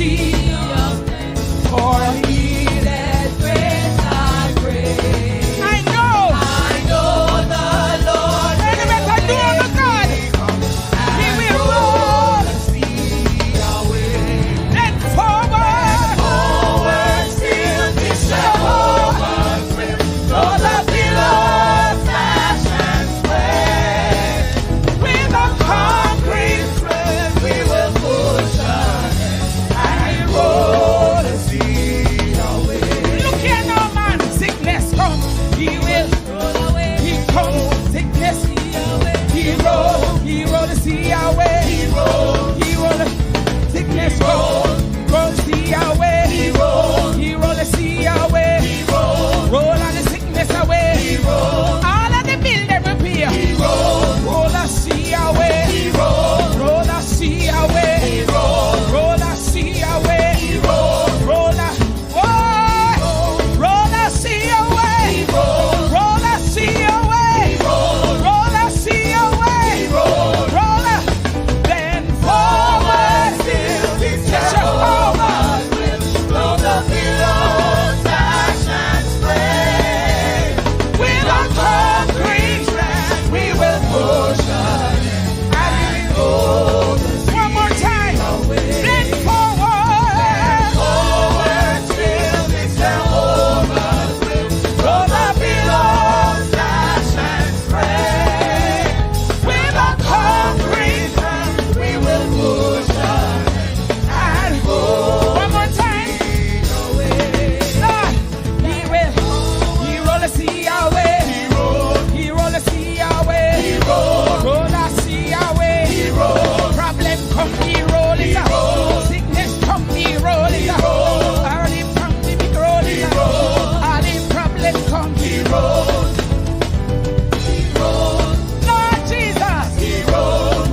see your face, for he that grace and grace. I know the Lord. Any better do the God. He will roll and forward still be Jehovah will roll the billows, smash and spread. With a concrete friend we will push ahead and roll the sea away. Look here now, man. Sickness come, he will roll away. He come, sickness away. He roll the sea away. He roll the sickness roll the sea away. He roll the sea away. He roll all the sickness away. He roll all of the bill they repair. He roll the sea away. He roll the sea away. He roll the sea away. He roll the sea away. He roll the sea away. Roll the sea away. Roll the then forward still be Jehovah will blow the billows, dash and spray. With a concrete track we will push ahead and we roll the sea. One more time. Then forward still be Jehovah will blow the billows, dash and spray. With a concrete track we will push ahead and roll. One more time. Lord, he roll the sea away. He roll the sea away. Roll the sea away. Problem come, he roll it out. Sickness come, he roll it out. All the problem, he roll it out. All the problem come, he roll. Lord Jesus, he roll.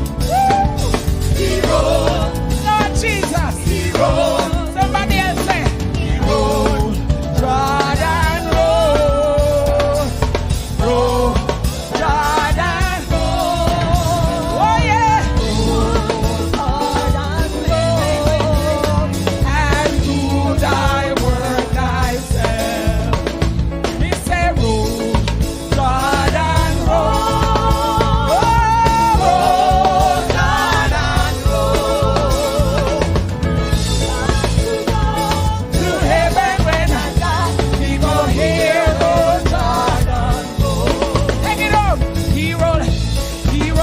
Lord Jesus, he roll. Somebody else say, he roll. Jordan roll. Jordan roll. Oh yeah. Jordan roll. And do thy work thyself. He say roll. Jordan roll. Jordan roll. To heaven when he go hear those Jordan roll. Take it up. He roll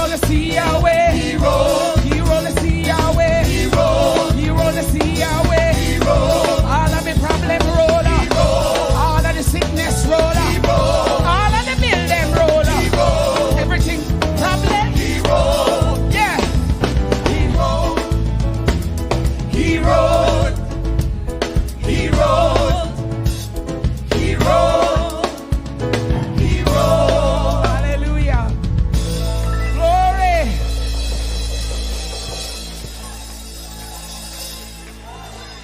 the sea away. He roll the sea away. He roll the sea away. All of the problem roll up. All of the sickness roll up. All of the bill them roll up. Everything problem. Yeah. He rolled. Hallelujah. Glory.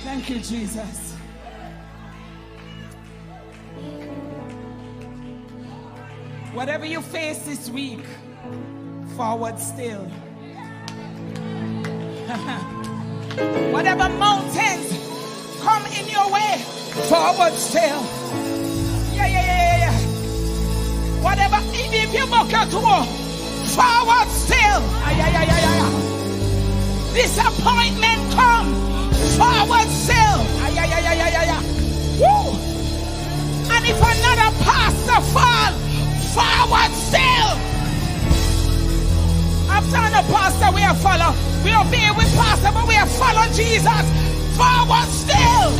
Thank you, Jesus. Whatever you face this week, forward still. Whatever mountains come in your way, forward still. Yeah. Whatever, if you book your tour, forward still. Yeah. Disappointment come, forward still. Yeah. Woo. And if another pastor fall, forward still. After the pastor we are follow. We obey with pastor, but we are follow Jesus. Forward still.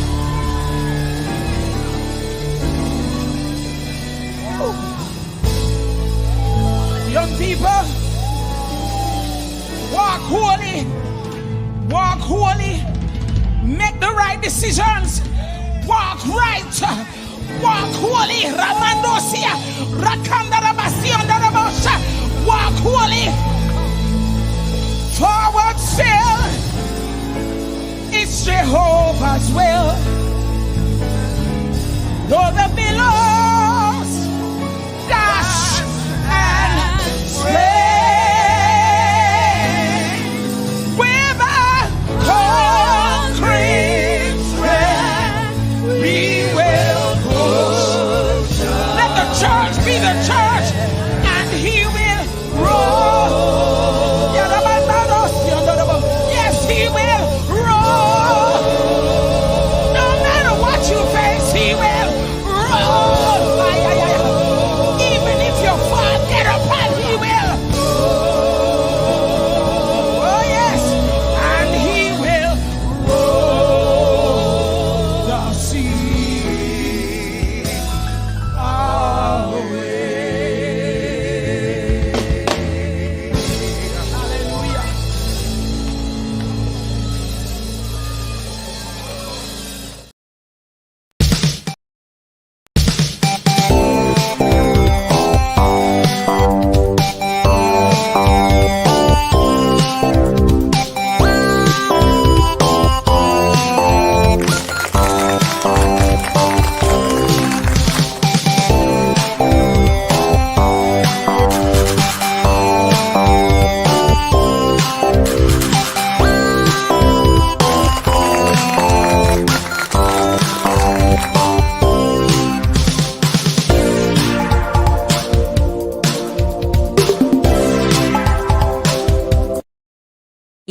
Woo. Young people, walk holy, make the right decisions, walk right, walk holy, Ramandosia, Rakandarabasiandarabosha, walk holy, forward still, it's Jehovah's will, though the billows dash and sway. With a concrete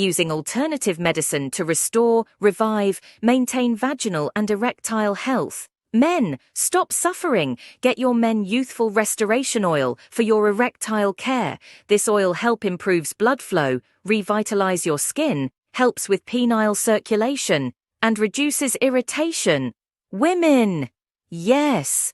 using alternative medicine to restore, revive, maintain vaginal and erectile health. Men, stop suffering. Get your Men Youthful Restoration Oil for your erectile care. This oil improves blood flow, revitalize your skin, helps with penile circulation, and reduces irritation. Women! Yes!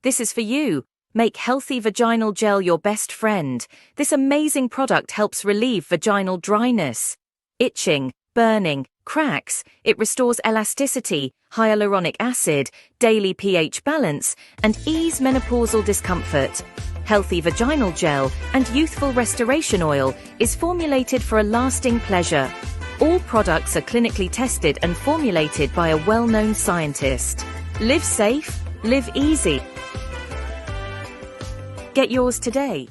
This is for you. Make healthy vaginal gel your best friend. This amazing product helps relieve vaginal dryness, itching, burning, cracks. It restores elasticity, hyaluronic acid, daily pH balance, and ease menopausal discomfort. Healthy Vaginal Gel and Youthful Restoration Oil is formulated for a lasting pleasure. All products are clinically tested and formulated by a well-known scientist. Live safe, live easy. Get yours today.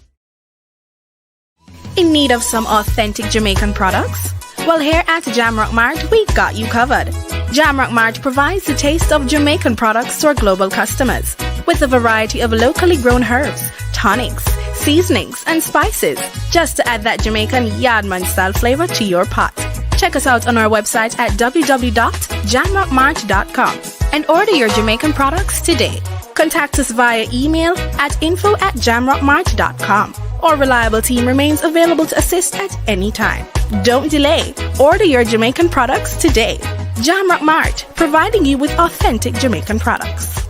In need of some authentic Jamaican products? Well, here at Jamrock Mart, we got you covered. Jamrock Mart provides the taste of Jamaican products to our global customers, with a variety of locally grown herbs, tonics, seasonings, and spices, just to add that Jamaican Yardman-style flavor to your pot. Check us out on our website at www.jamrockmart.com and order your Jamaican products today. Contact us via email at info@jamrockmart.com. Our reliable team remains available to assist at any time. Don't delay. Order your Jamaican products today. Jamrock Mart, providing you with authentic Jamaican products.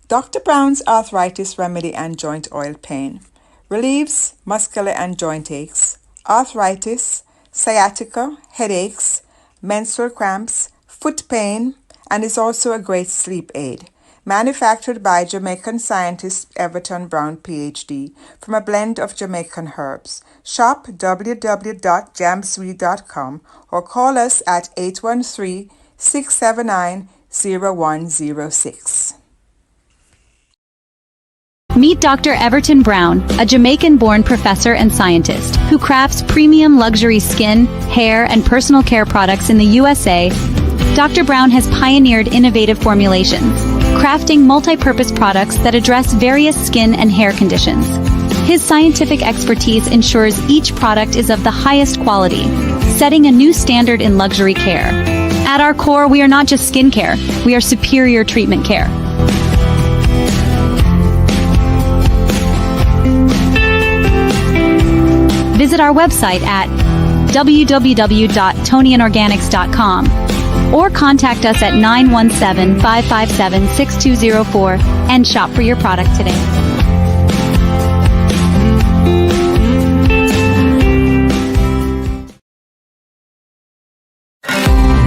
Dr. Brown's Arthritis Remedy and Joint Oil Pain relieves muscular and joint aches, arthritis, sciatica, headaches, menstrual cramps, foot pain, and is also a great sleep aid. Manufactured by Jamaican scientist Everton Brown, PhD, from a blend of Jamaican herbs. Shop www.jamsweet.com or call us at 813-679-0106. Meet Dr. Everton Brown, a Jamaican-born professor and scientist who crafts premium luxury skin, hair, and personal care products in the USA. Dr. Brown has pioneered innovative formulations, crafting multi-purpose products that address various skin and hair conditions. His scientific expertise ensures each product is of the highest quality, setting a new standard in luxury care. At our core, we are not just skincare, we are superior treatment care. Visit our website at www.tonianorganics.com or contact us at 917-557-6204 and shop for your product today.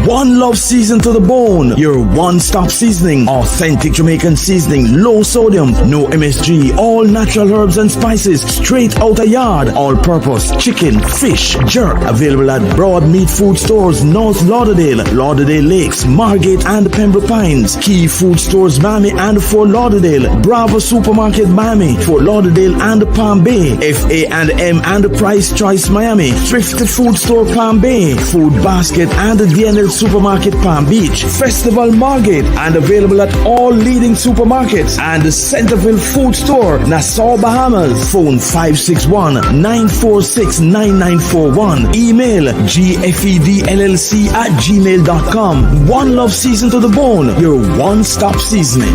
One love season to the bone. Your one-stop seasoning. Authentic Jamaican seasoning. Low sodium. No MSG. All natural herbs and spices. Straight out a yard. All-purpose. Chicken, fish, jerk. Available at Broad Meat Food Stores, North Lauderdale, Lauderdale Lakes, Margate, and Pembroke Pines. Key Food Stores, Miami and Fort Lauderdale. Bravo Supermarket, Miami, Fort Lauderdale, and Palm Bay. FA&M and Price Choice, Miami. Thrifty Food Store, Palm Bay. Food Basket and DNL Supermarket, Palm Beach, Festival Margate, and available at all leading supermarkets and the Centerville Food Store, Nassau, Bahamas. Phone 561-946-9941. Email gfedllc@gmail.com. One love season to the bone. Your one-stop seasoning.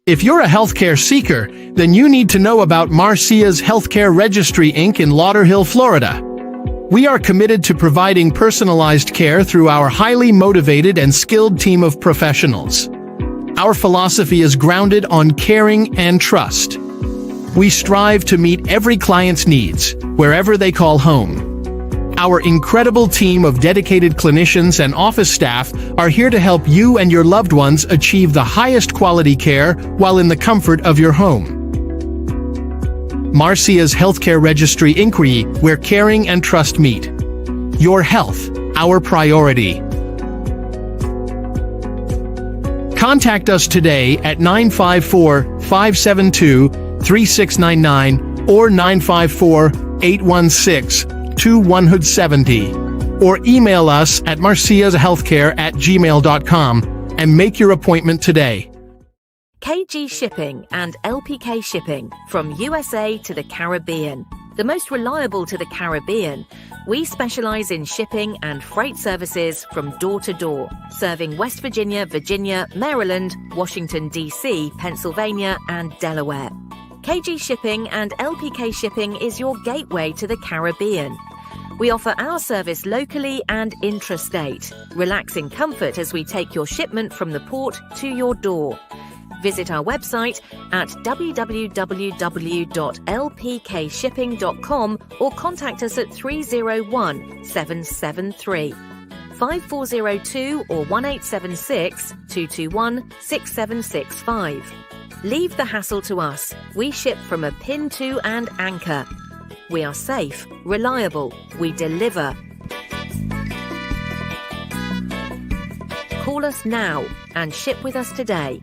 If you're a healthcare seeker, then you need to know about Marcia's Healthcare Registry, Inc. in Lauderhill, Florida. We are committed to providing personalized care through our highly motivated and skilled team of professionals. Our philosophy is grounded on caring and trust. We strive to meet every client's needs, wherever they call home. Our incredible team of dedicated clinicians and office staff are here to help you and your loved ones achieve the highest quality care while in the comfort of your home. Marcia's Healthcare Registry Inquiry, where caring and trust meet. Your health, our priority. Contact us today at 954-572-3699 or 954-816-2170, or email us at marciashealthcare@gmail.com and make your appointment today. KG Shipping and LPK Shipping from USA to the Caribbean. The most reliable to the Caribbean. We specialize in shipping and freight services from door to door, serving West Virginia, Virginia, Maryland, Washington, D.C., Pennsylvania, and Delaware. KG Shipping and LPK Shipping is your gateway to the Caribbean. We offer our service locally and intrastate. Relax in comfort as we take your shipment from the port to your door. Visit our website at www.lpkshipping.com or contact us at 301-773-5402 or 1876-221-6765. Leave the hassle to us. We ship from a pin to and anchor. We are safe, reliable, we deliver. Call us now and ship with us today.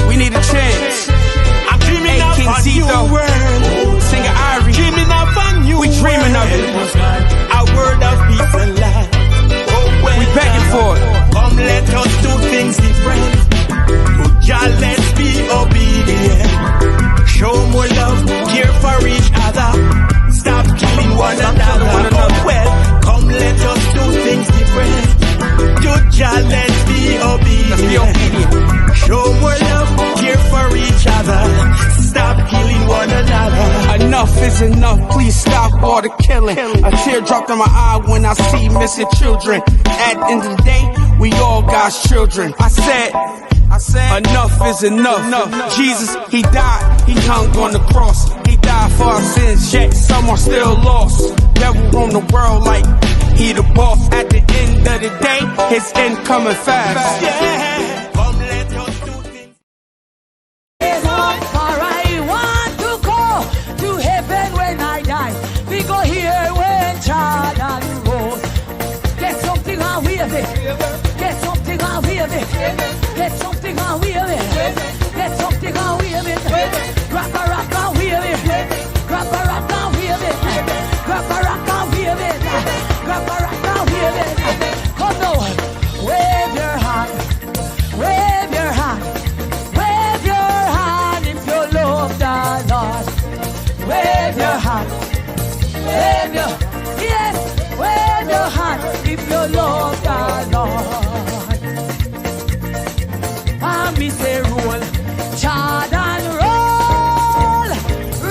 We need a chance. I'm dreaming of a new world. Singer Irie. Dreaming of a new We dreaming of it. A word of peace and life. Oh, well, We begging for it. Come, let us do things different. To Jah, let's be obedient. Show more love, care for each other. Stop killing one another. Oh, well, come, let us do things different. To Jah, let's be obedient. Show more love, care for each other. Stop killing one another. Enough is enough, please stop all the killing. A tear dropped in my eye when I see missing children. At the end of the day, we all God's children. I said, enough is enough. Jesus, he died, he hung on the cross. He died for our sins, yet some are still lost. Devil roam the world like he the boss. At the end of the day, his end coming fast. Yeah. Come, let us do things. For I want to go to heaven when I die. We go here when Jordan rolls. Get something on with it. Get something on with it. Get something on with it. Get something on with it. Grab a rock on with it. Grab a rock on with it. Grab a rock on with it. Grab a rock on with it. Come now, wave your hand. Wave your hand. Wave your hand if you love the Lord. Wave your hand. Wave your, yes, wave your hand if you love the Lord. And me say roll, Jordan roll,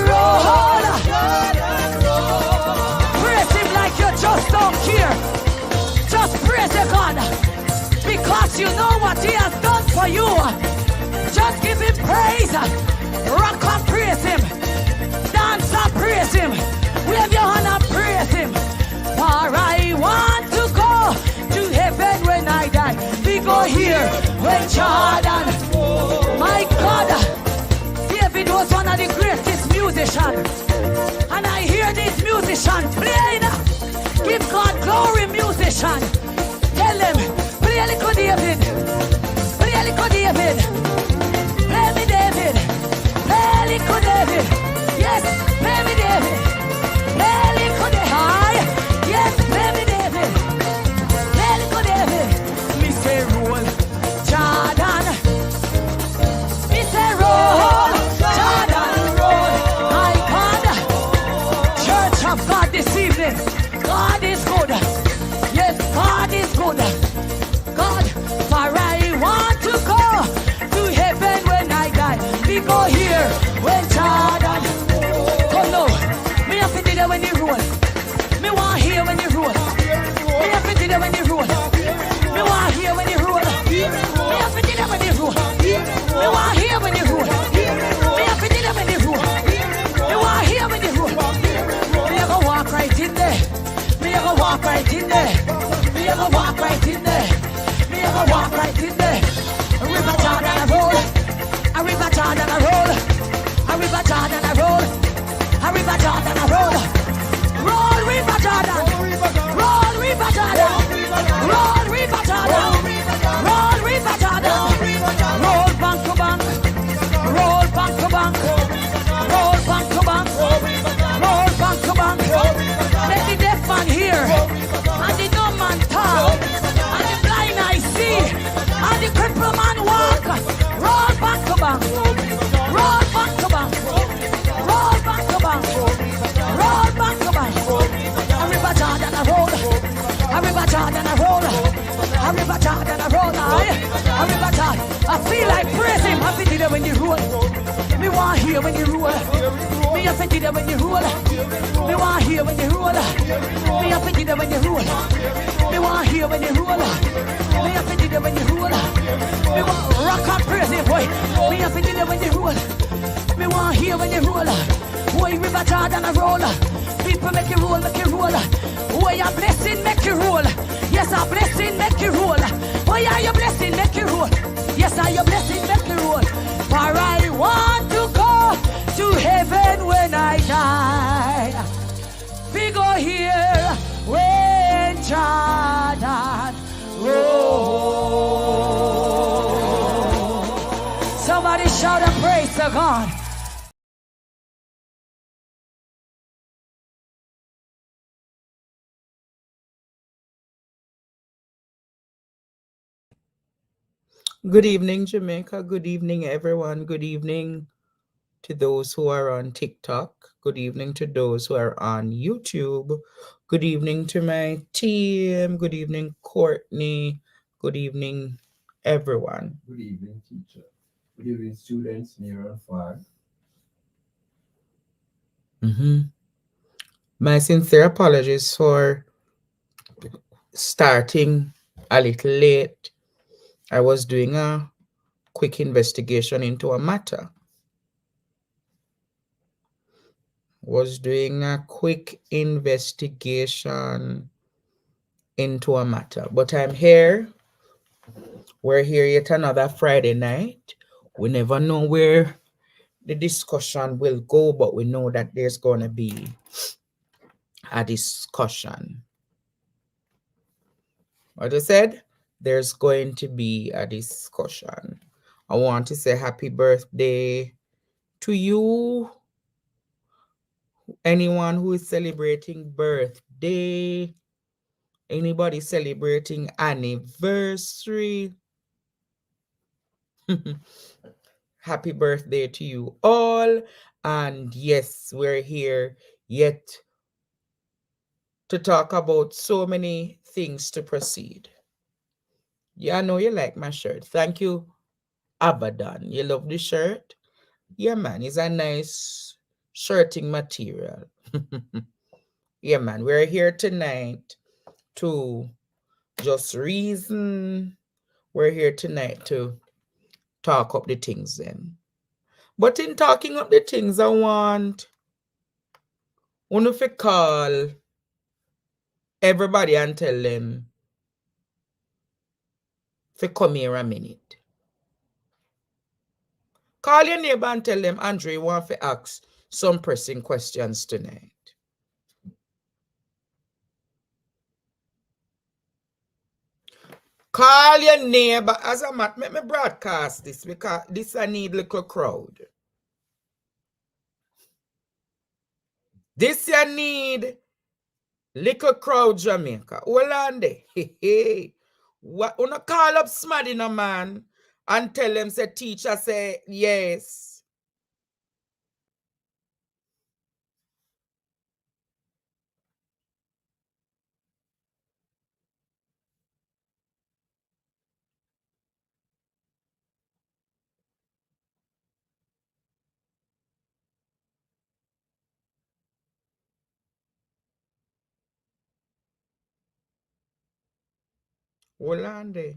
roll, Jordan roll. Praise him like you just don't care. Just praise your God, because you know what he has done for you. Just give him praise. Rock and praise him. Dance and praise him. Wave your hand and praise him. For I want to go to heaven when I die. We go here when Jordan. My God, David was one of the greatest musicians. And I hear this musician playing. Give God glory, musician. Tell them, play a little David. Play a little David. Play me David. Play a little David. Yes, play me David. Play a little David. Yes, play me David. Play a little David. Me say roll, Jordan. Me say roll, Jordan roll. My God, Church of God this evening. God is good. Yes, God is good. God, for when you roll. Me want hear when you roll. Me a fit it when you roll. Me want hear when you roll. Me a fit it when you roll. Me want hear when you roll. Me a fit it when you roll. Me want rock and praise it, boy. Me a fit it when you roll. Me want hear when you roll. Boy, River Jordan a roll. People make you roll, make you roll. Boy, a blessing make you roll. Yes, a blessing make you roll. Boy, are your blessing make you roll. Yes, are your blessing make you roll. For I want to go to heaven when I die. We go here when Jordan rolls. Somebody shout and praise to God. Good evening, Jamaica. Good evening, everyone. Good evening to those who are on TikTok. Good evening to those who are on YouTube. Good evening to my team. Good evening, Courtney. Good evening, everyone. Good evening, teacher. Good evening, students near and far. My sincere apologies for starting a little late. I was doing a quick investigation into a matter. We're here. We're here yet another Friday night. We never know where the discussion will go, but we know that there's going to be a discussion. What I said? There's going to be a discussion. I want to say happy birthday to you. Anyone who is celebrating birthday, anybody celebrating anniversary, happy birthday to you all. And yes, we're here yet to talk about so many things to proceed. Yeah, I know you like my shirt. Thank you, Abadan. You love the shirt? Yeah, man, it's a nice shirting material. Yeah, man, we're here tonight to just reason. We're here tonight to talk up the things then. But in talking up the things, I want to call everybody and tell them to come here a minute. Call your neighbor and tell them, Andre, you want to ask some pressing questions tonight. Call your neighbor. As a matter, let me broadcast this because this I need little crowd. This I need little crowd, Jamaica. Hold on there. Hey. What? Wanna call up Smaddy, no man, and tell them, say, teacher, say, yes. Hold on there.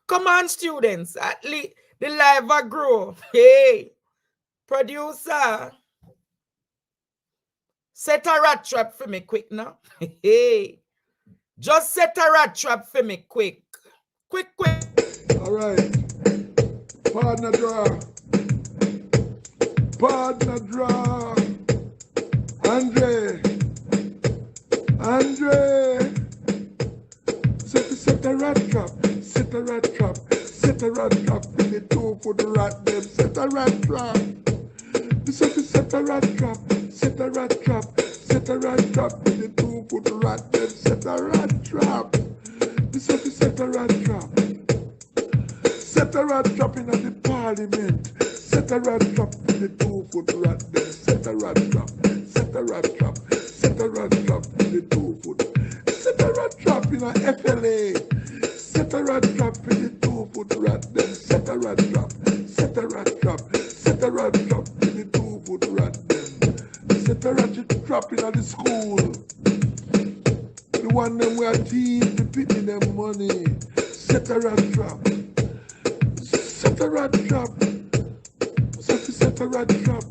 Come on, students. At least the live will grow. Hey, producer. Set a rat trap for me quick now. Hey. Just set a rat trap for me quick. Quick. All right. Partner draw. Andre. Set a rat trap. Set a rat trap. Set a rat trap. In the two for the rat them. Set a rat trap. Set a rat trap. Set a rat trap. Set a rat trap. In the two for the rat them. Set a rat trap. Set a rat trap. Set a rat trap in the parliament. Set a rat trap in the two for the rat them. Set a rat trap. Set a rat trap. Set a rat trap in the two for the. Set a rat trap in a FLA. Set a rat trap for the 2-foot rat them. Set a rat trap. Set a rat trap. Set a rat trap for the 2-foot rat them. Set a rat trap in the school. The one them where thief, the picking them money. Set a rat trap. Set a rat trap. Set a rat trap.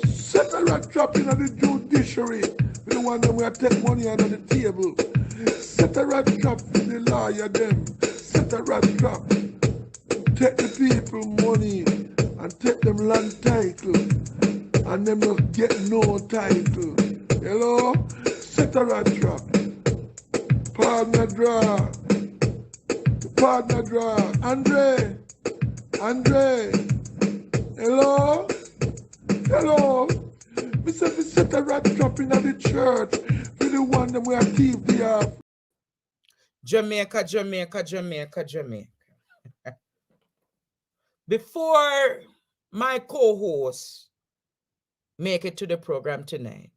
Set a rat trap in the judiciary. The one them where take money under the table. Set a rat trap for the lawyer them. Set a rat trap. Take the people money and take them land title. And them not get no title. Hello? Set a rat trap. Partner draw. Partner draw. Andre. Hello? Hello? Me say we set a rat trap in the church for the one them where thief they are. Jamaica. Before my co-hosts make it to the program tonight,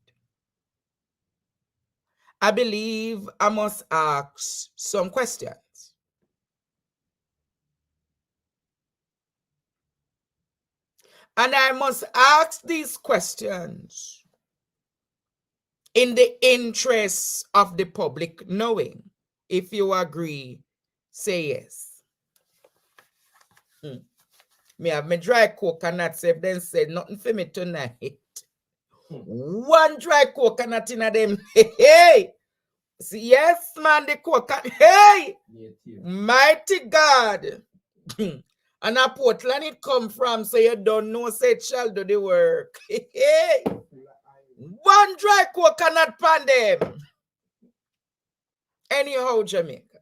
I believe I must ask some questions. And I must ask these questions in the interest of the public knowing. If you agree, say yes. Me have my dry coconut, say then say nothing for me tonight. One dry coconut in a them. Hey! See, yes, man, the coconut. Hey! Mighty God. And a Portland it come from, so you don't know, say it shall do the work. Hey! One dry coconut pan them. Anyhow, Jamaica.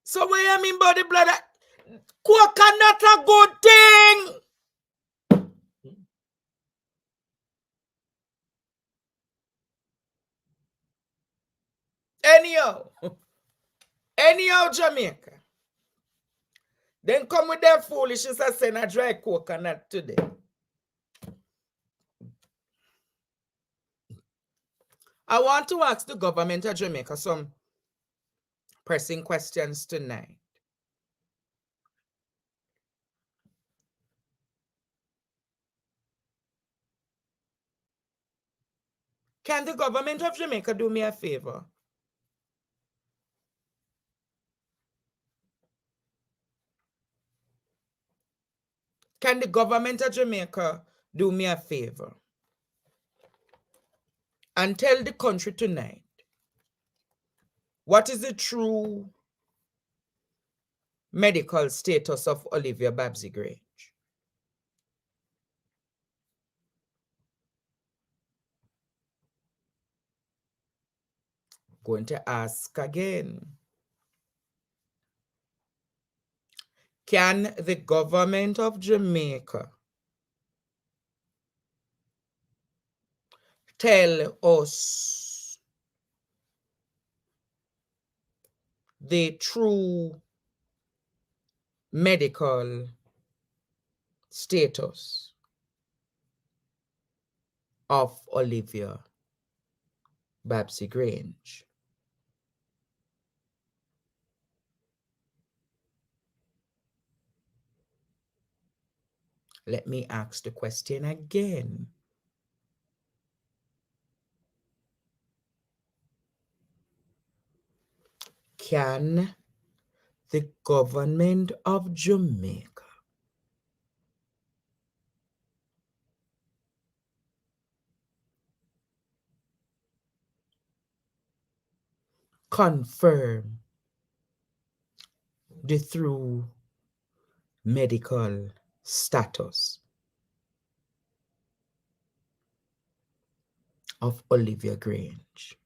So what you mean by the blood? Coconut a good thing. Anyhow, Jamaica. Then come with them foolishness and send a dry coconut today. I want to ask the government of Jamaica some pressing questions tonight. Can the government of Jamaica do me a favor? Can the government of Jamaica do me a favor and tell the country tonight what is the true medical status of Olivia Babsy Grange? Going to ask again. Can the government of Jamaica tell us the true medical status of Olivia Babsy Grange? Let me ask the question again. Can the government of Jamaica confirm the true medical status of Olivia Grange?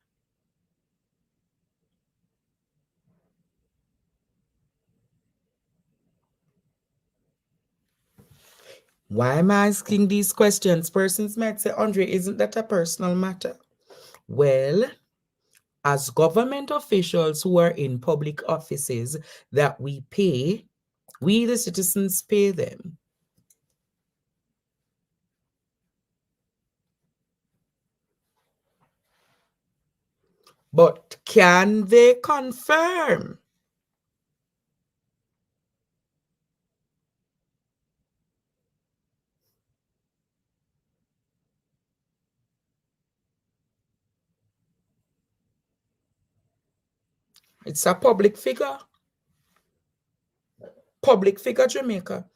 Why am I asking these questions? Persons might say, Andre, isn't that a personal matter? Well, as government officials who are in public offices that we pay, we the citizens pay them. But can they confirm? It's a public figure. Public figure, Jamaica.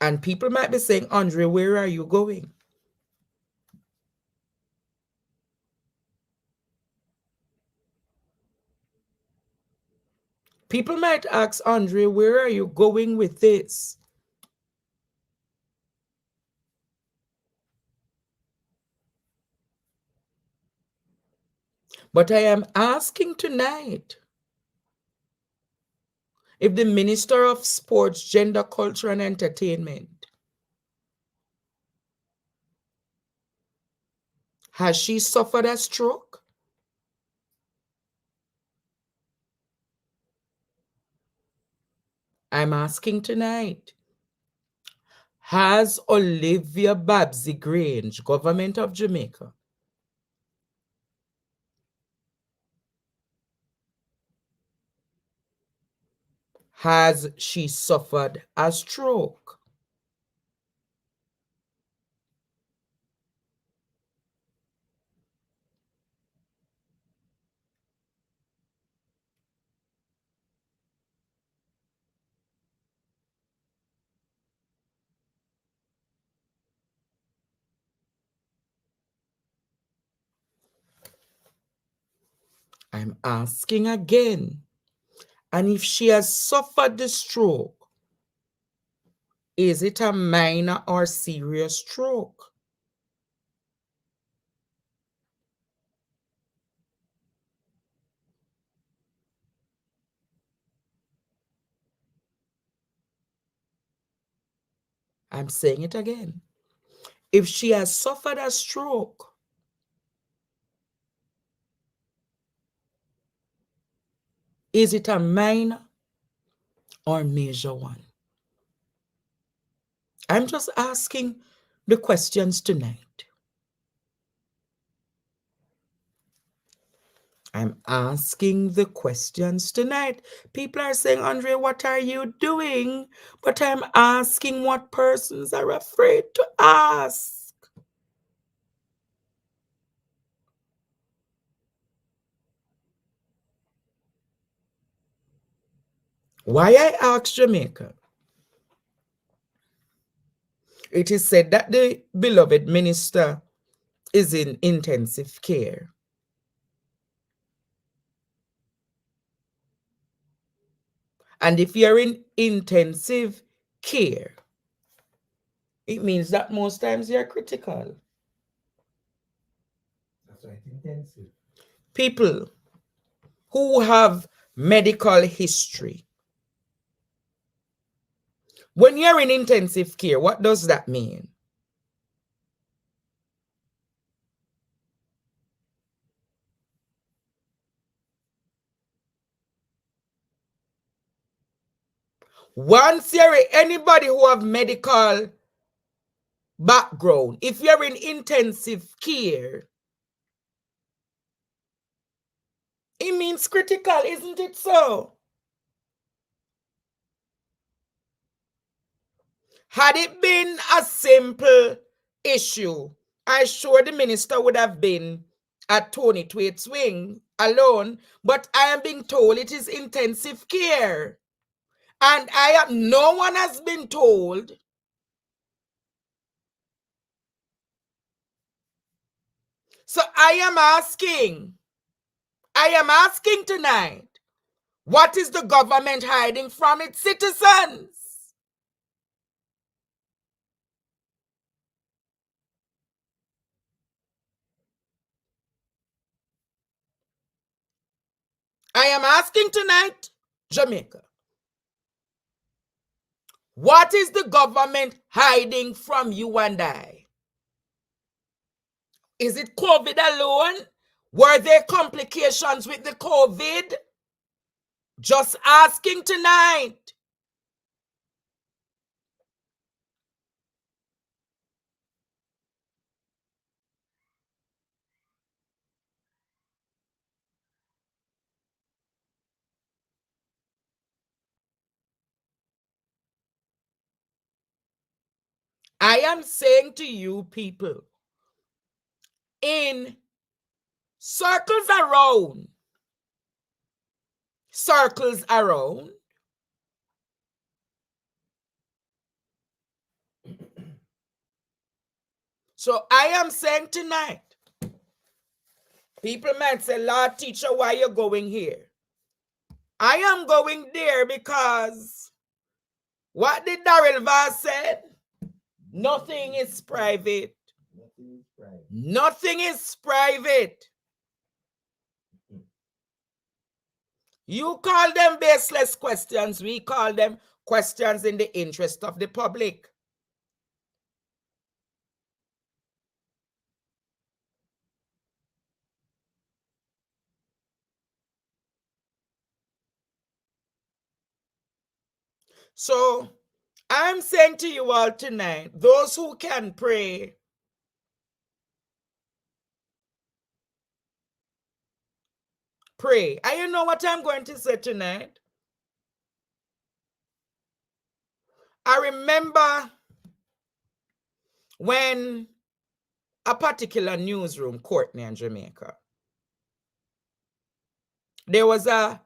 And people might be saying, Andre, where are you going? People might ask, Andre, where are you going with this? But I am asking tonight if the Minister of Sports, Gender, Culture, and Entertainment, has she suffered a stroke? I'm asking tonight. Has Olivia Babsy Grange, Government of Jamaica, has she suffered a stroke? I'm asking again. And if she has suffered the stroke, is it a minor or serious stroke? I'm saying it again. If she has suffered a stroke, is it a minor or major one? I'm just asking the questions tonight. I'm asking the questions tonight. People are saying, Andre, what are you doing? But I'm asking what persons are afraid to ask. Why I ask Jamaica? It is said that the beloved minister is in intensive care. And if you're in intensive care, it means that most times you're critical. That's right, intensive. People who have medical history. When you're in intensive care, what does that mean? Once you're anybody who have medical background, if you're in intensive care, it means critical, isn't it so? Had it been a simple issue, I'm sure the minister would have been at Tony Twait's wing alone, but I am being told it is intensive care. And no one has been told so I am asking tonight, what is the government hiding from its citizens? I am asking tonight, Jamaica, what is the government hiding from you and I? Is it COVID alone? Were there complications with the COVID? Just asking tonight. I am saying to you people, in circles around, so I am saying tonight, people might say, Lord teacher, why you going here? I am going there because what did Darrell Vaz said? Nothing is private. Nothing is private. You call them baseless questions. We call them questions in the interest of the public. So I'm saying to you all tonight, those who can pray, pray. And you know what I'm going to say tonight? I remember when a particular newsroom, Courtney in Jamaica, there was a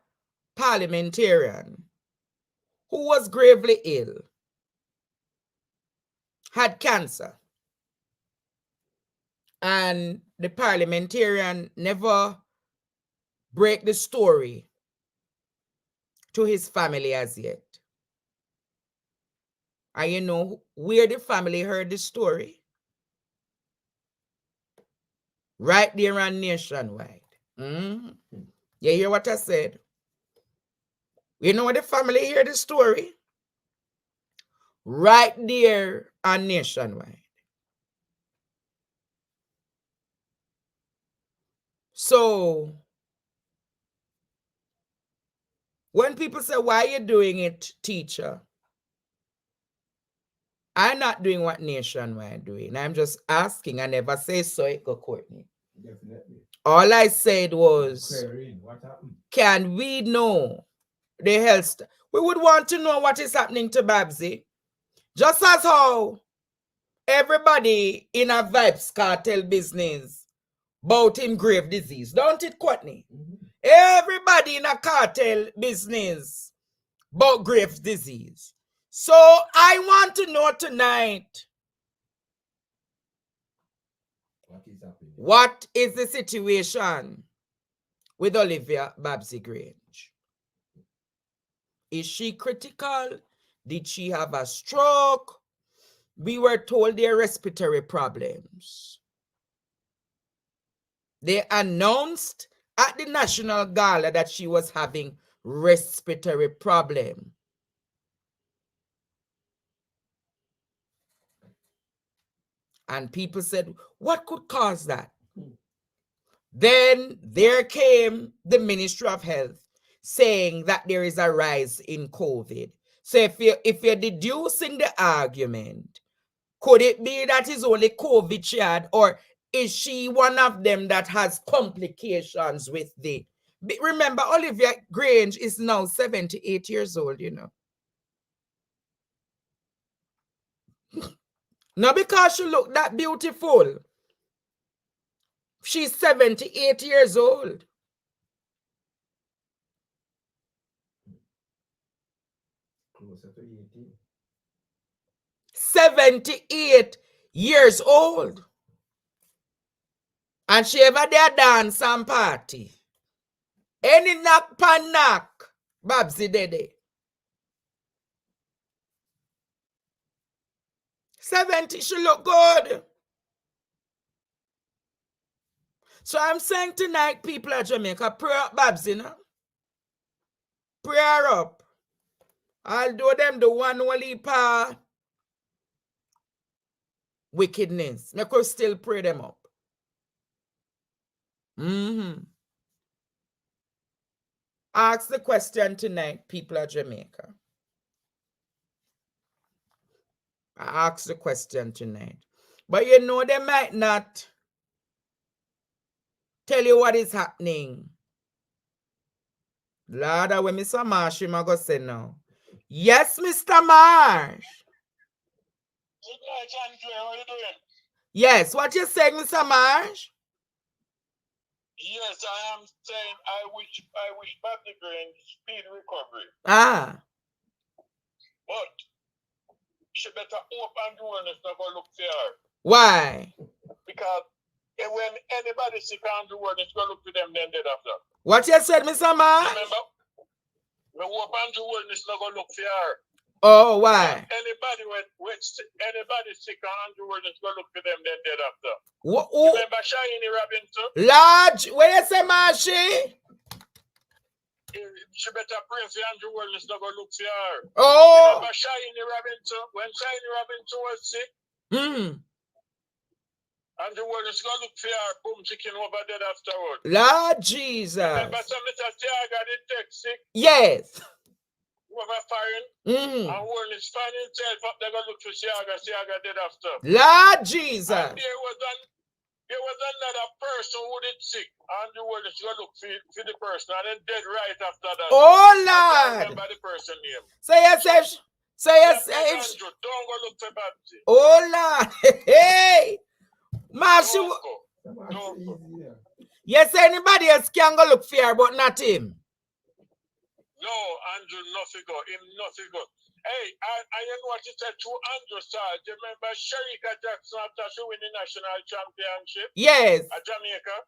parliamentarian who was gravely ill, had cancer, and the parliamentarian never break the story to his family as yet. And you know where the family heard the story? Right there on Nationwide. You hear what I said? You know where the family heard the story? Right there on Nationwide. So when people say, why are you doing it, teacher? I'm not doing what Nationwide doing. I'm just asking. I never say so, it go Courtney. Definitely. All I said was, Querying, what happened? can we know the health? We would want to know what is happening to Babsy. Just as how everybody in a Vibes cartel business about him grave disease, don't it, Courtney? Everybody in a cartel business about grave disease. So I want to know tonight, what is the situation with Olivia Babsy Grange? Is she critical? Did she have a stroke? We were told there are respiratory problems. They announced at the National Gala that she was having respiratory problem. And people said, what could cause that? Then there came the Ministry of Health saying that there is a rise in COVID. So if you're deducing the argument, could it be that is only COVID she had, or is she one of them that has complications with the... Remember, Olivia Grange is now 78 years old, you know. Not because she looked that beautiful. She's 78 years old. Closer to 18. 78 years old. And she ever there dance and party. Any knock pan knock, Babsy dede. 70, she look good. So I'm saying tonight, people of Jamaica, pray up Babsy, no? Pray her up. Although them the one who leap wickedness, I could still pray them up. Ask the question tonight, people of Jamaica. I ask the question tonight. But you know, they might not tell you what is happening. Lord, when Mr. Marsh, I'm going to say now. Yes, Mr. Marsh. Good night, Andrew. How are you doing? Yes, what you saying, Mr. Marsh? Yes, I am saying I wish Babsy Grange speed recovery. Ah. But she better open the door and it's not going to look fair. Why? Because when anybody sick on the word, it's going to look to them then dead after. What you said, Mr. Marsh? Remember, when open the word, it's not going to look fair. Oh, why? Anybody anybody sick on the word, it's going to look to them then dead after. Remember Shiny Robinson? Large, what you say, Marshy? She better pray for Andrew World, it's not going to look fair. Oh! Remember Shiny Robinson? When Shiny Robinson was sick, Andrew World is going to look fair. Boom, chicken over dead afterward. Lord Jesus. Remember some Mr. Tiaga did take sick? Yes. Over firing. And World is finding himself up, they're going to look for Tiaga dead after. Lord Jesus. And there was another person who did sick, and the world is going to look for the person, and then dead right after that. Oh, Lord. I remember the person name. Say yes, Don't go look for Babsy. Oh, Lord. Hey. Marshy. Don't go. Yes, anybody else can go look for her, but not him. No, Andrew, nothing go. Him nothing go. Hey, I know what you said to Andrew, sir. Do you remember Sherika Jackson after she win the national championship? Yes. At Jamaica?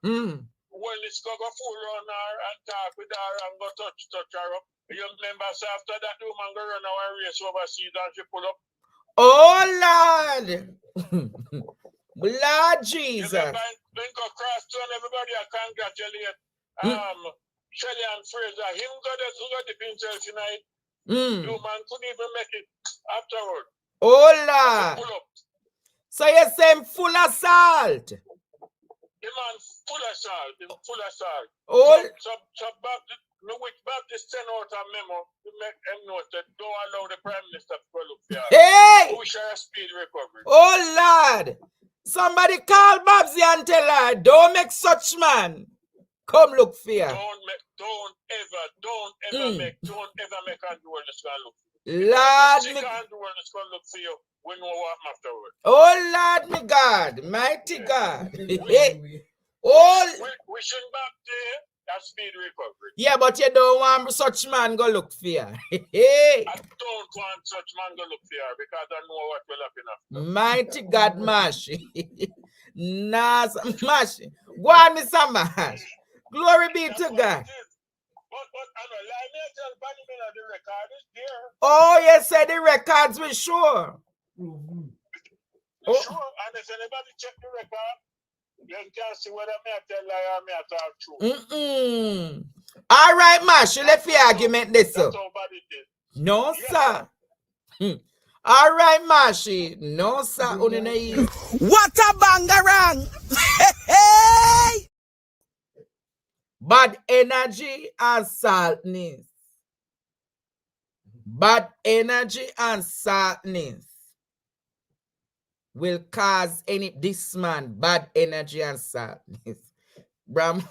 Well, it's go fool on her and talk with her and go touch her up. You remember, so after that, the woman go run our race overseas and she pull up. Oh, Lord. Lord Jesus. You remember, then go cross to and everybody I congratulate Shelly and Fraser. Him got the himself tonight. The woman couldn't even make it afterward. Oh, Lord. So you're saying full of salt? The man full of salt. Oh. So Baptist sent out a memo to make them know that don't allow the Prime Minister to go look for her. Hey! We shall speed recovery. Oh, Lord. Somebody call Babsy and tell her, don't make such man come look for her. Don't ever make Andrew World is going to look for Lord, you. Andrew World is going to look for you. We know what afterwards. Oh, Lord, my God, mighty God. We shouldn't back there. That's speed recovery. Yeah, but you don't want such man go look for her. I don't want such man go look for her because I know what will happen after. Mighty God, Mash. Nas, Mash. Go on, Mr. Mash. Glory be to God. Oh, yes, say the records were sure. Sure, and if anybody check the record, you can see whether I tell lie or I talk true. All right, Mash, let's the argument this up. That's how bad it is. No, sir. All right, Mashi. No, sir. What a bangarang! Hey! Bad energy and saltness. Bad energy and saltness will cause this man bad energy and saltness. Bram,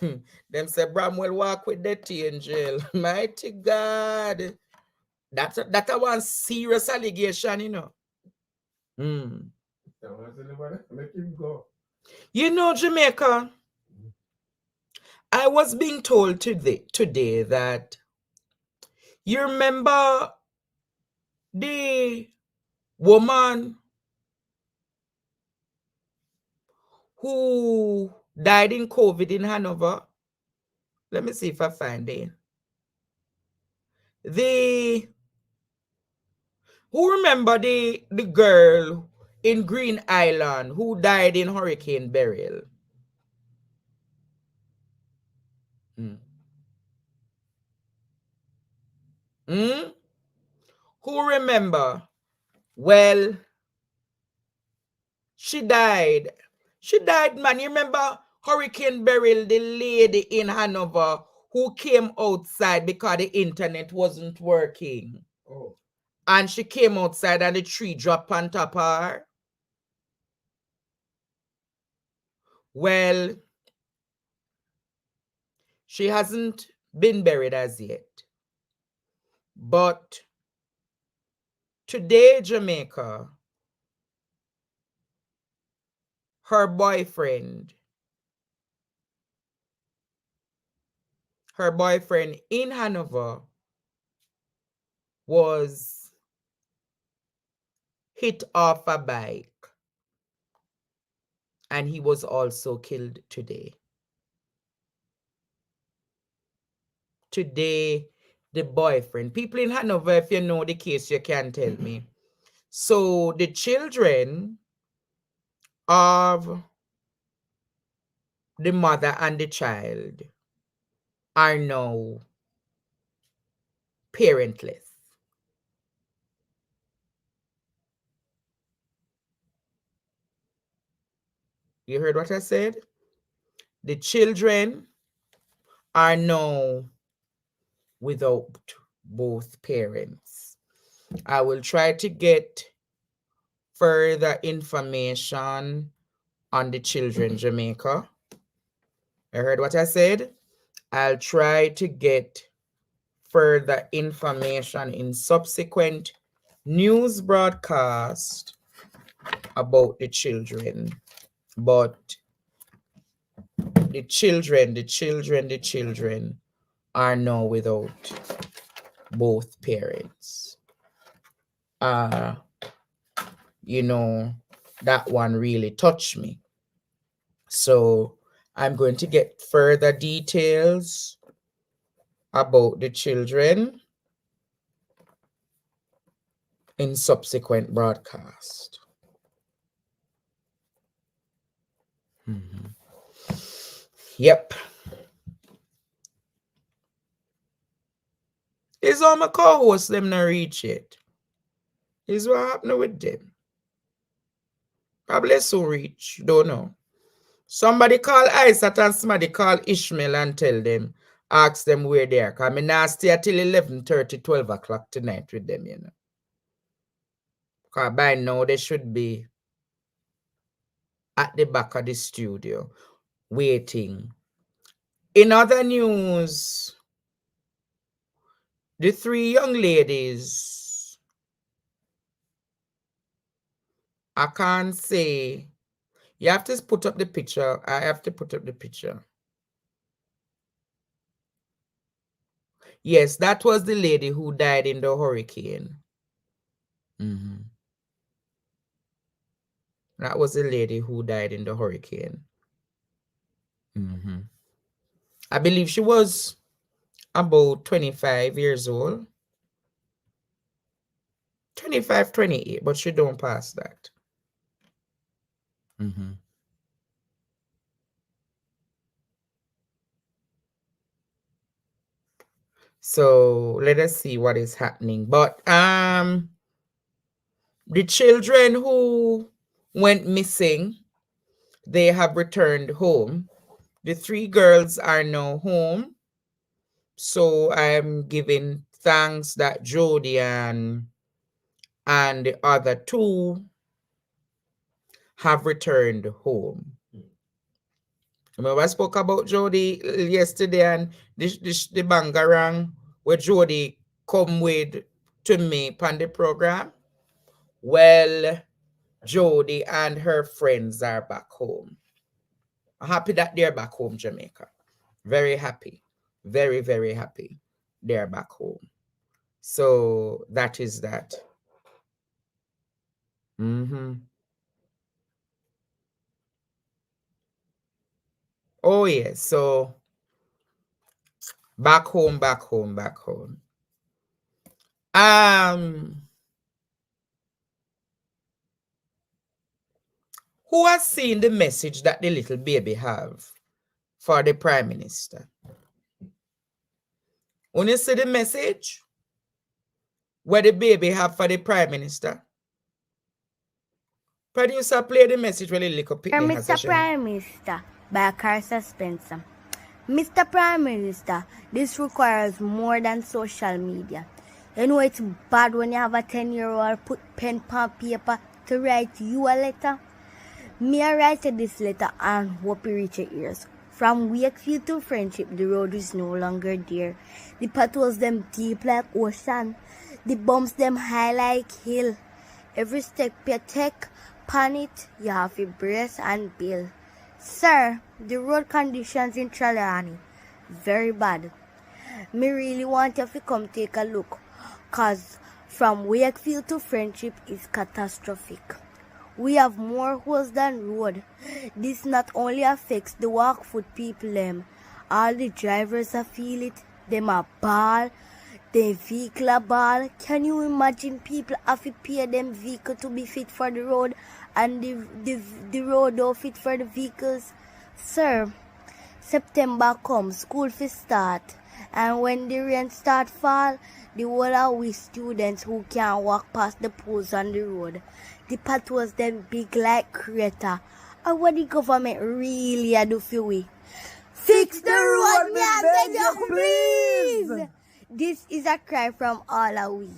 them say Bram will walk with the angel. Mighty God. That's a one serious allegation, you know. Let him go. You know, Jamaica, I was being told today that you remember the woman who died in COVID in Hanover. Let me see if I find it. Who remember the girl in Green Island who died in Hurricane Beryl? Who remember? Well, she died. She died, man. You remember Hurricane Beryl, the lady in Hanover who came outside because the internet wasn't working. Oh. And she came outside and the tree dropped on top of her. Well, she hasn't been buried as yet. But today, Jamaica, her boyfriend in Hanover was hit off a bike, and he was also killed today. Today, the boyfriend. People in Hanover, if you know the case, you can tell me. So the children of the mother and the child are now parentless. You heard what I said? The children are now without both parents. I will try to get further information on the children, Jamaica. You heard what I said? I'll try to get further information in subsequent news broadcast about the children. But the children are now without both parents. You know, that one really touched me. So I'm going to get further details about the children in subsequent broadcast. Yep. Is all my co-hosts them not reach it? Is what happened with them? Probably so reach, don't know. Somebody call Isaac and somebody call Ishmael and tell them, ask them where they are. Because I not stay till 11:30, 12 o'clock tonight with them, you know. Because by now they should be at the back of the studio waiting. In other news, the 3 young ladies, I can't say. You have to put up the picture. I have to put up the picture. Yes, that was the lady who died in the hurricane. That was the lady who died in the hurricane. I believe she was about 25 years old. 25, 28, but she don't pass that. So let us see what is happening. But the children who went missing, they have returned home. The 3 girls are now home. So I'm giving thanks that Jody and the other 2 have returned home. Remember I spoke about Jody yesterday and the bangarang where Jody come with to me on the program? Well, Jody and her friends are back home. I'm happy that they're back home, Jamaica. Very happy. Very, very happy they're back home. So that is that. Oh, yes. So back home. Who has seen the message that the little baby have for the Prime Minister? When you see the message where the baby have for the Prime Minister, producer, play the message where the little picnic has. Mr. Prime Minister, by Carson Spencer. Mr. Prime Minister, this requires more than social media. You know it's bad when you have a 10-year-old put pen on paper to write you a letter. Me I write this letter and hope you reach your ears. From Wakefield to Friendship, the road is no longer there. The potholes them deep like ocean. The bumps them high like hill. Every step you take Pan it, you have to brace and build. Sir, the road conditions in Trelawney, very bad. Me really want you to come take a look, cause from Wakefield to Friendship is catastrophic. We have more holes than road. This not only affects the walk foot people them, all the drivers a feel it, them a ball, the vehicle a ball. Can you imagine people have to pay them vehicle to be fit for the road and the road don't fit for the vehicles? Sir, September comes, school fi start, and when the rain start fall, the whole of we students who can't walk past the poles on the road. The potholes them big like crater. And what the government really a do for we? Fix the road, me I beg you, please! This is a cry from all of we.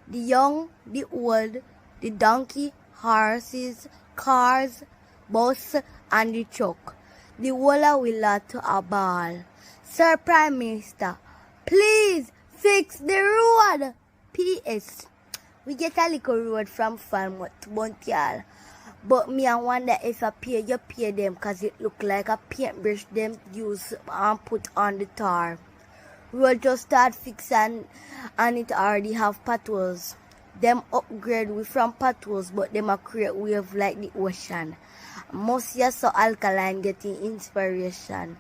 The young, the old, the donkey, horses, cars, bus, and the truck. The whole of we lot to a ball. Sir Prime Minister, please fix the road. P.S. We get a little road from Falmouth to Buntial. But me I wonder if you pay them cause it look like a paintbrush them use and put on the tar. Road just start fixing and it already have potholes. Them upgrade we from potholes but them a create wave like the ocean. Must you so alkaline getting inspiration.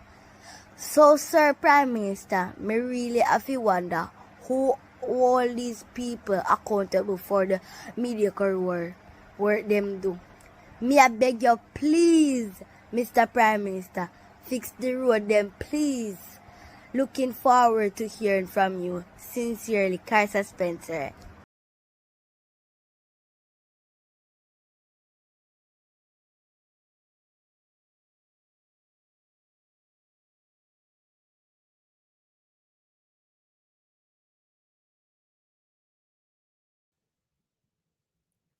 So Sir Prime Minister, me really have to wonder who all these people accountable for the mediocre work them do. Me I beg you please, Mr. Prime Minister, fix the road them please. Looking forward to hearing from you. Sincerely, Carissa Spencer.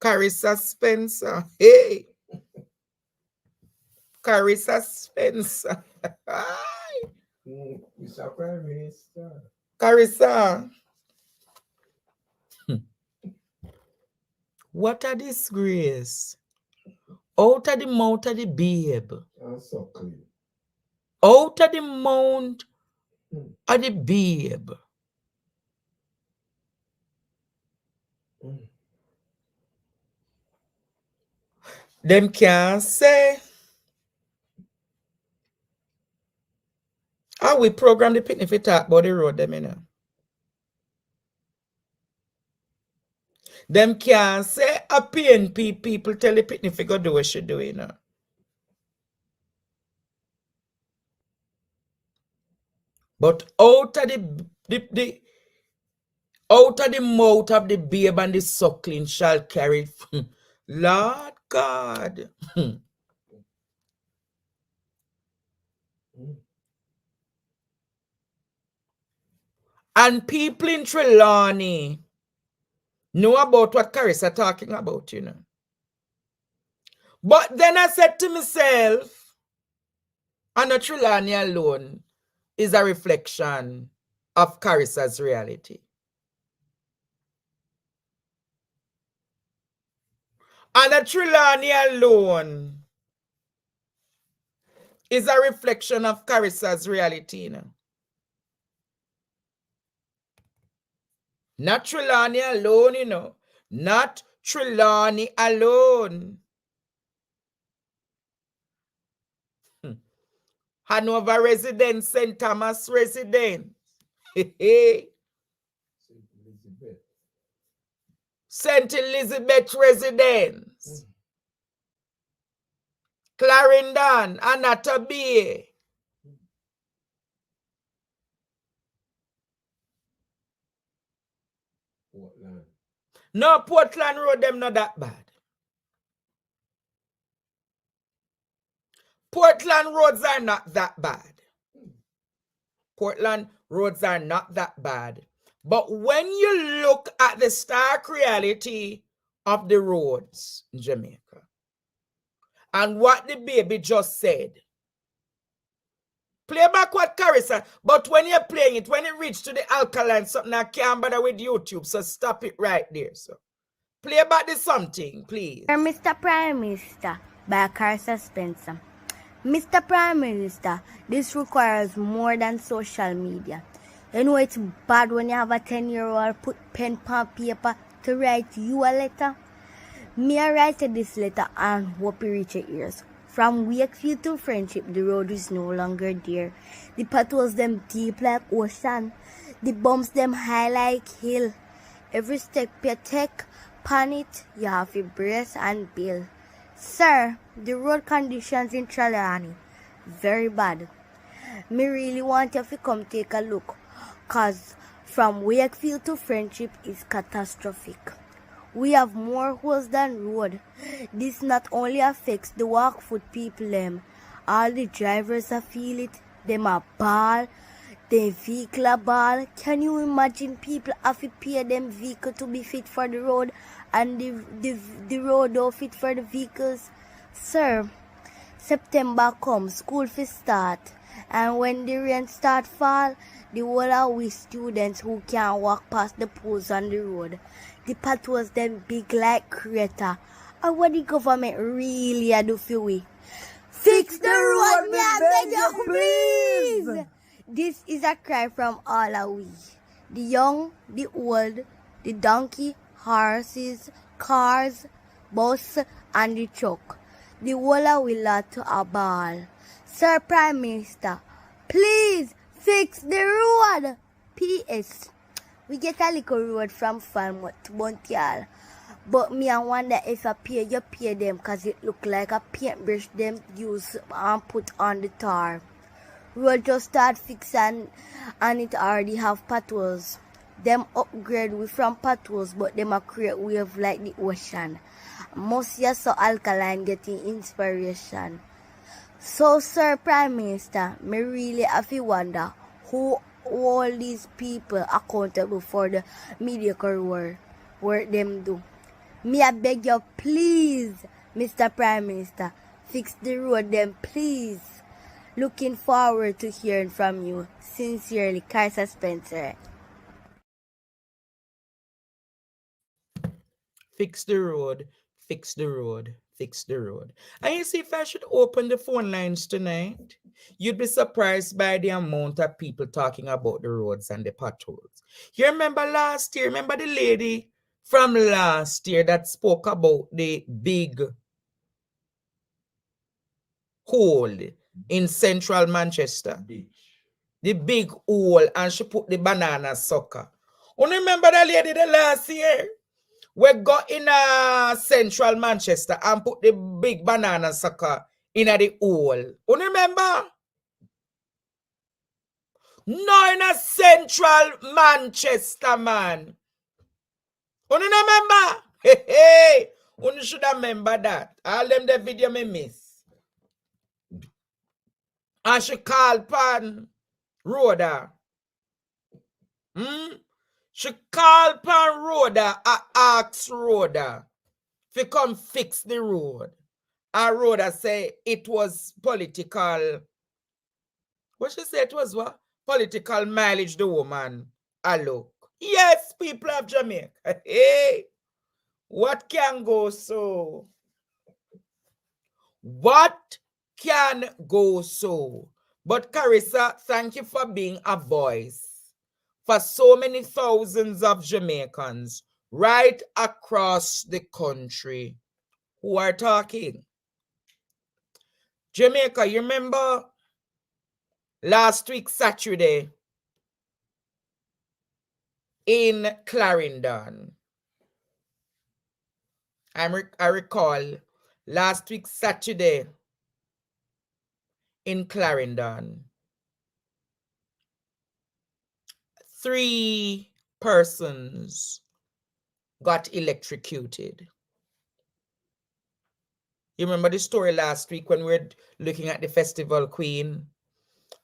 Carissa Spencer. Hey, Carissa Spencer. Mr. Prime Minister. Carissa. What a disgrace. Out of the mouth of the babe. So clean. Out of the mouth of the babe. Them can't say. How we program the picnic if we talk about the road, them, you know. Them can't say a PNP people tell the picnic if we go do what she do, you know. But out of the out of the mouth of the babe and the suckling shall carry. Lord God. And people in Trelawney know about what Carissa talking about, you know. But then I said to myself, and a Trelawney alone is a reflection of Carissa's reality. And a Trelawney alone is a reflection of Carissa's reality, you know. Not Trelawney alone, you know. Not Trelawney alone. Hanover residence, St. Thomas residence. St. Elizabeth residence. Clarendon, Anata Bay. Portland. No, Portland Road, them not that bad. Portland roads are not that bad. Portland roads are not that bad. But when you look at the stark reality of the roads in Jamaica and what the baby just said, play back what Carissa, but when you're playing it, when it reaches to the alkaline, something I can't bother with YouTube, so stop it right there. So Play about this something, please. Mr. Prime Minister, by Carter Spencer. Mr. Prime Minister, this requires more than social media. You know it's bad when you have a 10-year-old put pen on paper to write you a letter. Me I write this letter and hope it reach your ears. From Wakefield to Friendship, the road is no longer there. The potholes them deep like ocean. The bumps them high like hill. Every step you take, pan it, you have to brace and build. Sir, the road conditions in Trelawney, very bad. Me really want you to come take a look, cause from Wakefield to Friendship is catastrophic. We have more holes than road. This not only affects the walk foot people them, all the drivers a feel it, them a ball, the vehicle a ball. Can you imagine people have to pay them vehicle to be fit for the road and the road don't fit for the vehicles? Sir, September come, school fi start, and when the rain start fall, the whole of we students who can't walk past the poles on the road. The potholes them big like crater. And what the government really a do for we? Fix the road, me I beg you, please. This is a cry from all of we. The young, the old, the donkey, horses, cars, bus, and the truck. The whole of we lot to a ball. Sir Prime Minister, please fix the road. P.S. We get a little road from Falmouth to Buntial. But me I wonder if I pay, you pay them cause it look like a paintbrush them use and put on the tar. Road just start fixing and it already have potholes. Them upgrade we from potholes but them a create wave like the ocean. Must you so alkaline getting inspiration. So Sir Prime Minister, me really have to wonder who all these people accountable for the mediocre work them do. Me I beg you please, Mr. Prime Minister, fix the road them please. Looking forward to hearing from you. Sincerely, Carter Spencer. Fix the road, fix the road, fix the road. And you see, if I should open the phone lines tonight, you'd be surprised by the amount of people talking about the roads and the potholes. You remember last year, remember the lady from last year that spoke about the big hole in central Manchester? The big hole, and she put the banana sucker. You remember that lady the last year? We got in central Manchester and put the big banana sucker in the hole. You remember? No, in a central Manchester, man. You remember? Hey, you should remember that. All them the video me miss. And she called pan Rhoda. She called pan Rhoda and asked Rhoda to come fix the road. And Rhoda say it was political. What she said it was what? Political mileage the woman. Look. Yes, people of Jamaica. Hey, what can go so? What can go so? But Carissa, thank you for being a voice for so many thousands of Jamaicans right across the country who are talking. Jamaica, you remember last week, Saturday, in Clarendon? I recall last week, Saturday, in Clarendon, 3 persons got electrocuted. You remember the story last week when we were looking at the Festival Queen?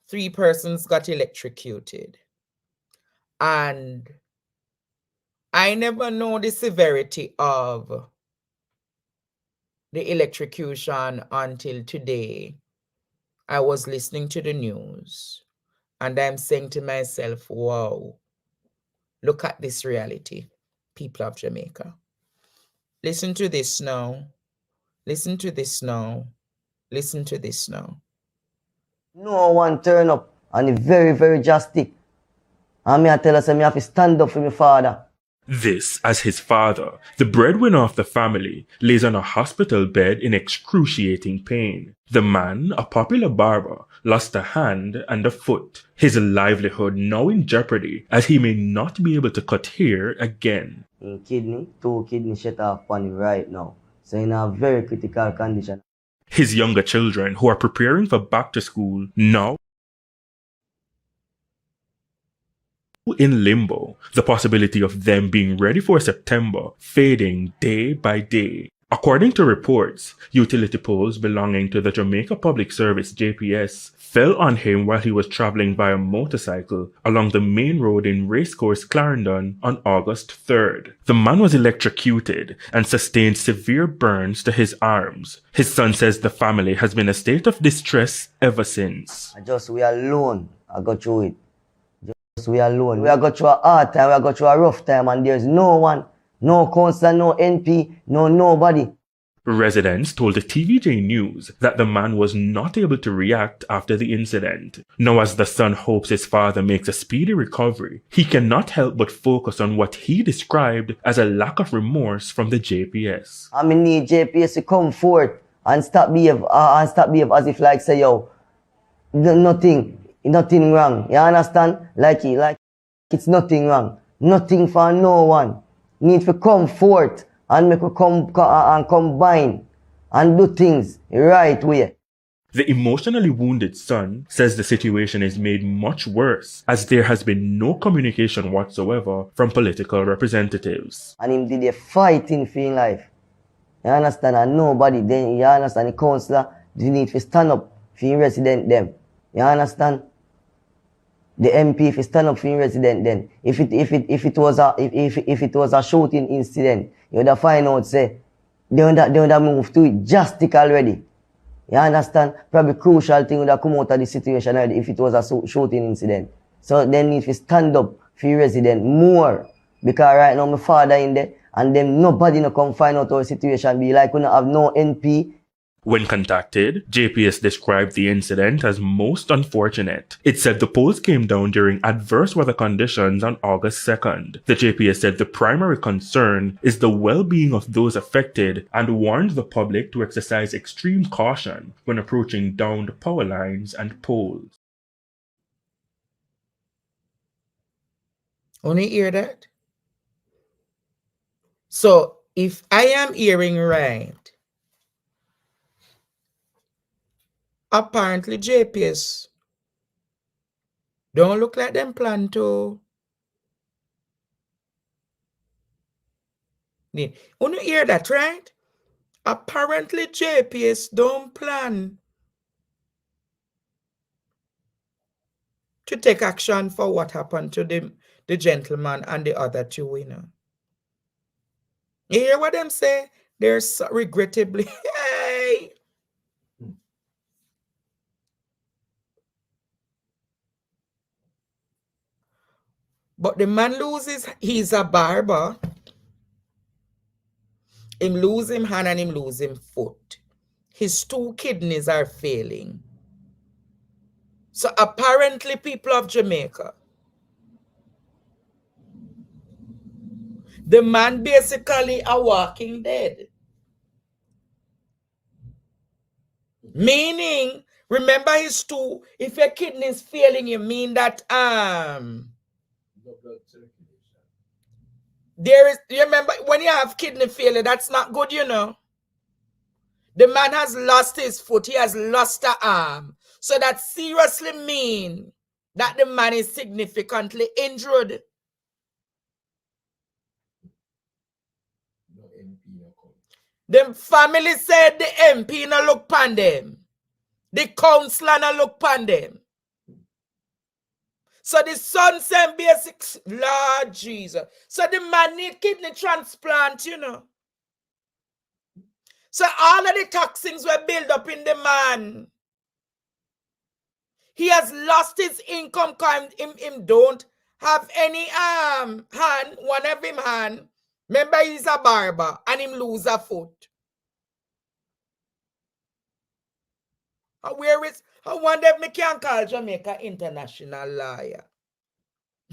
3 persons got electrocuted. And I never know the severity of the electrocution until today. I was listening to the news and I'm saying to myself, wow, look at this reality, people of Jamaica. Listen to this now. Listen to this now. Listen to this now. No one turn up and it's very, very drastic. And me I tell us me have to stand up for my father. This, as his father, the breadwinner of the family, lays on a hospital bed in excruciating pain. The man, a popular barber, lost a hand and a foot, his livelihood now in jeopardy as he may not be able to cut hair again. Two kidneys shut off on him right now, so in a very critical condition. His younger children, who are preparing for back to school, now in limbo, the possibility of them being ready for September fading day by day. According to reports, utility poles belonging to the Jamaica Public Service JPS fell on him while he was traveling by a motorcycle along the main road in Racecourse, Clarendon on August 3rd. The man was electrocuted and sustained severe burns to his arms. His son says the family has been in a state of distress ever since. We alone, I got through it. We alone. We have got through a hard time, we have got through a rough time, and there's no one, no councillor, no NP, nobody. Residents told the TVJ News that the man was not able to react after the incident. Now, as the son hopes his father makes a speedy recovery, he cannot help but focus on what he described as a lack of remorse from the JPS. I need JPS to come forth and stop behave as if like say, yo, nothing wrong. You understand? Like it's nothing wrong. Nothing for no one. Need to come forth and make a combine and do things the right way. The emotionally wounded son says the situation is made much worse as there has been no communication whatsoever from political representatives. And him did a fighting for his life. You understand? And nobody then, you understand, the councillor, you need to stand up for your resident them. You understand? The MP if you stand up for your resident then. If it was a shooting incident, you would have find out say they would have moved to it drastic already. You understand? Probably crucial thing would have come out of the situation already if it was a shooting incident. So then if you stand up for your resident more, because right now my father in there and then nobody no come find out our situation be like we don't have no NP. When contacted, JPS described the incident as most unfortunate. It said the poles came down during adverse weather conditions on August 2nd. The JPS said the primary concern is the well-being of those affected and warned the public to exercise extreme caution when approaching downed power lines and poles. Only hear that? So, if I am hearing right, apparently JPS don't look like them plan to. You hear that, right? Apparently JPS don't plan to take action for what happened to the gentleman and the other two, you know. You hear what them say? They're so regrettably, hey. But the man loses, he's a barber. Him lose him hand and him lose him foot. His 2 kidneys are failing. So apparently people of Jamaica, the man basically a walking dead. Meaning, remember his 2, if your kidney is failing, you mean that there is, you remember when you have kidney failure, that's not good, you know. The man has lost his foot, he has lost an arm. So that seriously means that the man is significantly injured. The family said the MP no look pan them. The councillor no look pan them. So the son said basic, Lord Jesus. So the man need kidney transplant, you know. So all of the toxins were built up in the man. He has lost his income because him don't have any hand, one of him hand. Remember, he's a barber and him lose a foot. Where is, I wonder if me can call Jamaica international lawyer.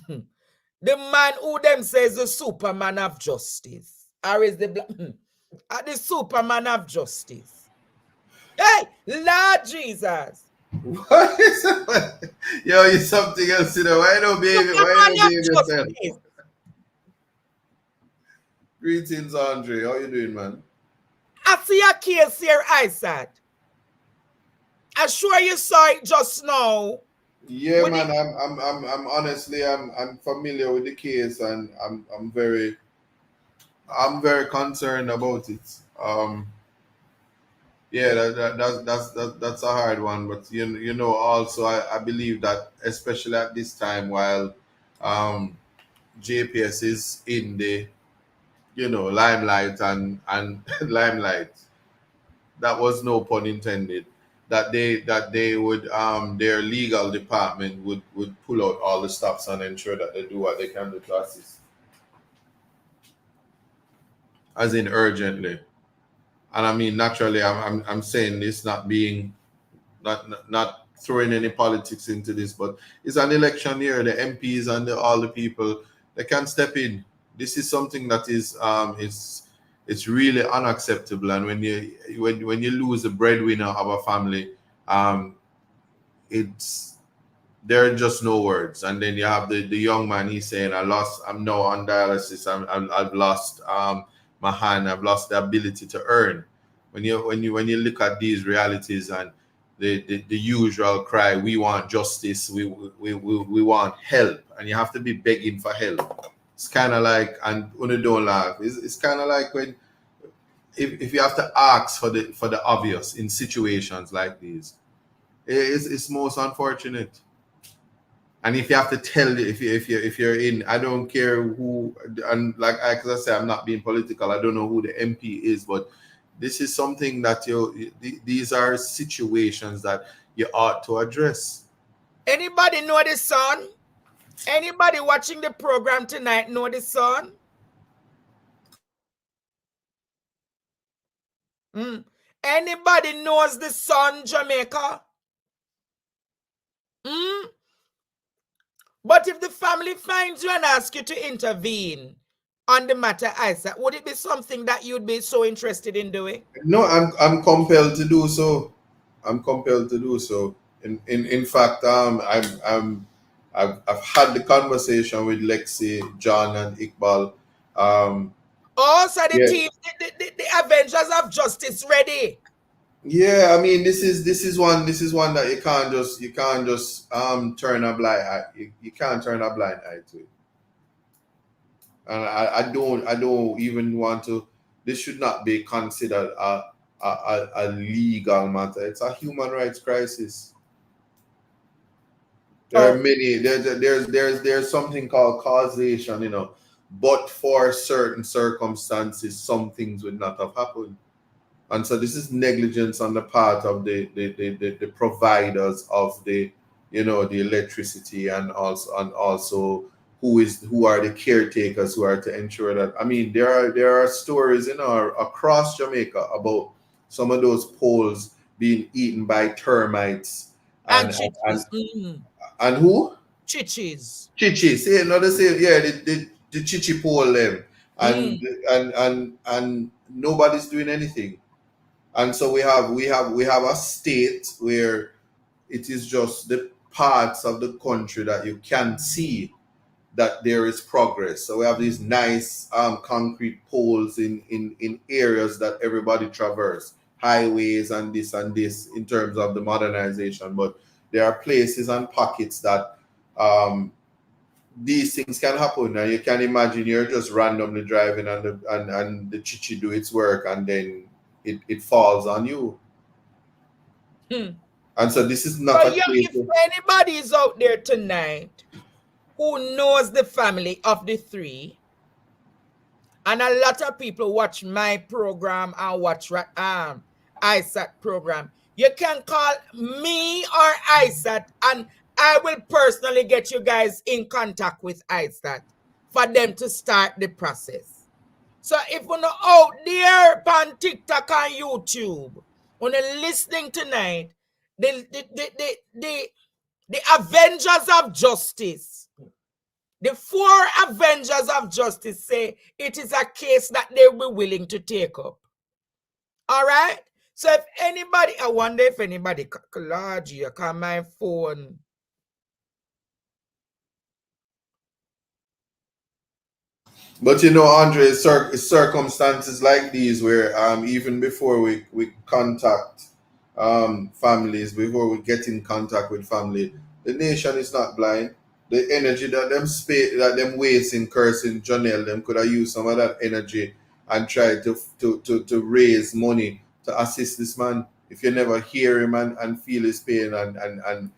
The man who them says the Superman of justice. Or is the the Superman of justice. Hey, Lord Jesus. What is that? Yo, you something else, you know. Why no baby? Why no baby yourself? Greetings, Andre. How you doing, man? I see a case here, Isaac. I'm sure you saw it just now. Yeah, man. I'm honestly, I'm familiar with the case, and I'm very concerned about it. Yeah, that's a hard one, but you know, also I believe that especially at this time, while JPS is in the limelight and limelight, that was no pun intended, that they would their legal department would pull out all the stops and ensure that they do what they can do to assist, as in urgently. And I mean, naturally, I'm saying this not being not throwing any politics into this, but it's an election year. The MPs and all the people, they can step in. This is something that is it's really unacceptable. And when you lose the breadwinner of a family, it's there are just no words. And then you have the young man. He's saying, I'm now on dialysis. I've lost my hand. I've lost the ability to earn. When you look at these realities and the usual cry, we want justice, we want help, and you have to be begging for help. It's kind of like, and when you don't laugh, it's kind of like when if you have to ask for the obvious in situations like these, it's most unfortunate. And if you have to tell, if you're in, I don't care who, and like as I say, I'm not being political. I don't know who the MP is, but this is something that these are situations that you ought to address. Anybody know the son? Anybody watching the program tonight know the son? Anybody knows the son, Jamaica? But if the family finds you and asks you to intervene on the matter, Isaac, would it be something that you'd be so interested in doing? No, I'm compelled to do so. I'm compelled to do so. In fact, I've had the conversation with Lexi, John, and Iqbal. So the team, the Avengers of Justice, ready. Yeah, I mean, this is one that you can't just turn a blind eye. You can't turn a blind eye to it. And I don't even want to. This should not be considered a legal matter. It's a human rights crisis. There are many. There's something called causation, but for certain circumstances, some things would not have happened. And so this is negligence on the part of the providers of the electricity, and also who are the caretakers who are to ensure that. I mean, there are stories across Jamaica about some of those poles being eaten by termites and who? Chichis. Yeah, not the same. Yeah, the chichi pole them, and nobody's doing anything. And so we have a state where it is just the parts of the country that you can see that there is progress. So we have these nice concrete poles in areas that everybody traverse, highways and this in terms of the modernization. But there are places and pockets that these things can happen, and you can imagine you're just randomly driving and the chichi do its work, and then it falls on you. And so this is not if anybody is out there tonight who knows the family of the three, and a lot of people watch my program and watch Isaac program, you can call me or Isaac, and I will personally get you guys in contact with Isaac for them to start the process. So if you're out there on TikTok and YouTube, when you're listening tonight, the Avengers of Justice, the 4 Avengers of Justice say it is a case that they will be willing to take up. All right? So if anybody, I wonder if anybody, Lord, you can my phone. But you know, Andre, it's circumstances like these where even before we contact families, before we get in contact with family, the nation is not blind. The energy that them wasting, cursing Janelle, them could have used some of that energy and try to raise money to assist this man. If you never hear him and feel his pain and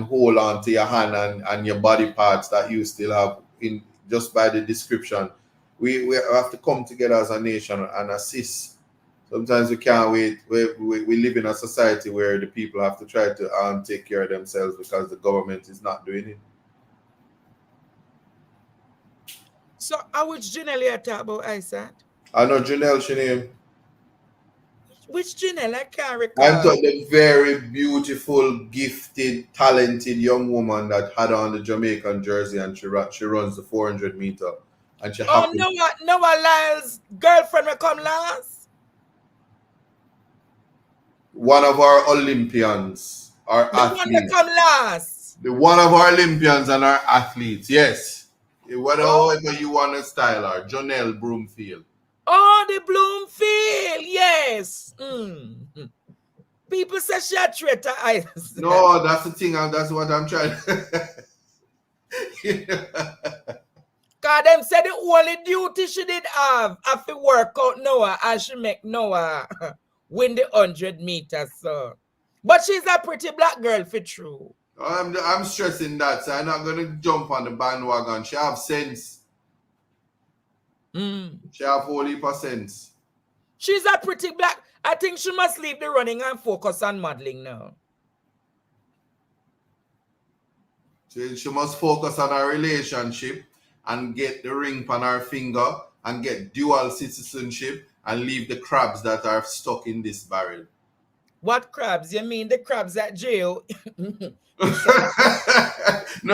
hold on to your hand and your body parts that you still have in just by the description, we have to come together as a nation and assist. Sometimes we can't wait. We live in a society where the people have to try to take care of themselves because the government is not doing it. So which Janelle you talk about, Isaac? I know Janelle, she name. Which Janelle? I can't recall. I'm talking the very beautiful, gifted, talented young woman that had on the Jamaican jersey and she runs the 400 meter. And she Noah Lyle's girlfriend will come last? One of our Olympians, our athletes. One that come last. One of our Olympians and our athletes, yes. Whatever you want to style her, Janelle Broomfield. Oh, the Bloomfield, yes. People say she a traitor. No, that's the thing. That's what I'm trying. God, them said the only duty she did have to work out Noah and she make Noah win the 100 meters. So, but she's a pretty black girl for true. I'm stressing that, so I'm not gonna jump on the bandwagon. She have sense. She have whole heap of sense. She's a pretty black. I think she must leave the running and focus on modeling now. She must focus on her relationship and get the ring on her finger and get dual citizenship and leave the crabs that are stuck in this barrel. What crabs? You mean the crabs at jail? No. Me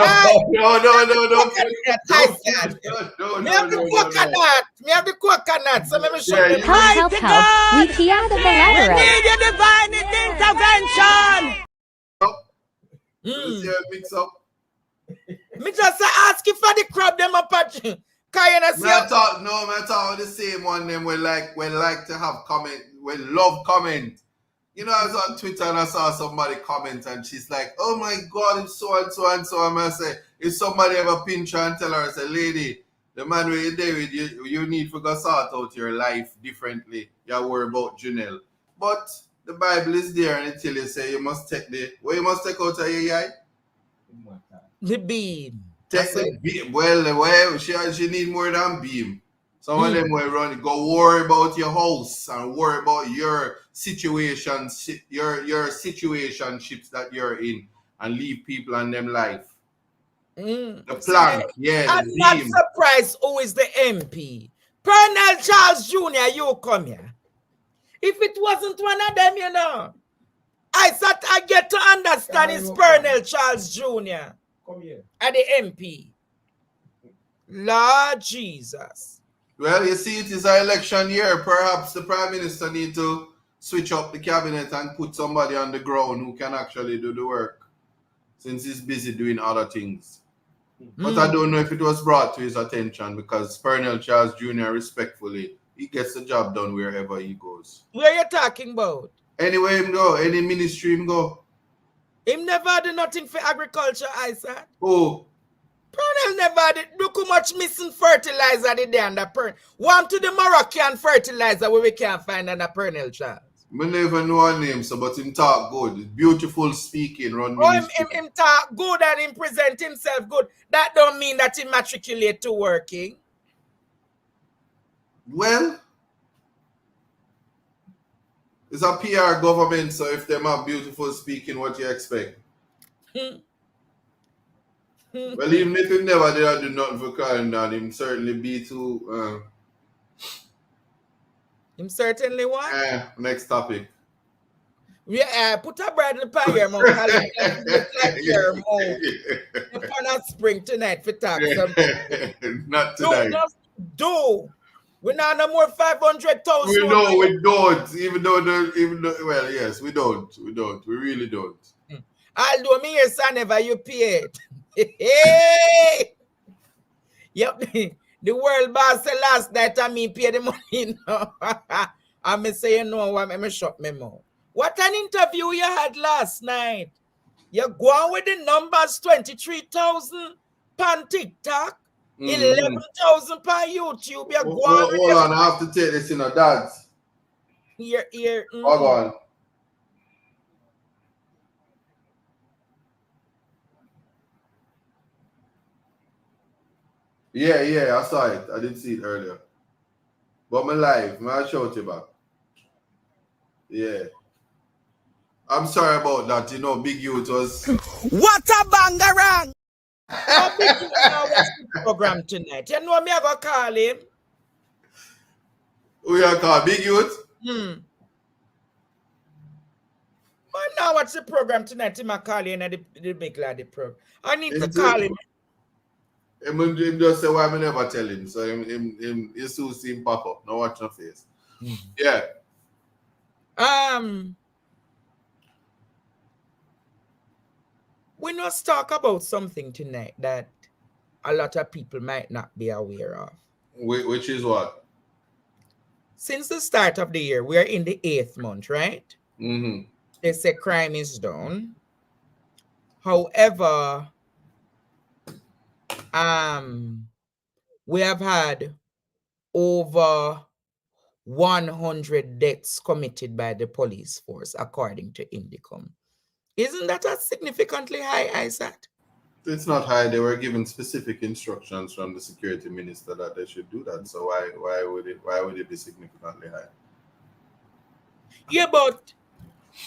have the coconut. So let me show you. Help, we key out of the ladder. We need your divine intervention. Mix up. Me just ask you for the crab them up at you. I talk the same one them we like to have comment, we love comment. You know, I was on Twitter and I saw somebody comment and she's like, oh my God, it's so and so and so. I'm going to say, if somebody ever pinch her and tell her, say, lady, the man where you're there with you need to go sort out your life differently. You worry about Janelle. But the Bible is there and it tell you, say, you must take what you must take out of your eye? The beam. Take the beam. Well, she need more than beam. Some of them will run, go worry about your house and worry about your situations, your situationships that you're in and leave people on them life. The plank, I'm not surprised who is the MP. Colonel Charles Jr., you come here. If it wasn't one of them, you know, I get to understand it's Colonel Charles Jr. Come here. And the MP. Lord Jesus. Well, you see, it is an election year. Perhaps the Prime Minister need to switch up the cabinet and put somebody on the ground who can actually do the work, since he's busy doing other things. But I don't know if it was brought to his attention because Colonel Charles Jr., respectfully, he gets the job done wherever he goes. Where you talking about? Anywhere him go, any ministry him go. Him never do nothing for agriculture, Isaac. Oh. Colonel never did. Look how much missing fertilizer did they under Pernell. One to the Moroccan fertilizer where we can't find under Pernell, Charles. I never know her name, so but him talk good. Beautiful speaking, run ministry. Him talk good and him present himself good. That don't mean that he matriculate to working. Well, it's a PR government, so if them have beautiful speaking, what you expect? Well, even if him never did do nothing for crime, then him certainly be too. Him certainly what? Next topic. Yeah, put a bridle upon your mouth. Look like your mouth. Upon a spring tonight for talk something. Not tonight. Do. We not no more 500,000. We know we don't. Even though, well, yes, we don't. We don't. We really don't. I'll do me here, son, never you pay it. Hey! Yep. The world boss said last night I me pay the money. No. I may say, you know what, I may shut my mouth. What an interview you had last night. You go on with the numbers, 23,000 on TikTok, 11,000 per YouTube. You go on. Hold on, I have to take this in a dance. Here. Hold on. Yeah, I saw it. I didn't see it earlier. But my live, I'll show it you back. Yeah. I'm sorry about that. You know, Big Youth was... What a bangarang! How Big Youth now watch the program tonight? You know me, I go call him. Who you call? Big Youth? But now watch the program tonight. Him call him and the big lad the program. I need to call him. Him just say why I never tell him. So him you soon see him pop up. Now watch your face. Yeah. We must talk about something tonight that a lot of people might not be aware of. Which is what? Since the start of the year, we are in the 8th month, right? Mm-hmm. They say crime is down. However, we have had over 100 deaths committed by the police force, according to Indicom. Isn't that a significantly high, Isaac? It's not high. They were given specific instructions from the security minister that they should do that. So why would it be significantly high? Yeah, but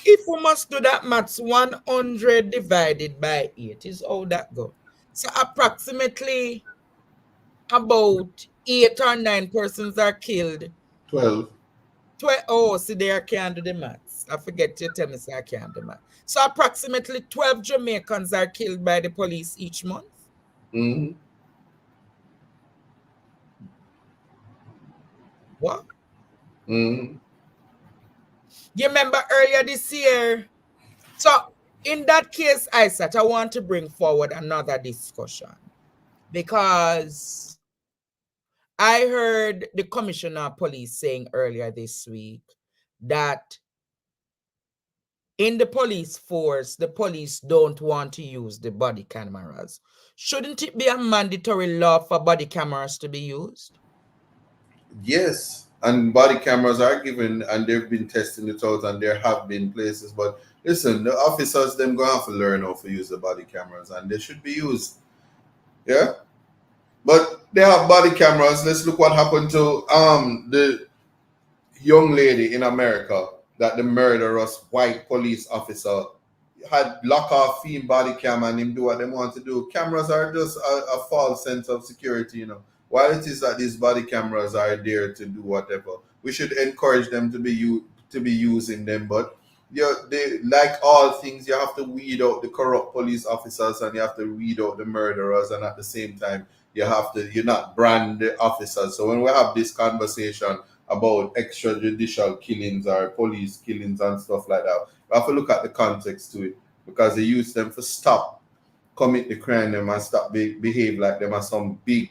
if we must do that maths, 100 divided by 8 is how that goes. So approximately about 8 or 9 persons are killed. 12. Oh, see, there I can't do the maths. I forget you tell me so I can't do maths. So approximately 12 Jamaicans are killed by the police each month. Mm-hmm. What? Mm-hmm. You remember earlier this year? So in that case, Isaac, I want to bring forward another discussion because I heard the commissioner of police saying earlier this week that in the police force, the police don't want to use the body cameras. Shouldn't it be a mandatory law for body cameras to be used? Yes, and body cameras are given, and they've been testing it out, and there have been places. But listen, the officers, them going to have to learn how to use the body cameras, and they should be used. Yeah? But they have body cameras. Let's look what happened to the young lady in America that the murderous white police officer had lock off him body cam and him do what they want to do. Cameras are just a false sense of security, you know. While it is that these body cameras are there to do whatever, we should encourage them to be using them. But they, like all things, you have to weed out the corrupt police officers and you have to weed out the murderers, and at the same time you not brand the officers. So when we have this conversation about extrajudicial killings or police killings and stuff like that, we have to look at the context to it, because they use them to stop commit the crime them and stop behave like them as some big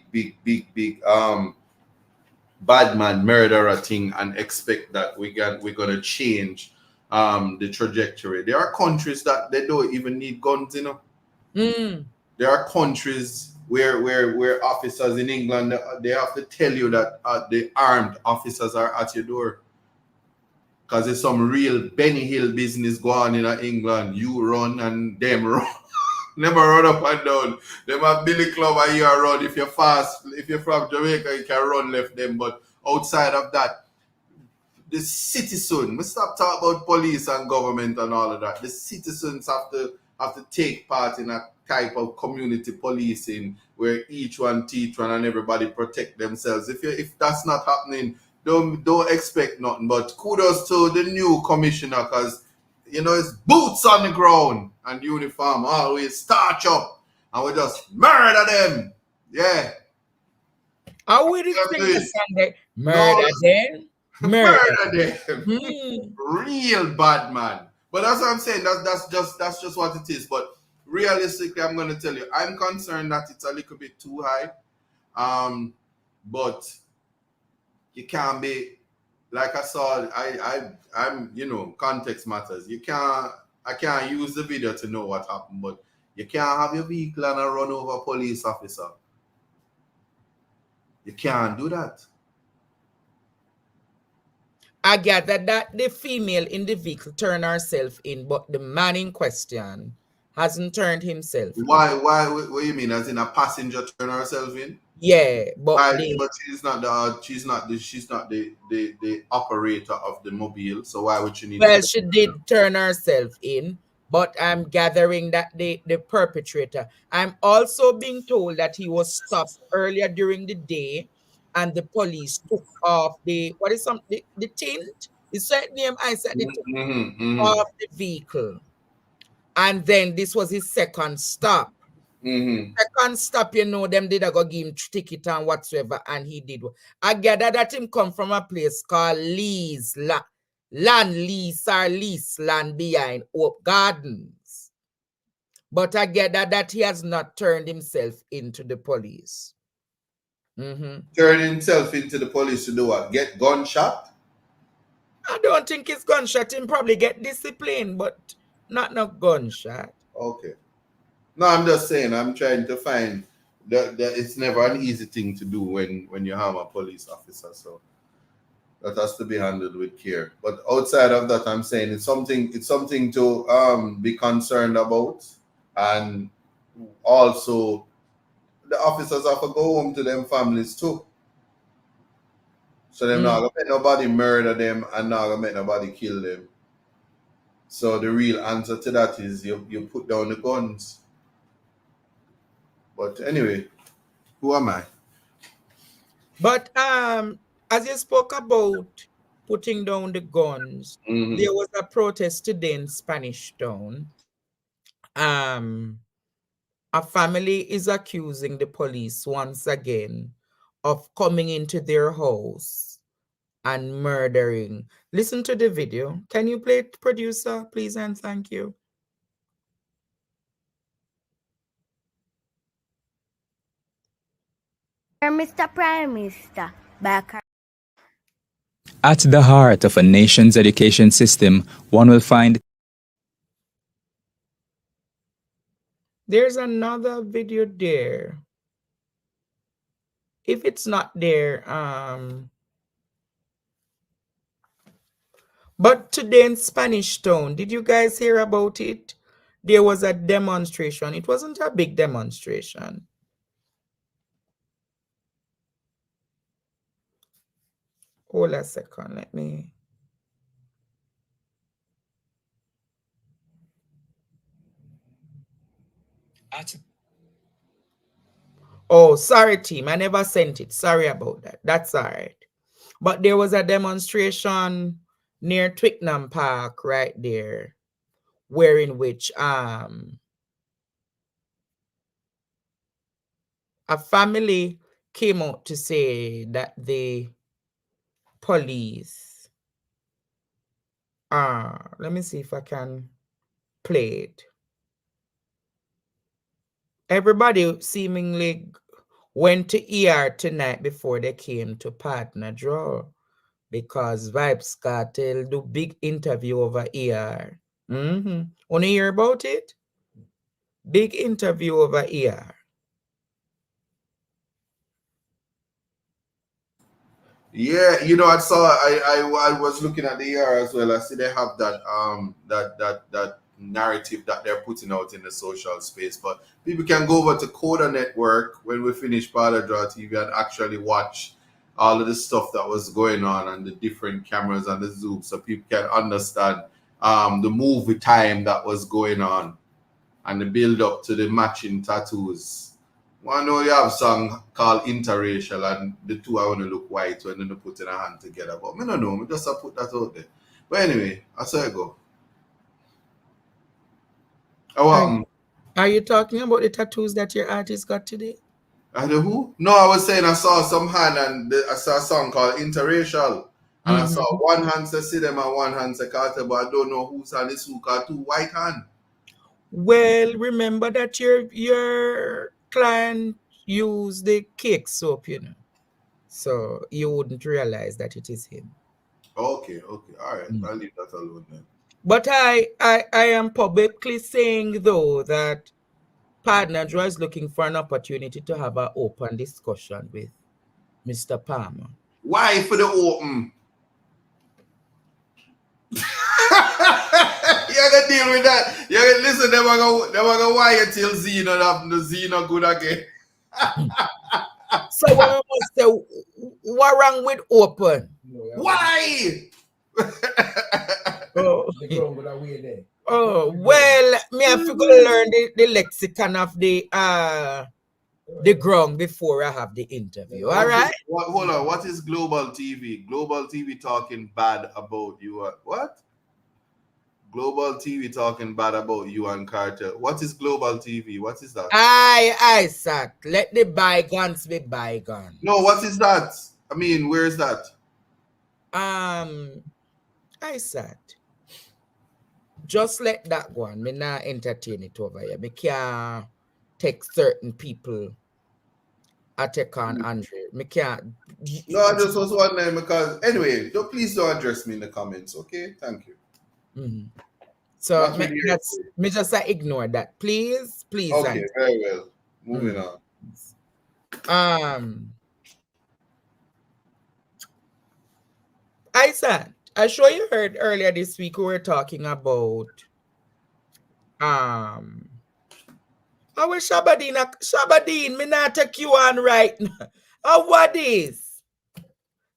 bad man murderer thing and expect that we're gonna change the trajectory. There are countries that they don't even need guns, you know. There are countries where officers in England, they have to tell you that the armed officers are at your door, because there's some real Benny Hill business going on in England. You run and them run. Never run up and down. Them have Billy Club and you run. If you're fast, if you're from Jamaica, you can run left them. But outside of that, the citizen, we stop talking about police and government and all of that. The citizens have to take part in a type of community policing where each one teach one and everybody protect themselves. If that's not happening, don't expect nothing. But kudos to the new commissioner, because it's boots on the ground and uniform always starch up and we just murder them. Yeah. I would think murder them. Murder them. Real bad man. But that's what I'm saying. That's just what it is. But realistically, I'm gonna tell you, I'm concerned that it's a little bit too high. But you can't be like I saw. I'm context matters. I can't use the video to know what happened, but you can't have your vehicle and run over a police officer. You can't do that. I gather that the female in the vehicle turned herself in, but the man in question hasn't turned himself in. Why? What do you mean? As in a passenger turn herself in? Yeah, but she's not the operator of the mobile. So why would she need? Well, she did turn herself in, but I'm gathering that the perpetrator. I'm also being told that he was stopped earlier during the day, and the police took off the tint. He said name. I said the tint of the vehicle, and then this was his second stop. Second stop, them did I go give him ticket and whatsoever, and he did. I gather that him come from a place called Lee's Land behind Oak Gardens. But I gather that he has not turned himself into the police. Turn himself into the police to do what? Get gunshot? I don't think it's gunshot. Him probably get disciplined, but not no gunshot. Okay. No, I'm just saying, I'm trying to find that it's never an easy thing to do when you harm a police officer. So that has to be handled with care. But outside of that, I'm saying it's something to be concerned about. And also the officers have to go home to them families too. So they're not gonna make nobody murder them and not gonna make nobody kill them. So the real answer to that is you put down the guns. But anyway, who am I? But as you spoke about putting down the guns, there was a protest today in Spanish Town. A family is accusing the police once again of coming into their house and murdering. Listen to the video. Can you play it, producer, please, and thank you. Mr. Prime Minister, back. At the heart of a nation's education system, one will find. There's another video there. If it's not there, but today in Spanish Town, did you guys hear about it? There was a demonstration. It wasn't a big demonstration. Hold a second, let me. Oh, sorry, team. I never sent it. Sorry about that. That's all right. But there was a demonstration near Twickenham Park right there, wherein which a family came out to say that the police let me see if I can play it. Everybody seemingly went to ER tonight before they came to Partner Draw because Vibes Cartel do big interview over ER. Want to hear about it? Big interview over ER. Yeah, I saw. I was looking at the ER as well. I see they have that that narrative that they're putting out in the social space. But people can go over to Coda Network when we finish Draw TV and actually watch all of the stuff that was going on and the different cameras and the zoom, so people can understand the movie time that was going on. and the build up to the matching tattoos. I know you have a song called Interracial and the two are going to look white when they put in a hand together. But I don't know, I just put that out there. But anyway, I saw it go. Are you talking about the tattoos that your artist got today? The who? No, I was saying I saw some hand and I saw a song called Interracial. And I saw one hand say see them and one hand say Carter, but I don't know whose hand is who, got two white hand. Well, remember that your client used the cake soap, you know. So you wouldn't realize that it is him. Okay. All right. I'll leave that alone then. But I am publicly saying though that Partner Joe is looking for an opportunity to have an open discussion with Mr. Palmer. Why for the open? You gotta deal with that. You gotta listen, they gonna wire till Zeno good again. So what must say, what wrong with open? Why? Oh, well, me have to go learn the lexicon of the ground before I have the interview. All right. Hold on. What is Global TV? Global TV talking bad about you. What? Global TV talking bad about you and Carter. What is Global TV? What is that? I sat. Let the bygones be bygones. No, what is that? I mean, where is that? I sat. Just let that go on. Me not entertain it over here. Me can't take certain people. I take on Andre. Me can't. No, I just was wondering because anyway, please don't address me in the comments, okay? Thank you. So me just ignore that, please. Okay, Andre. very well. Moving on. Isaac, I'm sure you heard earlier this week we were talking about how is Shabadine, me not take you on right now. What is?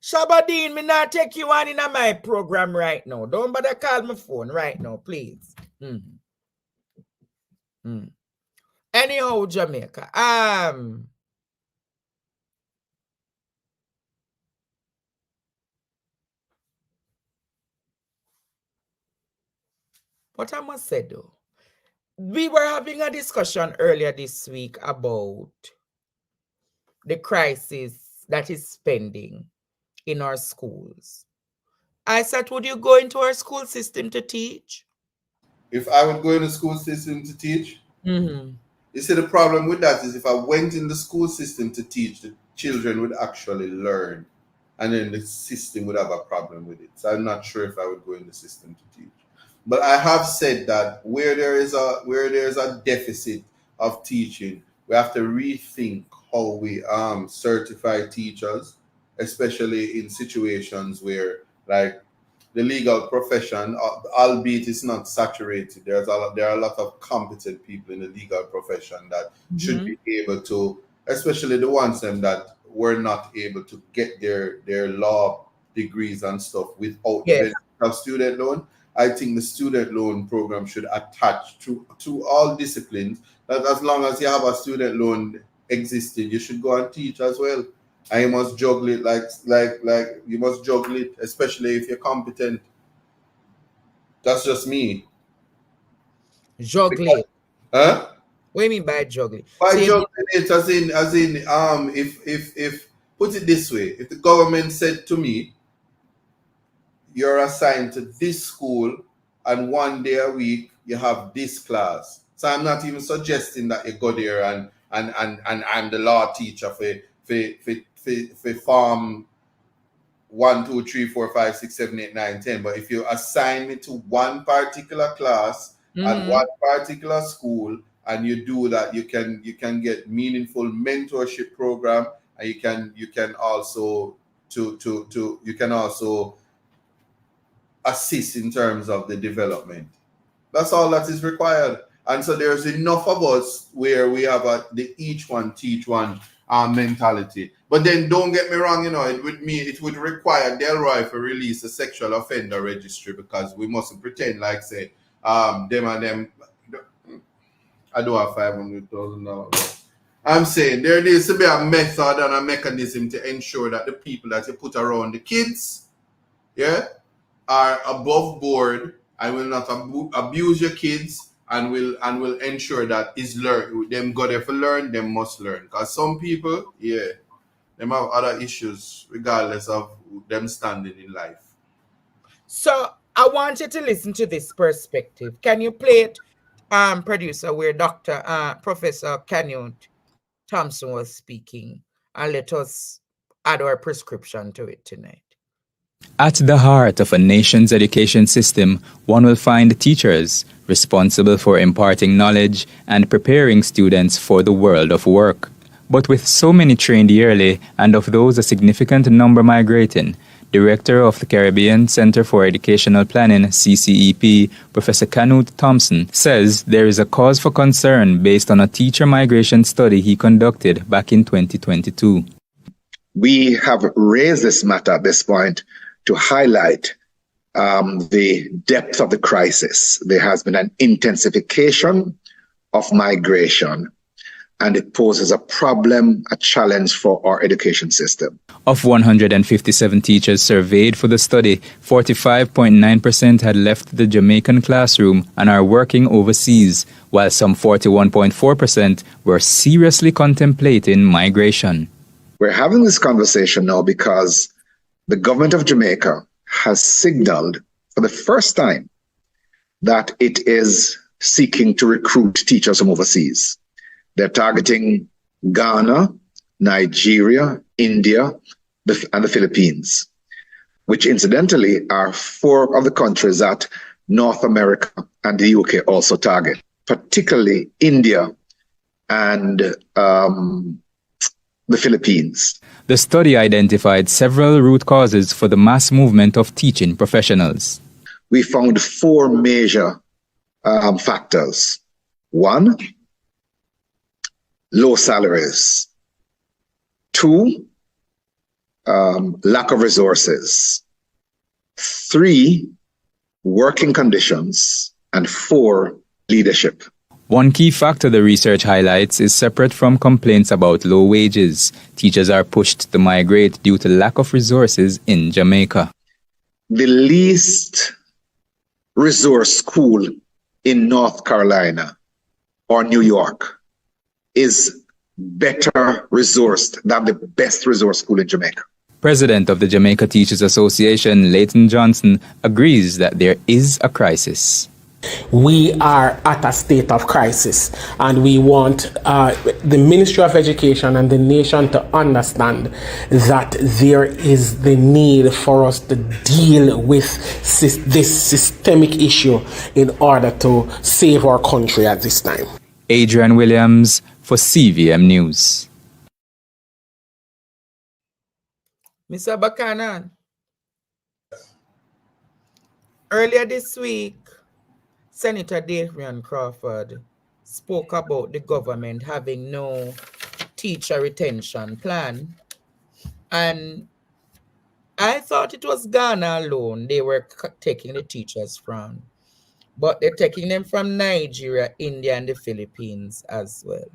Shabadine, me not take you on in my program right now. Don't bother call my phone right now, please. Anyhow, Jamaica. What I must say though, we were having a discussion earlier this week about the crisis that is pending in our schools. I said, would you go into our school system to teach? If I would go in the school system to teach, you see the problem with that is if I went in the school system to teach, the children would actually learn and then the system would have a problem with it. So I'm not sure if I would go in the system to teach. But I have said that where there is a deficit of teaching, we have to rethink how we certify teachers, especially in situations where like the legal profession, albeit it's not saturated, there are a lot of competent people in the legal profession that should be able to, especially the ones that were not able to get their law degrees and stuff without the benefit of student loan. I think the student loan program should attach to all disciplines, that as long as you have a student loan existing, you should go and teach as well. And you must juggle it like you must juggle it, especially if you're competent. That's just me. Juggling. Huh? What do you mean by juggling? By juggling it as in if put it this way, if the government said to me, you're assigned to this school and one day a week you have this class. So I'm not even suggesting that you go there and I'm the law teacher for form 1, 2, 3, 4, 5, 6, 7, 8, 9, 10. But if you assign me to one particular class at one particular school and you do that, you can get meaningful mentorship program, and you can also assist in terms of the development. That's all that is required. And so there's enough of us where we have the each one teach one mentality. But then don't get me wrong, it would require Delroy to release a sexual offender registry, because we mustn't pretend like say them and them. I do have $500,000. I'm saying there needs to be a method and a mechanism to ensure that the people that you put around the kids, yeah, are above board and will not abuse your kids and will ensure that is learn them got to learn, them must learn. Because some people, yeah, them have other issues regardless of them standing in life. So I want you to listen to this perspective. Can you play it, producer, where Professor Kenyon Thompson was speaking, and let us add our prescription to it tonight. At the heart of a nation's education system, one will find teachers responsible for imparting knowledge and preparing students for the world of work. But with so many trained yearly, and of those a significant number migrating, Director of the Caribbean Center for Educational Planning, CCEP, Professor Kenyon Thompson, says there is a cause for concern based on a teacher migration study he conducted back in 2022. We have raised this matter at this point to highlight the depth of the crisis. There has been an intensification of migration, and it poses a problem, a challenge for our education system. Of 157 teachers surveyed for the study, 45.9% had left the Jamaican classroom and are working overseas, while some 41.4% were seriously contemplating migration. We're having this conversation now because the government of Jamaica has signaled for the first time that it is seeking to recruit teachers from overseas. They're targeting Ghana, Nigeria, India, and the Philippines, which incidentally are 4 of the countries that North America and the UK also target, particularly India and the Philippines. The study identified several root causes for the mass movement of teaching professionals. We found 4 major factors. 1, low salaries. 2, lack of resources. 3, working conditions. And 4, leadership. One key factor the research highlights is separate from complaints about low wages. Teachers are pushed to migrate due to lack of resources in Jamaica. The least resource school in North Carolina or New York is better resourced than the best resource school in Jamaica. President of the Jamaica Teachers Association, Leighton Johnson, agrees that there is a crisis. We are at a state of crisis, and we want the Ministry of Education and the nation to understand that there is the need for us to deal with this systemic issue in order to save our country at this time. Adrian Williams for CVM News. Mr. Buchanan, earlier this week, Senator Darian Crawford spoke about the government having no teacher retention plan. And I thought it was Ghana alone they were taking the teachers from. But they're taking them from Nigeria, India, and the Philippines as well.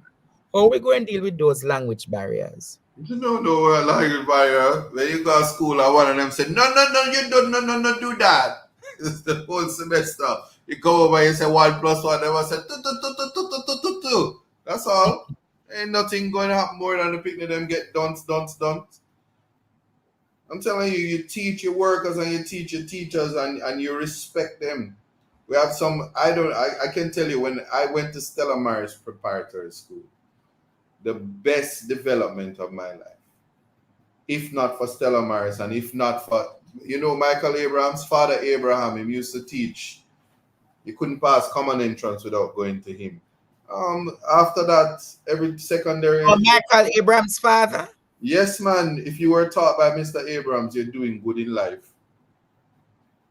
How are we going to deal with those language barriers? You don't know language barrier. When you go to school, one of them said, no, you don't no, do that. It's the whole semester. You go over and say 1 + 1, they will say 2. That's all. Ain't nothing going to happen more than the picnic them get dunce. I'm telling you, you teach your workers and you teach your teachers and you respect them. We have some, I can tell you, when I went to Stella Maris Preparatory School, the best development of my life, if not for Stella Maris and if not for, Michael Abraham's father Abraham, he used to teach. You couldn't pass common entrance without going to him. After that, every secondary... Oh, Michael Abraham's father? Yes, man. If you were taught by Mr. Abrams, you're doing good in life.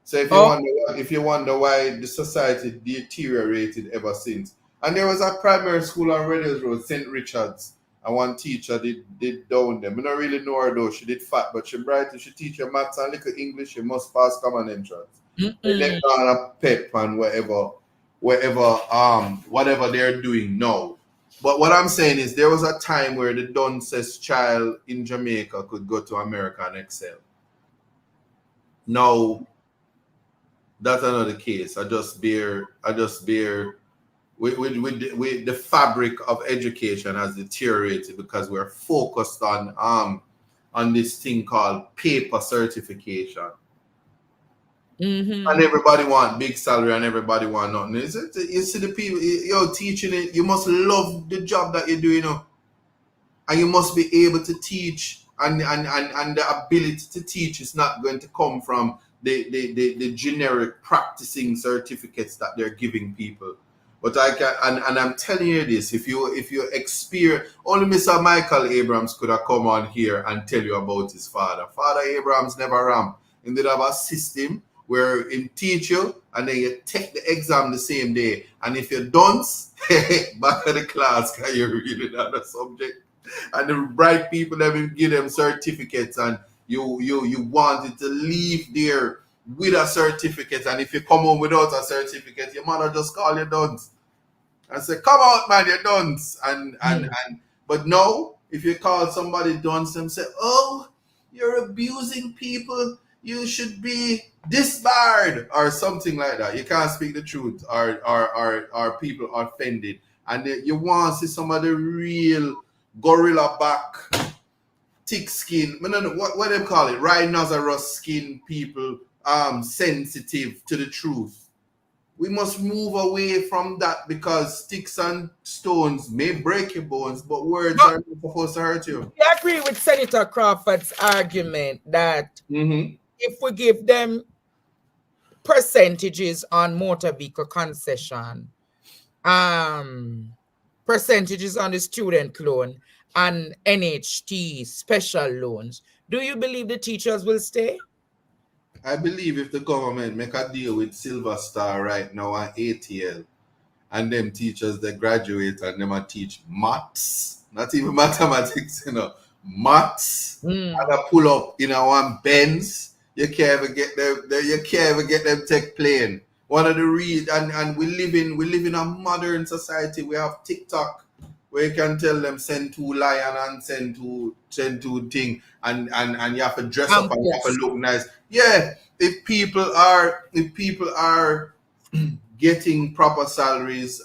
So if you wonder why the society deteriorated ever since. And there was a primary school on Redlands Road, St. Richard's, and one teacher did down them. I don't really know her though. She did fat, but she bright. If she teach you maths and little English, you must pass common entrance. They left on a pep and whatever. whatever they're doing now. But what I'm saying is there was a time where the dunce's child in Jamaica could go to America and excel. Now that's another case. I just bear with the fabric of education has deteriorated because we're focused on this thing called paper certification. Mm-hmm. And everybody want big salary and everybody want nothing. You see the people you're teaching it, you must love the job that you do, you know. And you must be able to teach, and the ability to teach is not going to come from the generic practicing certificates that they're giving people. But I can, and I'm telling you this, if you experience, only Mr. Michael Abrams could have come on here and tell you about his father. Father Abrams never ran. He did have a system where he teach you and then you take the exam the same day. And if you don't, back of the class, because you're reading another subject. And the bright people that will give them certificates, and you wanted to leave there with a certificate, and if you come home without a certificate, your mother just call you dunce and say, "Come out, man, you're dunce." And but no, if you call somebody dunce, them say, "Oh, you're abusing people. You should be disbarred," or something like that. You can't speak the truth, or people are offended, and you want to see some of the real gorilla back, thick skin, what they call it, rhinoceros skin people, sensitive to the truth. We must move away from that, because sticks and stones may break your bones, but words are not supposed to hurt you. I agree with Senator Crawford's argument that if we give them percentages on motor vehicle concession, percentages on the student loan, and NHT special loans, do you believe the teachers will stay? I believe if the government make a deal with Silver Star right now and ATL, and them teachers that graduate and them a teach maths, not even mathematics, you know, maths, and I pull up in a one Benz, you can't even get them take plane. One of the and we live in a modern society. We have TikTok, where you can tell them send to lion and send to thing, and you have to dress up and you have to look nice. Yeah, if people are getting proper salaries,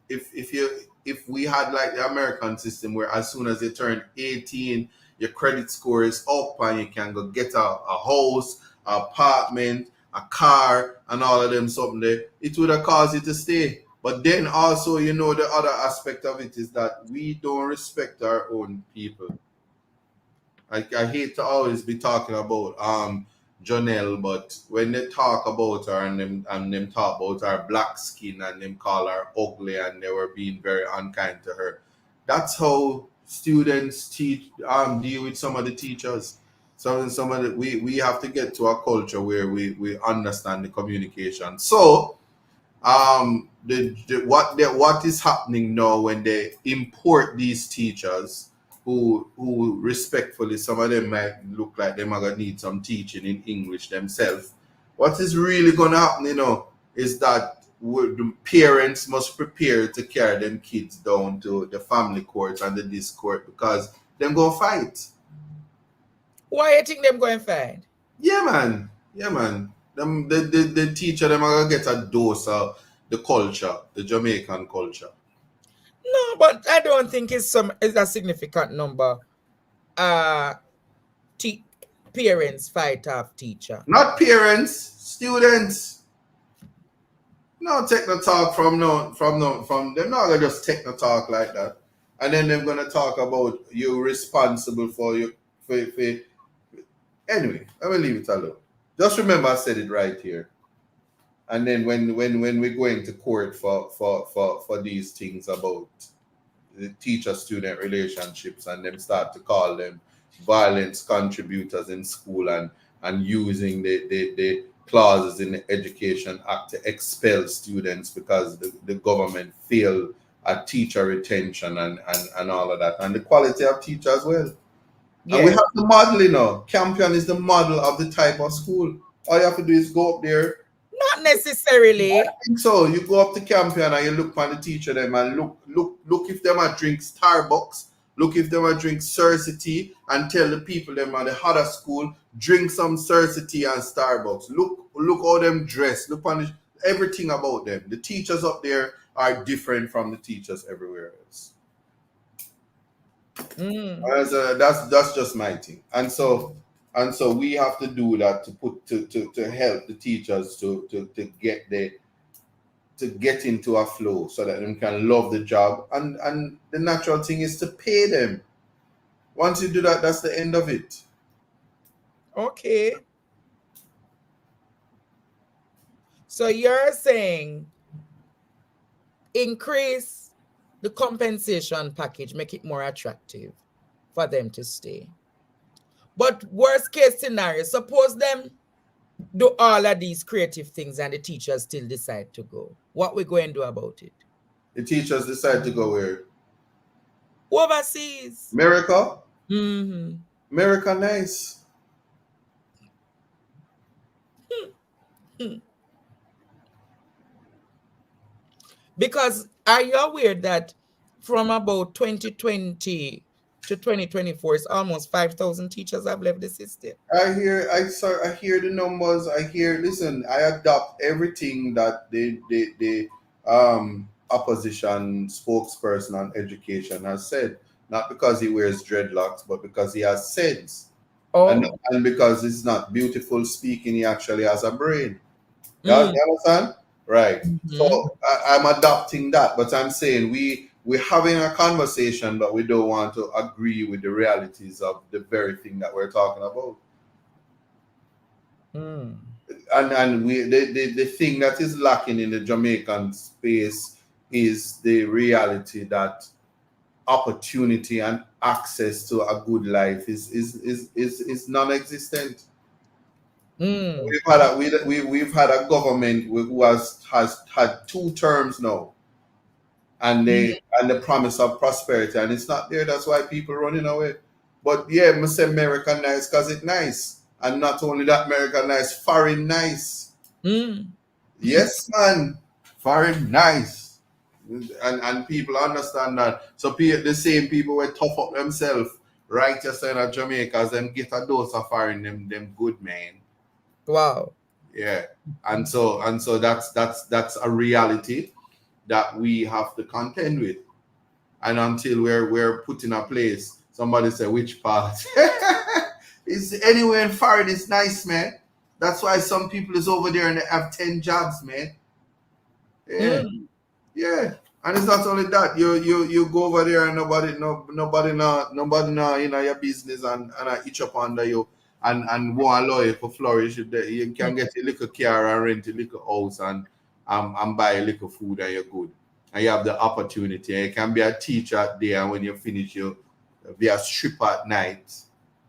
if we had like the American system where as soon as you turn 18, your credit score is up and you can go get a house, an apartment, a car, and all of them something there, it would have caused you to stay. But then also, you know, the other aspect of it is that we don't respect our own people. I hate to always be talking about Jonelle, but when they talk about her and them talk about her black skin and them call her ugly and they were being very unkind to her, that's how students deal with some of the teachers. So we have to get to a culture where we understand the communication. So what is happening now when they import these teachers who respectfully, some of them might look like they might need some teaching in English themselves. What is really going to happen, you know, is that the parents must prepare to carry them kids down to the family court and the this court, because them go fight. Why you think them going fight? Yeah, man. The teacher, them are going to get a dose of the culture, the Jamaican culture. No, but I don't think it's a significant number. Parents fight off teacher. Not parents, students. No, take the talk from them. They're not gonna just take the talk like that, and then they're gonna talk about you responsible for you. Anyway, I will leave it alone. Just remember, I said it right here. And then when we're going to court for these things about the teacher-student relationships, and them start to call them violence contributors in school and using the clauses in the Education Act to expel students because the government failed at teacher retention and all of that, and the quality of teacher as well. Yeah. And we have the model, you know. Campion is the model of the type of school. All you have to do is go up there. Not necessarily. I think so. You go up to Campion and you look on the teacher them and look if them a drink Starbucks, look if them a drink Cersei tea, and tell the people them at the other school drink some Cersei tea and Starbucks. Look how them dress. Look on everything about them. The teachers up there are different from the teachers everywhere else. That's just my thing. And so we have to do that to help the teachers to get into a flow so that they can love the job. And the natural thing is to pay them. Once you do that, that's the end of it. Okay. So you're saying increase the compensation package, make it more attractive for them to stay. But worst case scenario, suppose them do all of these creative things and the teachers still decide to go. What we going to do about it? The teachers decide to go where? Overseas. America? Mm-hmm. America, nice. Because are you aware that from about 2020 to 2024, it's almost 5,000 teachers have left the system? I hear the numbers. Listen, I adopt everything that the opposition spokesperson on education has said. Not because he wears dreadlocks, but because he has sense. Oh. And because it's not beautiful speaking, he actually has a brain. You understand? Right. Mm-hmm. So I'm adopting that, but I'm saying we're having a conversation, but we don't want to agree with the realities of the very thing that we're talking about. And the thing that is lacking in the Jamaican space is the reality that opportunity and access to a good life is non-existent. We've had a government who has had 2 terms now, and the promise of prosperity, and it's not there. That's why people running away. But yeah, I say America nice because it's nice, and not only that, America nice, foreign nice. Yes, man, foreign nice, and people understand that. So the same people will tough up themselves right just in Jamaica, as them get a dose of foreign them good, man. Wow. Yeah. And so that's a reality that we have to contend with. And until we're put in a place, somebody say which part? Is anywhere in foreign is nice, man. That's why some people is over there and they have 10 jobs, man. Yeah. Yeah. And it's not only that. You go over there and nobody your business and I itch up under you. And want a lawyer for flourish. You can get a little car and rent a little house and buy a little food and you're good. And you have the opportunity. You can be a teacher there, and when you finish, you be a stripper at night,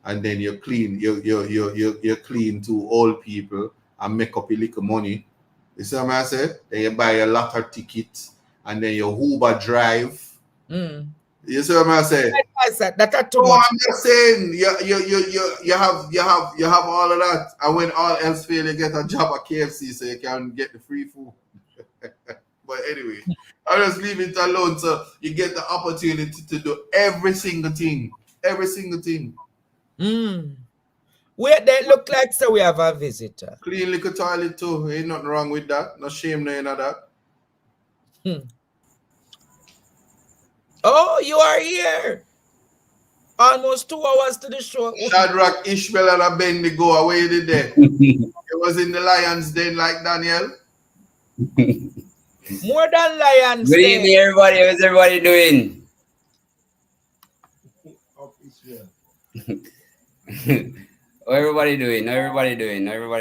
and then you clean. You clean to old people and make up a little money. You see what I said? Then you buy a lottery ticket, and then you Uber drive. You see what I'm saying? That's too much. I'm just saying you have all of that, and when all else fails, you get a job at KFC so you can get the free food. But anyway, I'll just leave it alone. So you get the opportunity to do every single thing. Where they look like so we have a visitor. Clean little toilet too. Ain't nothing wrong with that. No shame, no of that. Oh, you are here. Almost 2 hours to the show. Shadrach, Ishmael, and Abednego, away you did there. It was in the lion's den like Daniel. More than lions. Good evening, everybody. How's everybody doing? How everybody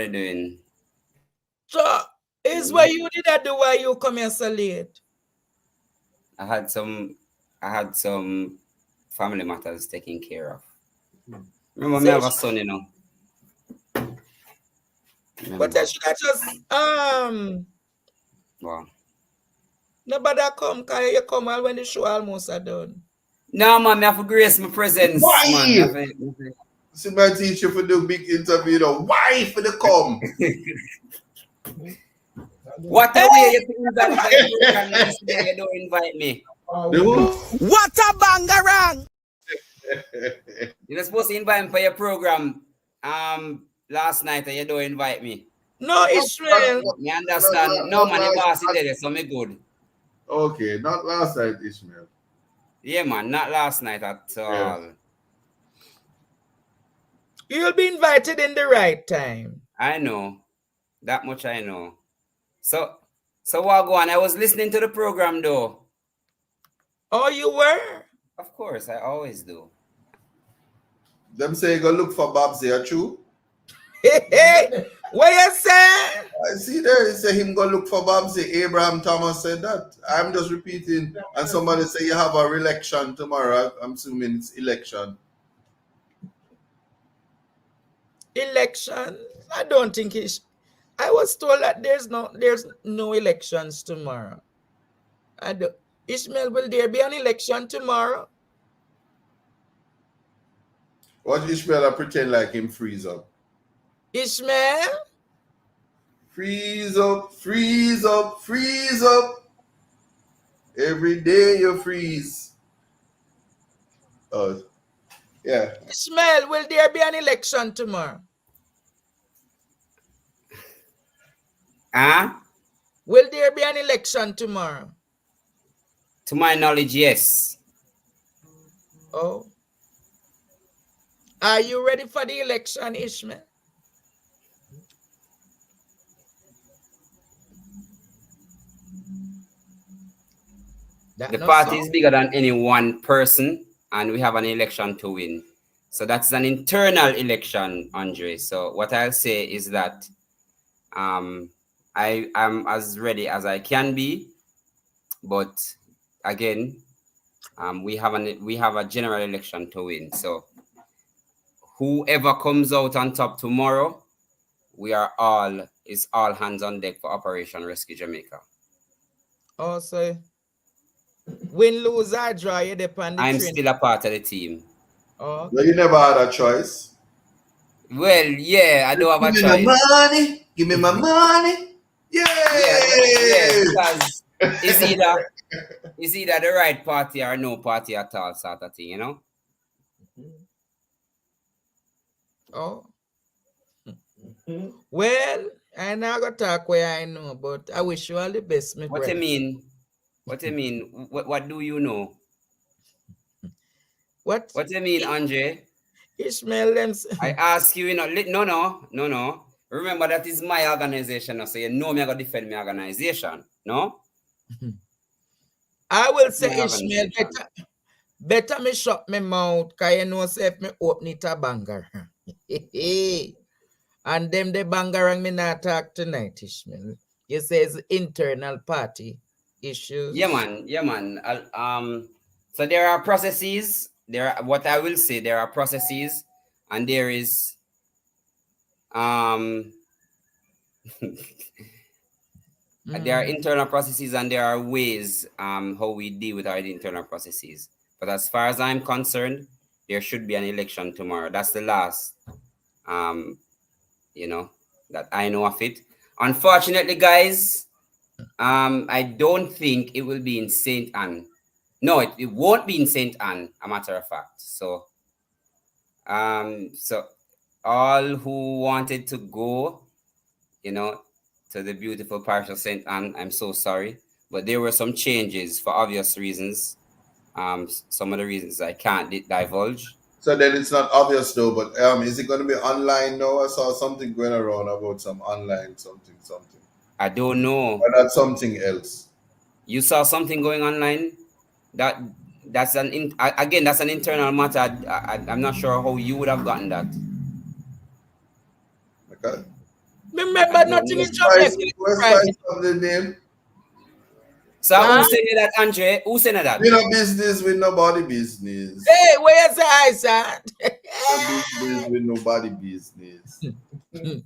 doing? So, is where you did that do why you come here so late? I had some family matters taken care of. Remember, I have a son, you know. But I should have just Wow. Nobody come, cause you come when the show almost are done. No, man, I have to grace my presence. Why? Man, See my teacher for the big interview, why for the come? What a way you think that for your program yesterday, you don't invite me. What a bangarang! You're supposed to invite me for your program last night and you don't invite me. No, Ishmael. You understand? No, man, the boss is there, so me good. Okay, not last night, Ishmael. Yeah, man, not last night at all. You'll be invited in the right time. I know. That much I know. So what go on? I was listening to the program though. Oh, you were? Of course, I always do. Them say go look for Babsy, are true? Hey, what you say? I see there, he say him go look for Babsy. Abraham Thomas said that. I'm just repeating. And somebody say you have a election tomorrow. I'm assuming it's election. Election? I don't think it's... I was told that there's no elections tomorrow. Ishmael, will there be an election tomorrow? What Ishmael I pretend like him freeze up? Ishmael? Freeze up, freeze up, freeze up. Every day you freeze. Oh, yeah. Ishmael, will there be an election tomorrow? Huh? Will there be an election tomorrow? To my knowledge, yes. Oh. Are you ready for the election, Ishmael? The party is bigger than any one person, and we have an election to win. So that's an internal election, Andre. So what I'll say is that I am as ready as I can be, but again, we have a general election to win. So whoever comes out on top tomorrow, it's all hands on deck for Operation Rescue Jamaica. Oh, so win, lose, or draw, you depend. I'm still a part of the team. Oh. Well, you never had a choice. Well, yeah, I don't have a choice. Give me my money. Give me my money. Yeah. Yeah, because it's either the right party or no party at all, sort of thing, you know? Oh. Well, I now got to talk where I know, but I wish you all the best, my What brother. do you mean? What do you mean? What do you know? What do you mean, Andre? Ishmael, them... I ask you, no. Remember, that is my organization, so you know me, I got to defend my organization, no? I will say, Ishmael, better me shut my mouth, because you know, say if me open it a banger. And them the bangarang me not talk tonight, Ishmael. You say it's internal party issues. Yeah, man. So there are processes. What I will say, there are processes, and there is there are internal processes, and there are ways how we deal with our internal processes. But as far as I'm concerned, there should be an election tomorrow. That's the last that I know of it. Unfortunately, guys, I don't think it will be in St. Anne. No, it won't be in St. Anne, a matter of fact. So all who wanted to go, to the beautiful parish of St. Anne, I'm so sorry, but there were some changes for obvious reasons. Some of the reasons I can't divulge. So then it's not obvious though, but is it going to be online now? I saw something going around about some online something. I don't know. Or that's something else. You saw something going online? That's an internal matter. I'm not sure how you would have gotten that. Okay. Remember nothing in Jamaica. So who said that, Andre? Who said that? We no business with nobody business. Hey, where's the eyes at? Business with nobody business. We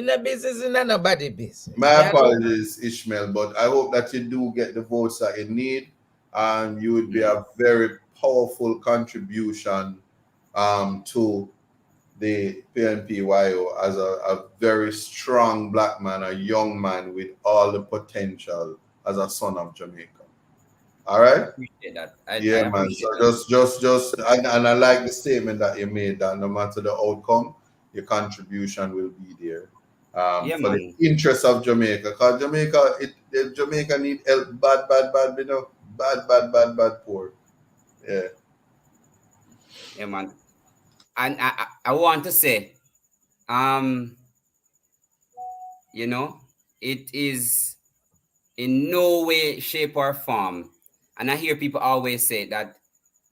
no business in nobody business. My apologies, Ishmael, but I hope that you do get the votes that you need, and you would be a very powerful contribution to the PNPYO as a very strong black man, a young man with all the potential as a son of Jamaica. All right? I appreciate that. I Yeah, man. So just, and I like the statement that you made that no matter the outcome, your contribution will be there. Yeah, For man. the interest of Jamaica, because Jamaica need help bad, you know, bad, poor. Yeah. Yeah, man. And I want to say, you know, it is in no way, shape, or form. And I hear people always say that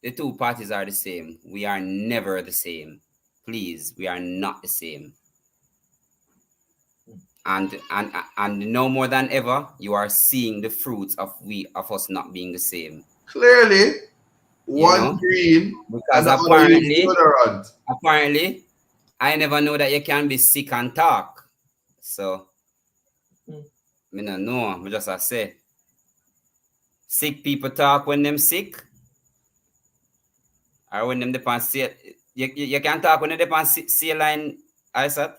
the two parties are the same. We are never the same. Please, we are not the same. And no more than ever, you are seeing the fruits of us not being the same. Clearly, one green because and the other is deodorant. apparently, I never know that you can be sick and talk. So, me no know. Me just say, sick people talk when them sick, or when them depend see. You can talk when they depend see line, Isaac.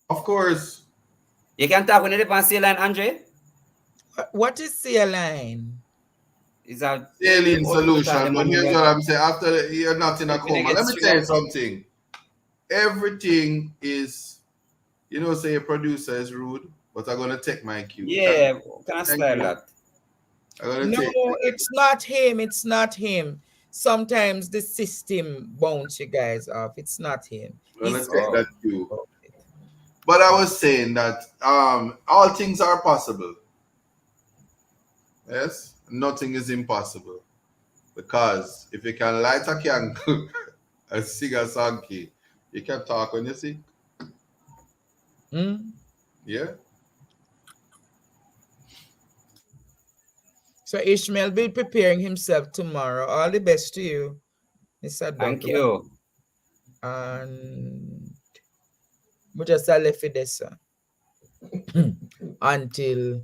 Of course. You can talk when they depend see line, Andre. What is saline? Is that saline solution? But here's what I'm saying: after you're not in a coma, let me tell you something. Everything is, you know, say a producer is rude, but I'm gonna take my cue. Yeah, can I style that? No, it's not him. It's not him. Sometimes the system bounce you guys off. It's not him. I'm gonna take that cue. But I was saying that all things are possible. Yes, nothing is impossible. Because if you can light a candle and sing a song, you can talk when you sing. Yeah. So Ishmael will be preparing himself tomorrow. All the best to you, Mr. Douglas. Thank you. And we just left it there, sir. Until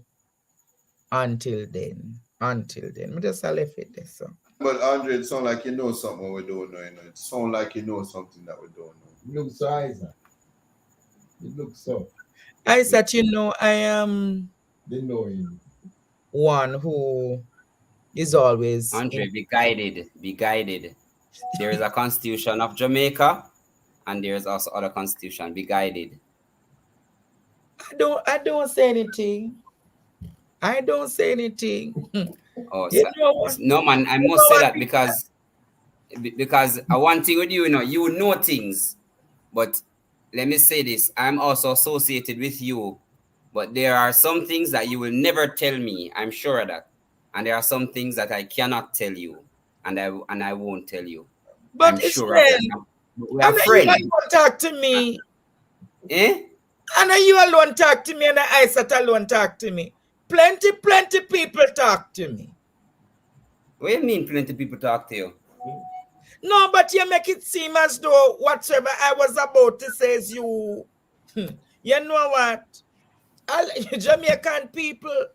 then. We just left it there, sir. But Andre, it sounds like you know something we don't know. You know, it sounds like you know something that we don't know. You look so, Isaac. You look so. Isaac, you know, I am They know him. One who is always Andre, be guided. Be guided. There is a constitution of Jamaica, and there is also other constitution. Be guided. I don't say anything. I don't say anything. Oh, no, man. I must say that because one thing with you, you know things, but let me say this: I'm also associated with you, but there are some things that you will never tell me. I'm sure of that, and there are some things that I cannot tell you, and I won't tell you. But I'm sure of that. We are friends. You alone talk to me. Eh? And you alone talk to me, and Isaac alone talk to me. Plenty people talk to me. What do you mean plenty people talk to you? No, but you make it seem as though whatever I was about to say is you. You know what? Jamaican people,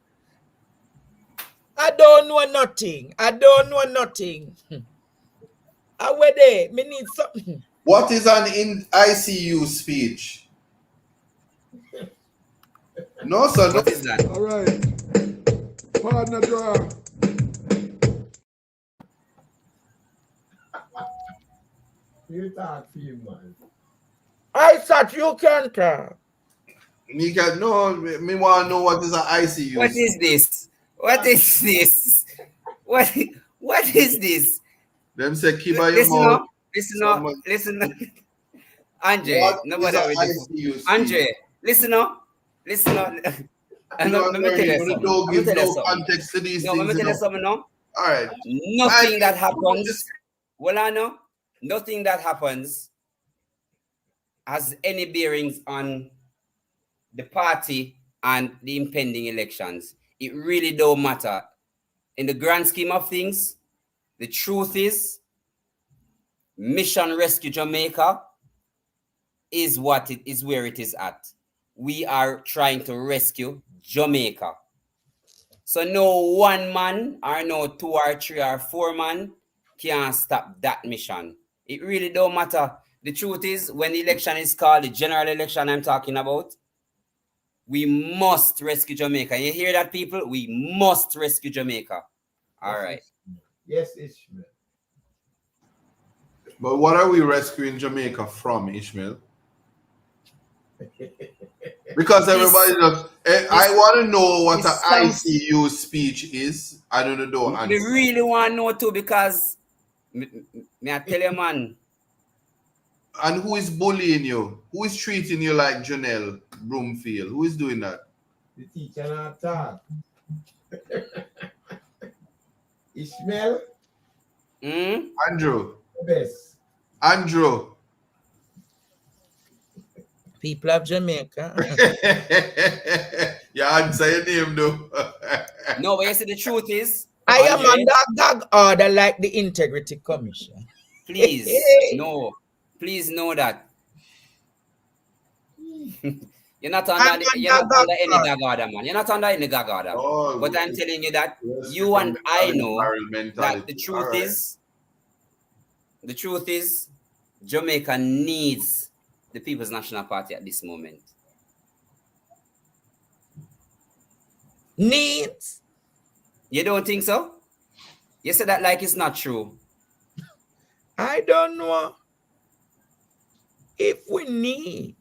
I don't know nothing. Where they? Me need something. What is an ICU speech? No, sir. What is that? All right. Partner draw. You talk for you, man. I thought you can talk. Me can no. Me want to know what is an ICU. What is this? What is this? What is this? Them say keep on your mouth. Listen. Andre, nobody will Andre, listen up. Let me tell you something. Don't give no context to these things. Let me tell you something now. All right. Nothing that happens. Well, I know. Nothing that happens has any bearings on the party and the impending elections. It really don't matter. In the grand scheme of things, the truth is, Mission Rescue Jamaica is what it is, where it is at. We are trying to rescue Jamaica. So no one man or no 2 or 3 or 4 man can stop that mission. It really don't matter. The truth is, when the election is called, the general election I'm talking about, we must rescue Jamaica. You hear that, people? We must rescue Jamaica. All right. Yes, Ishmael. But what are we rescuing Jamaica from, Ishmael? Because everybody just, I want to know what an ICU speech is. I don't know. I really want to know too, because me I tell you, man. And who is bullying you? Who is treating you like Janelle Broomfield? Who is doing that? The teacher not talk. Ishmael? Andrew. Yes. Andrew. People of Jamaica. Yeah, answer your name though. No, but you see, the truth is, I am under gag order like the Integrity Commission. Please, no. Please know that. You're not under any gag order, man. You're not under any gag order. Oh, but I'm telling you that you and I know that the truth is, Jamaica needs the People's National Party at this moment. Needs? You don't think so? You said that like it's not true. I don't know if we need.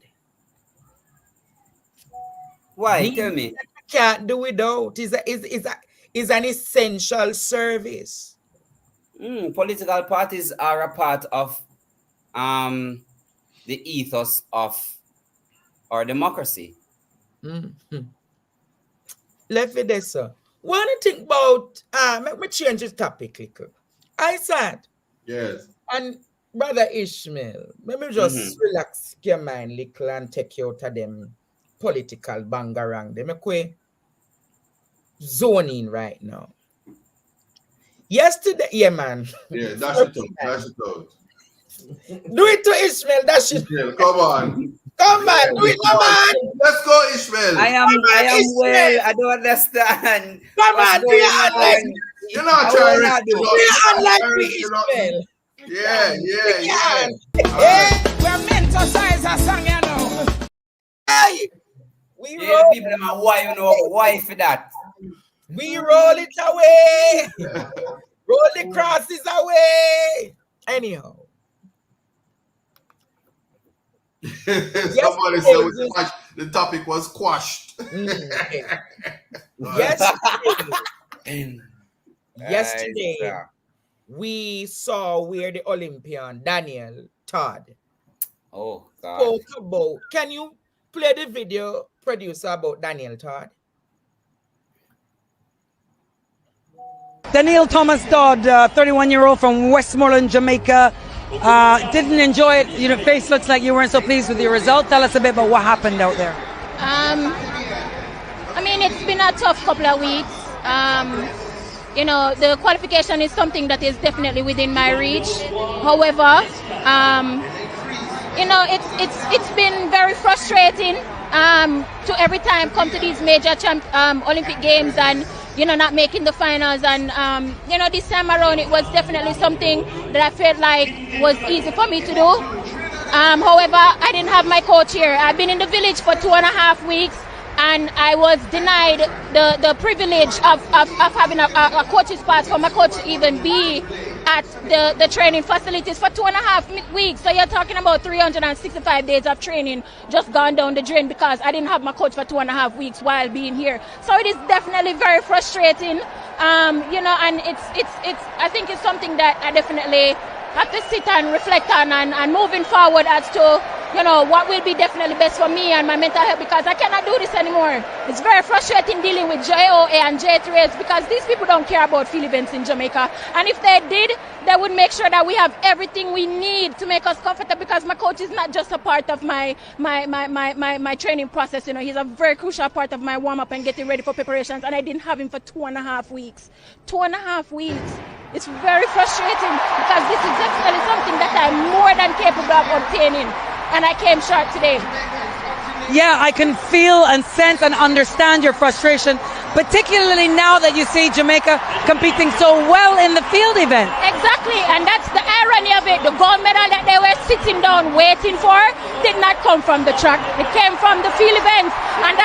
Why? Tell me. Can't do without. Is an essential service. Political parties are a part of the ethos of our democracy. Let me this, sir. What do you think about let me change the topic little. I said. Yes. And Brother Ishmael, let me just relax your mind little and take you out of them political bangarang. They make zoning right now. Yesterday, yeah, man. Yeah, dash it out. Do it to Ishmael, dash it. Ishmael, come on. Come on, do it, come on. Let's go, Ishmael. I am well. I don't understand. Come on, do it like you're not trying to do it unlike me, Ishmael. Yeah. We're meant to size a song, you know. Hey, people in my wife, you know, why for that? We roll it away. Roll the crosses away. Anyhow. Somebody said the topic was quashed. Yesterday, we saw where the Olympian Daniel Todd spoke about. Can you play the video, producer, about Daniel Todd? Daniel Thomas Dodd, 31-year-old from Westmoreland, Jamaica. Didn't enjoy it. Your face looks like you weren't so pleased with your result. Tell us a bit about what happened out there. I mean, it's been a tough couple of weeks. The qualification is something that is definitely within my reach. However, it's been very frustrating to every time come to these major Olympic Games and not making the finals. And this time around it was definitely something that I felt like was easy for me to do. However, I didn't have my coach here. I've been in the village for 2.5 weeks, and I was denied the privilege of having a coach's pass for my coach to even be at the training facilities for 2.5 weeks. So you're talking about 365 days of training just gone down the drain because I didn't have my coach for 2.5 weeks while being here. So it is definitely very frustrating, and I think it's something that I definitely have to sit and reflect on and moving forward as to what will be definitely best for me and my mental health, because I cannot do this anymore. It's very frustrating dealing with JOA and J3S because these people don't care about field events in Jamaica. And if they did, they would make sure that we have everything we need to make us comfortable, because my coach is not just a part of my training process. He's a very crucial part of my warm-up and getting ready for preparations, and I didn't have him for 2.5 weeks. 2.5 weeks. It's very frustrating because this is definitely something that I'm more than capable of obtaining. And I came short today. Yeah, I can feel and sense and understand your frustration. particularly now that you see Jamaica competing so well in the field event. Exactly, and that's the irony of it. The gold medal that they were sitting down waiting for did not come from the track. It came from the field events, and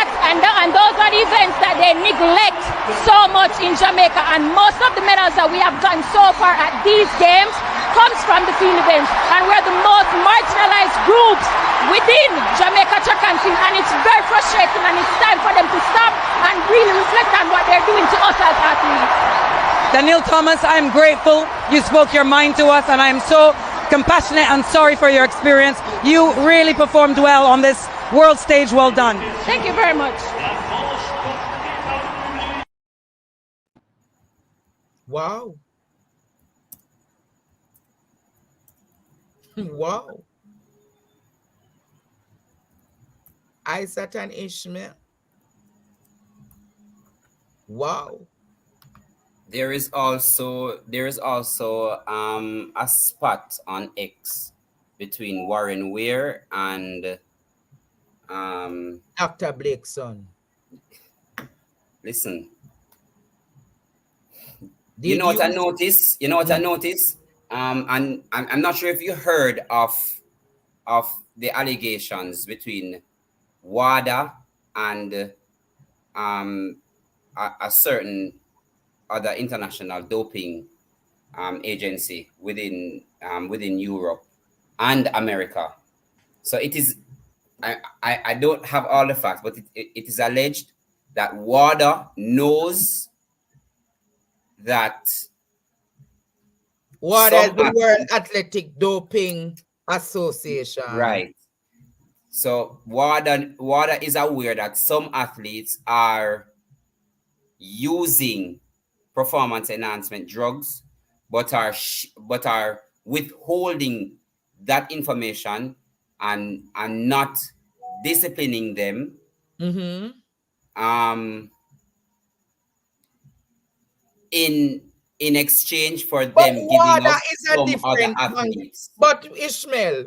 those are the events that they neglect so much in Jamaica. And most of the medals that we have gotten so far at these games comes from the field events, and we're the most marginalized groups within Jamaica track and field, and it's very frustrating, and it's time for them to stop and really reflect on what they're doing to us as athletes. Daniel Thomas, I'm grateful you spoke your mind to us, and I'm so compassionate and sorry for your experience. You really performed well on this world stage. Well done. Thank you very much. Wow. Wow. Isaac and Ishmael. Wow. There is also a spot on X between Warren Weir and Dr. Blake's son. Listen. You know what I noticed? I noticed? And I'm not sure if you heard of the allegations between WADA and a certain other international doping agency within Europe and America. So it is, I don't have all the facts, but it is alleged that WADA knows that WADA is the World Athletic Doping Association. Right. So WADA is aware that some athletes are using performance enhancement drugs, but are withholding that information and not disciplining them. In exchange for them giving up some other athletes. But Ishmael,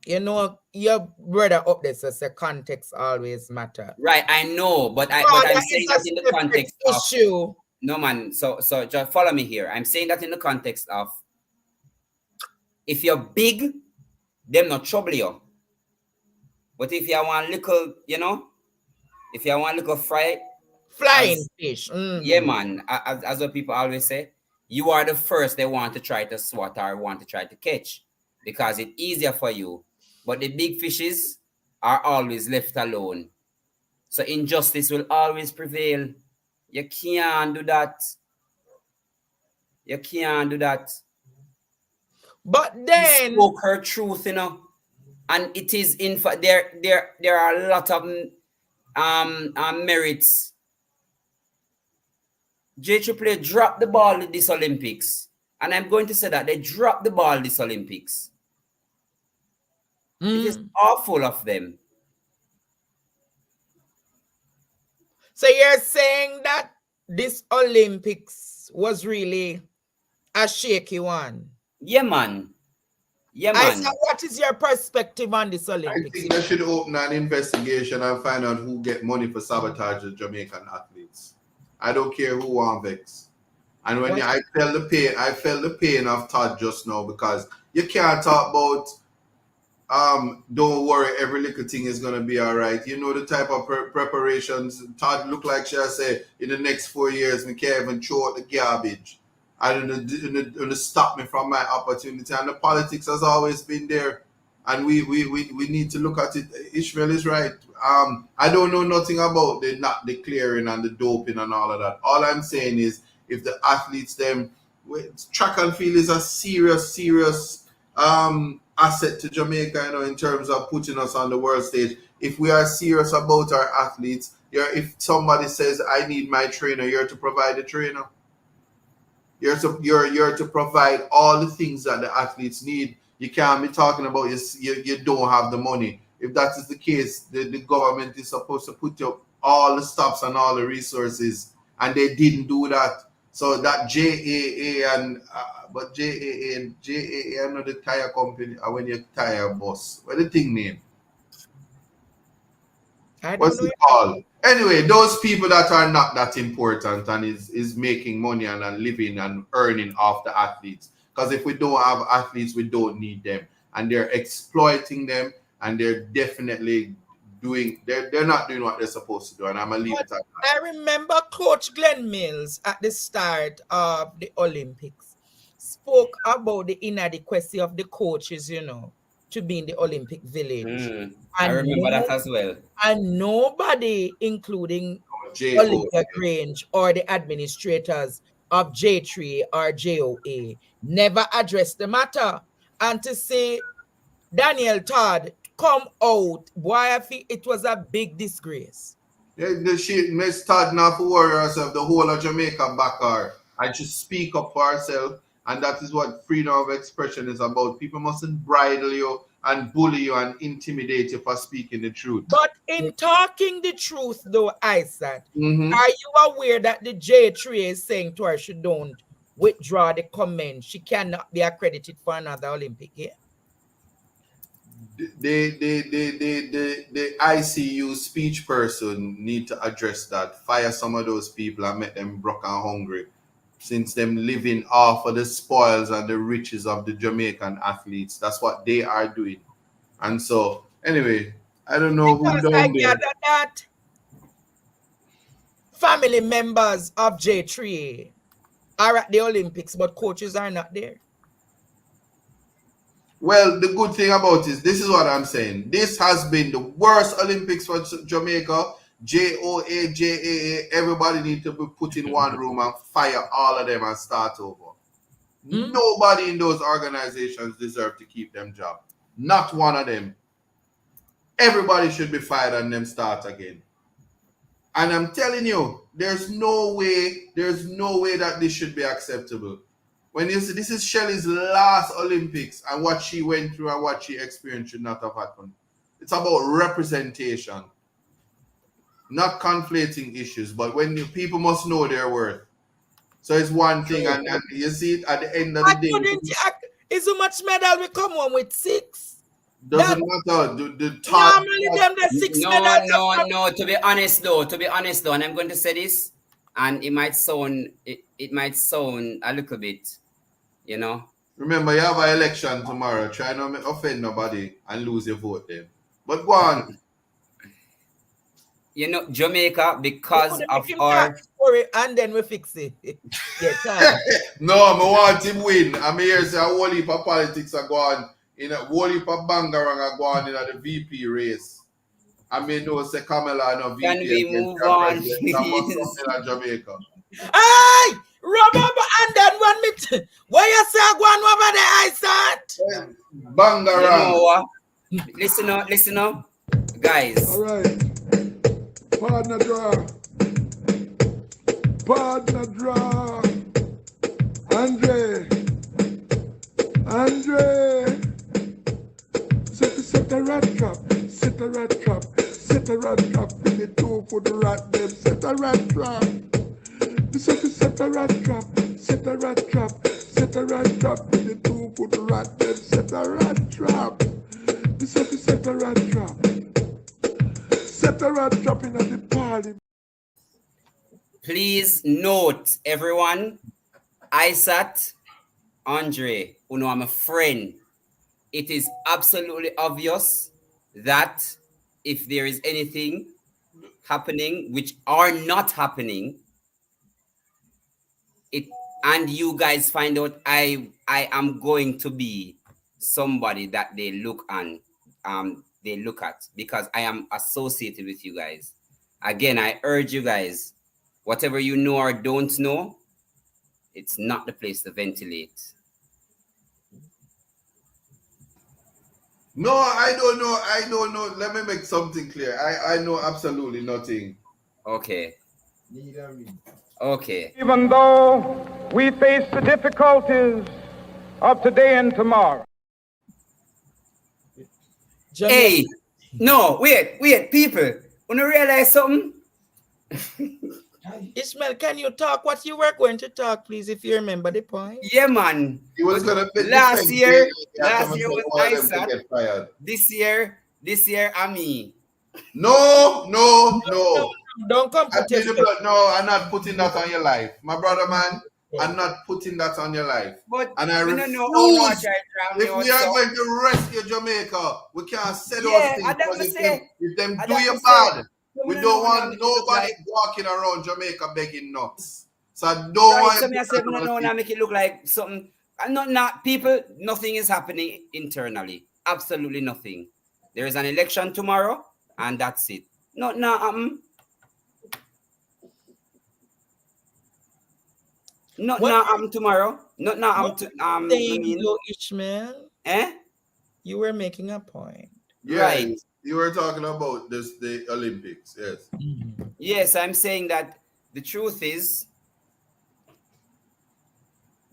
you know, your brother up there says the context always matter. Right, I know, but I'm saying that in the context of no man. So just follow me here. I'm saying that in the context of if you're big, them not trouble you. But if you want little, if you want little flying fish. Yeah, man. As what people always say, you are the first they want to try to swat or want to try to catch because it's easier for you. But the big fishes are always left alone. So injustice will always prevail. You can't do that. You can't do that. But then she spoke her truth, and it is in fact there are a lot of merits. JAAA dropped the ball at this Olympics, and I'm going to say that they dropped the ball this Olympics. It is awful of them. So you're saying that this Olympics was really a shaky one? Yeah, man. Yeah, man. Isaac, what is your perspective on this Olympics? I think they should open an investigation and find out who get money for sabotage the Jamaican athletes. I don't care who won vex. And when I felt the pain of Todd just now, because you can't talk about don't worry, every little thing is gonna be all right. You know the type of preparations. Todd look like she said in the next 4 years, we can't even throw out the garbage. I don't stop me from my opportunity. And the politics has always been there. And we need to look at it. Ishmael is right. I don't know nothing about the not declaring and the doping and all of that. All I'm saying is if the athletes track and field is a serious asset to Jamaica, in terms of putting us on the world stage. If we are serious about our athletes, if somebody says I need my trainer, you're to provide a trainer. You're to provide all the things that the athletes need. You can't be talking about you don't have the money. If that is the case, the government is supposed to put up all the stops and all the resources, and they didn't do that. So that JAA and JAA are not the tire company. When you tire bus, what the thing name? What's it called? Anyway, those people that are not that important and is making money and living and earning off the athletes. Because if we don't have athletes, we don't need them. And they're exploiting them, and they're definitely they're not doing what they're supposed to do. And I'm gonna leave it at that. I remember Coach Glenn Mills at the start of the Olympics spoke about the inadequacy of the coaches, to be in the Olympic Village. I remember that as well. And nobody, including Olivia Grange or the administrators of J3 or JOA, never addressed the matter. And to say Daniel Todd come out, boy, I think it was a big disgrace. Yeah, Miss Todd now for worry herself, the whole of Jamaica back her. And she speak up for herself. And that is what freedom of expression is about. People mustn't bridle you and bully you and intimidate you for speaking the truth. But in talking the truth, though, Isaac, are you aware that the J3 is saying to her she don't withdraw the comment? She cannot be accredited for another Olympic game. The ICU speech person need to address that. Fire some of those people and make them broke and hungry, since them living off of the spoils and the riches of the Jamaican athletes. That's what they are doing. And so, anyway, I don't know who down there. That family members of J3 are at the Olympics, but coaches are not there. Well, the good thing about this is what I'm saying. This has been the worst Olympics for Jamaica. JOA, JAA, everybody need to be put in one room and fire all of them and start over. Nobody in those organizations deserve to keep them job. Not one of them. Everybody should be fired and them start again. And I'm telling you, there's no way that this should be acceptable. When you see, this is Shelley's last Olympics, and what she went through and what she experienced should not have happened. It's about representation. Not conflating issues, but when people must know their worth. So it's one thing, and you see it at the end of the day. Is how much medal we come on with 6? Doesn't matter. The top. Normally them the 6 medals. No. To be honest though, and I'm going to say this, and it might sound a little bit, Remember, you have an election tomorrow. Try not to offend nobody and lose your vote then. But go on. Jamaica, because of our story, and then we fix it. No, I want him win. I'm here say a whole heap of politics are going in a whole heap of bangarang are going in the VP race. I mean, no, say Kamala no VP. Can we move on, please? In Jamaica. Hey, remember, and then when you say I go on over the ice bangarang. Listen up, guys. All right. Partner draw. Andre. Set a rat trap. Set a rat trap. Set a rat trap. In the toe for the rat them. Set a rat trap. Set a rat trap. Set a rat trap. Set a rat trap. In the toe for the rat them. Set a rat trap. Set a rat trap. Set a rat trap in the party. Please note, everyone, Isat, Andre, I'm a friend. It is absolutely obvious that if there is anything happening which are not happening, and you guys find out I am going to be somebody that they look at because I am associated with you guys. Again, I urge you guys, whatever you know or don't know, it's not the place to ventilate. No, I don't know. Let me make something clear. I know absolutely nothing. Okay. Even though we face the difficulties of today and tomorrow. Hey, no, wait, people. Wanna realize something? Ishmael, can you talk what you were going to talk, please, if you remember the point? Yeah, man. He was gonna last year was Isaac. This year, I'm me. No. Don't come put your No, I'm not putting that on your life. My brother, man, I'm not putting that on your life. But and I refuse. Don't know how much If we are going to rescue Jamaica, we can't say those things. Because if them do you bad, we don't want nobody walking around Jamaica begging nuts. So I don't want to make it look like something. Not people, nothing is happening internally. Absolutely nothing. There is an election tomorrow, and that's it. Not tomorrow. Ishmael. You were making a point. Yeah, Right. You were talking about the Olympics, yes. Yes, I'm saying that the truth is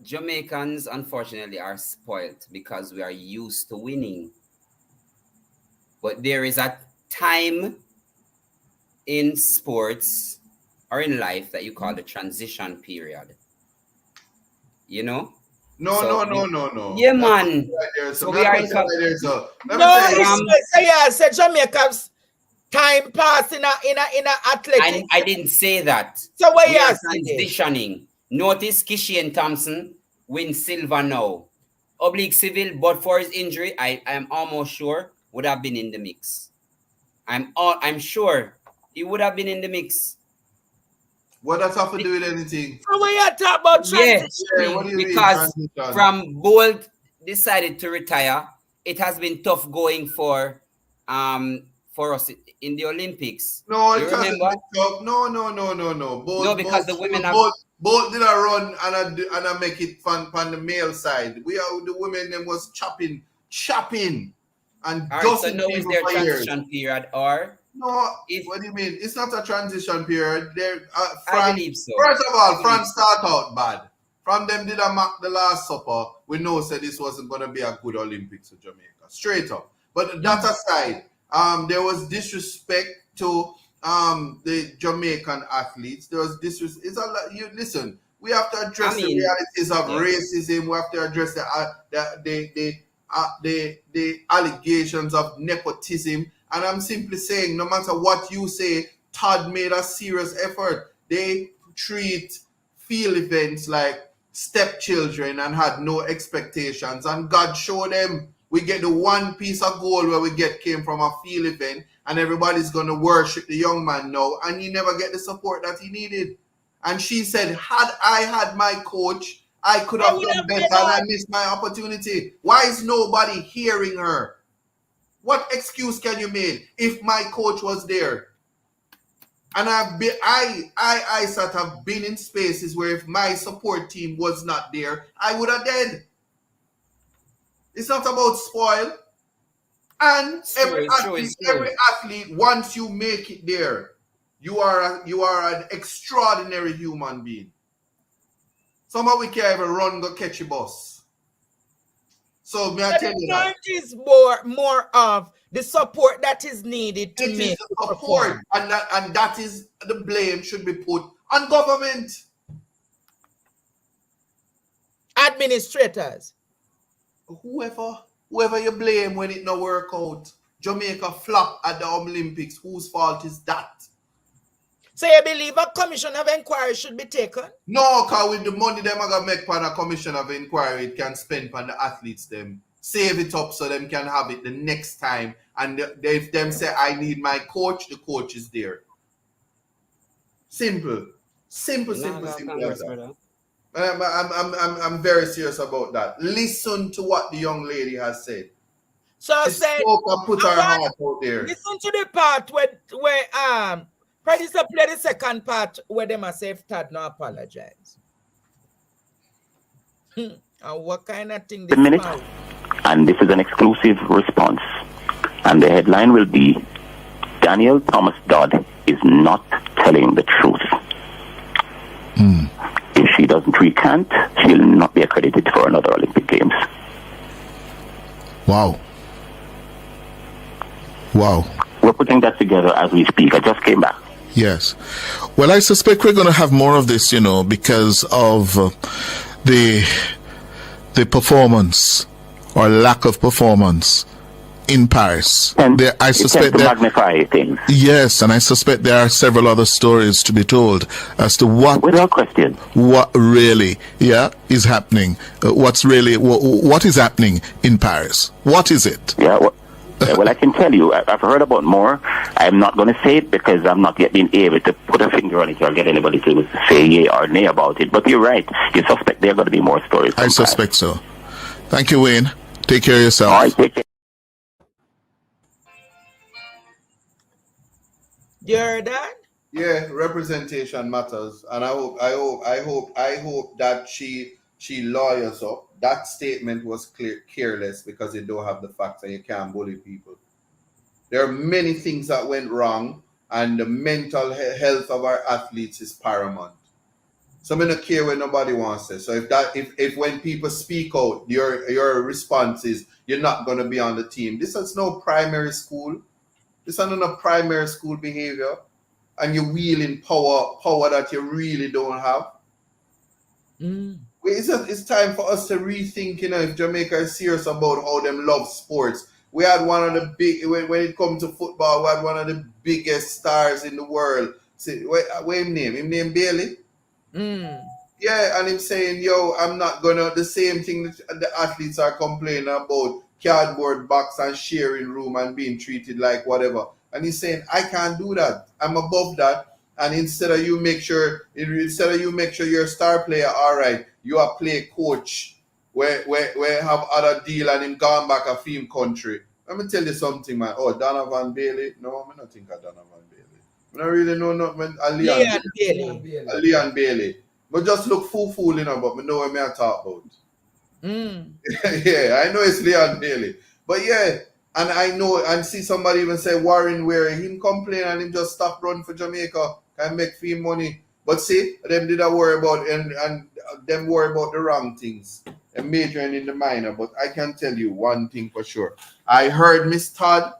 Jamaicans, unfortunately, are spoiled because we are used to winning. But there is a time in sports or in life that you call the transition period. You know? No. Yeah, man. So we are in said Jamaica's time pass in a athletics. I didn't say that. So where you are are transitioning. Notice Kishian Thompson wins silver now. Oblique Civil, but for his injury, I am almost sure would have been in the mix. I'm sure he would have been in the mix. What does have to do with anything? So when you talk about transition, what do you mean, because transition? from Bolt decided to retire, it has been tough going for us in the Olympics. No, you it hasn't remember? been tough. No. No, because the women have both did a run and I make it fun on the male side. The women them was chopping and All right, dusting so now is people their for years. transition period or No, what do you mean? It's not a transition period. I believe so. First of all, France start out bad. From them did a mock the Last Supper. We know said this wasn't going to be a good Olympics for Jamaica. Straight up. But that aside, there was disrespect to the Jamaican athletes. There was disrespect. It's a lot. You listen. We have to address the realities of racism. We have to address the allegations of nepotism. And I'm simply saying, no matter what you say, Todd made a serious effort. They treat field events like stepchildren and had no expectations. And God showed them. We get the one piece of gold where we get came from a field event, and everybody's going to worship the young man now, and he never get the support that he needed. And she said, had I had my coach, I could have done better, and I missed my opportunity. Why is nobody hearing her? What excuse can you make if my coach was there? And I sort of been in spaces where if my support team was not there, I would have dead. It's not about spoil. And every athlete, once you make it there, you are an extraordinary human being. Some of we can't even run go catch a bus. So may I tell you that is more of the support that is needed to make the support, and that is the blame should be put on government, administrators, whoever you blame when it no work out. Jamaica flop at the Olympics. Whose fault is that? So you believe a commission of inquiry should be taken? No, because with the money them are going to make for a commission of inquiry, it can spend on the athletes them. Save it up so them can have it the next time. And if them say, I need my coach, the coach is there. Simple. Simple. I'm very serious about that. Listen to what the young lady has said. So I said, put her heart out there. Listen to the part where Producer play the second part where them are say Todd no apologize. And what kind of thing this minute, and this is an exclusive response. And the headline will be, Daniel Thomas Dodd is not telling the truth. If she doesn't recant, she'll not be accredited for another Olympic Games. Wow. We're putting that together as we speak. I just came back. Yes. Well, I suspect we're going to have more of this, because of the performance or lack of performance in Paris. And I suspect to magnify things. Yes, and I suspect there are several other stories to be told as to what, without question, what really, is happening. What is happening in Paris? What is it? Yeah. Well, I can tell you, I've heard about more. I'm not going to say it because I'm not yet been able to put a finger on it or get anybody to say yay or nay about it. But you're right. You suspect there are going to be more stories. I suspect so. Thank you, Wayne. Take care of yourself. All right, take care. You heard that? Yeah, representation matters, and I hope that she lawyers up. That statement was careless because you don't have the facts and you can't bully people. There are many things that went wrong, and the mental health of our athletes is paramount. So I don't care what nobody wants to say. So if when people speak out, your response is you're not going to be on the team. This is no primary school. This is not a primary school behavior, and you're wielding power that you really don't have. It's time for us to rethink, if Jamaica is serious about how them love sports. We had one of the big, when it comes to football, we had one of the biggest stars in the world. See, what him name? Him name Bailey? Yeah, and him saying, I'm not gonna, the same thing that the athletes are complaining about, cardboard box and sharing room and being treated like whatever. And he's saying, I can't do that. I'm above that. And instead of you make sure you're a star player, all right, you are play coach where have other deal and him gone back a film country. Let me tell you something, man. Oh, Donovan Bailey. No, I don't think of Donovan Bailey. I don't really know nothing. Leon Bailey. But just look fool, but I know what I talk about. Yeah, I know it's Leon Bailey. But yeah, and I know and see somebody even say Warren Ware, him complain and him just stop running for Jamaica, can make free money. But see, them did not worry about and them worry about the wrong things and majoring in the minor. But I can tell you one thing for sure. I heard Miss Todd,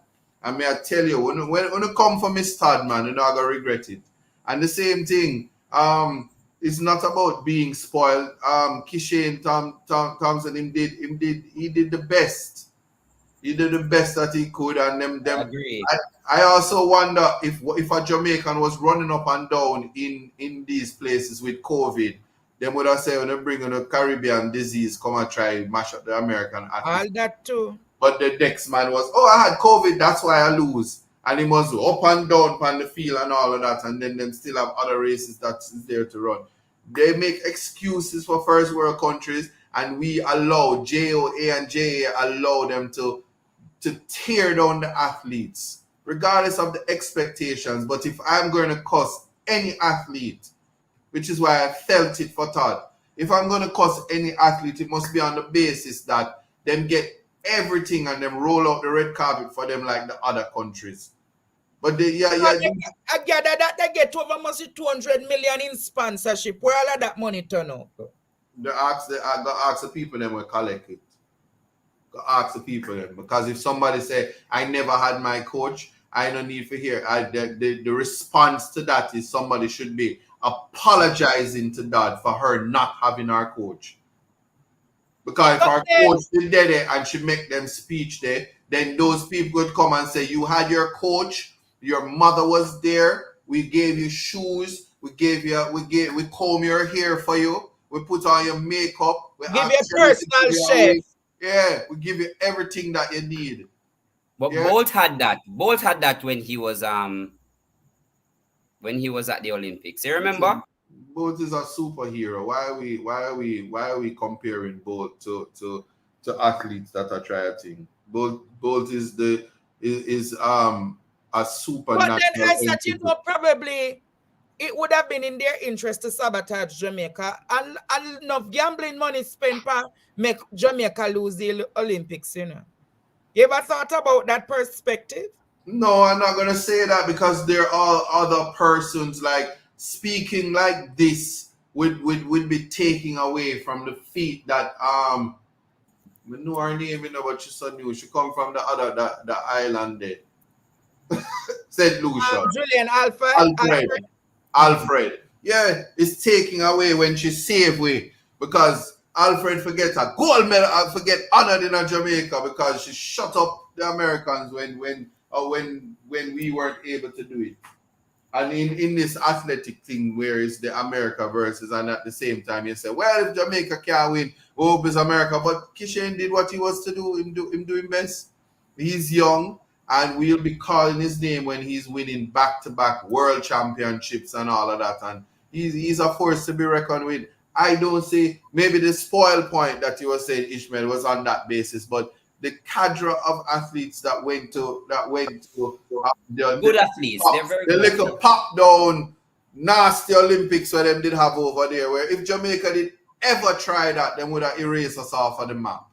and may I tell you, when you come for Miss Todd, man, you're not gonna regret it. And the same thing, it's not about being spoiled. Kishane Thompson, he did the best. He did the best that he could, and them. I also wonder if a Jamaican was running up and down in these places with COVID, them would have said when they bring in a Caribbean disease, come and try mash up the American athletes. All that too. But the next man was, I had COVID, that's why I lose. And he must up and down on the field and all of that, and then them still have other races that's there to run. They make excuses for first world countries, and we allow JOA and JA allow them to tear down the athletes, regardless of the expectations. But if I'm going to cuss any athlete, which is why I felt it for Todd, if I'm going to cuss any athlete, it must be on the basis that them get everything and them roll out the red carpet for them like the other countries. But they gather that they get over almost 200 million in sponsorship. Where all of that money turn up? I got ask the people them will collect it. Go ask the people them, because if somebody say I never had my coach, I don't need to hear. The response to that is somebody should be apologizing to Dad for her not having our coach. Because if our coach did there and she make them speech there, then those people would come and say, you had your coach, your mother was there, we gave you shoes, we comb your hair for you, we put on your makeup, we give you a personal chef. Yeah, we give you everything that you need. But yeah. Bolt had that when he was at the Olympics. You remember? Bolt is a superhero. Why are we comparing Bolt to athletes that are triathletes? Bolt is a supernatural. But then I said, probably it would have been in their interest to sabotage Jamaica, and enough gambling money spent to make Jamaica lose the Olympics, You ever thought about that perspective? No, I'm not gonna say that, because there are other persons like speaking like this would be taking away from the feet that I know her name, but she's so new. She come from the island there. St. Lucia. Julian Alfred. Yeah, it's taking away when she save way, because Alfred forget a gold medal and forget honored in Jamaica because she shut up the Americans when we weren't able to do it. And in this athletic thing where it's the America versus, and at the same time you say, well, if Jamaica can't win, oh, it's America. But Kishen did what he was to do. Him doing best. He's young, and we'll be calling his name when he's winning back-to-back world championships and all of that. And he's a force to be reckoned with. I don't say maybe the spoil point that you were saying, Ishmael, was on that basis, but the cadre of athletes that went to good athletes. They're very the good little athletes. pop down nasty Olympics where them did have over there, where if Jamaica did ever try that, them would have erased us off of the map.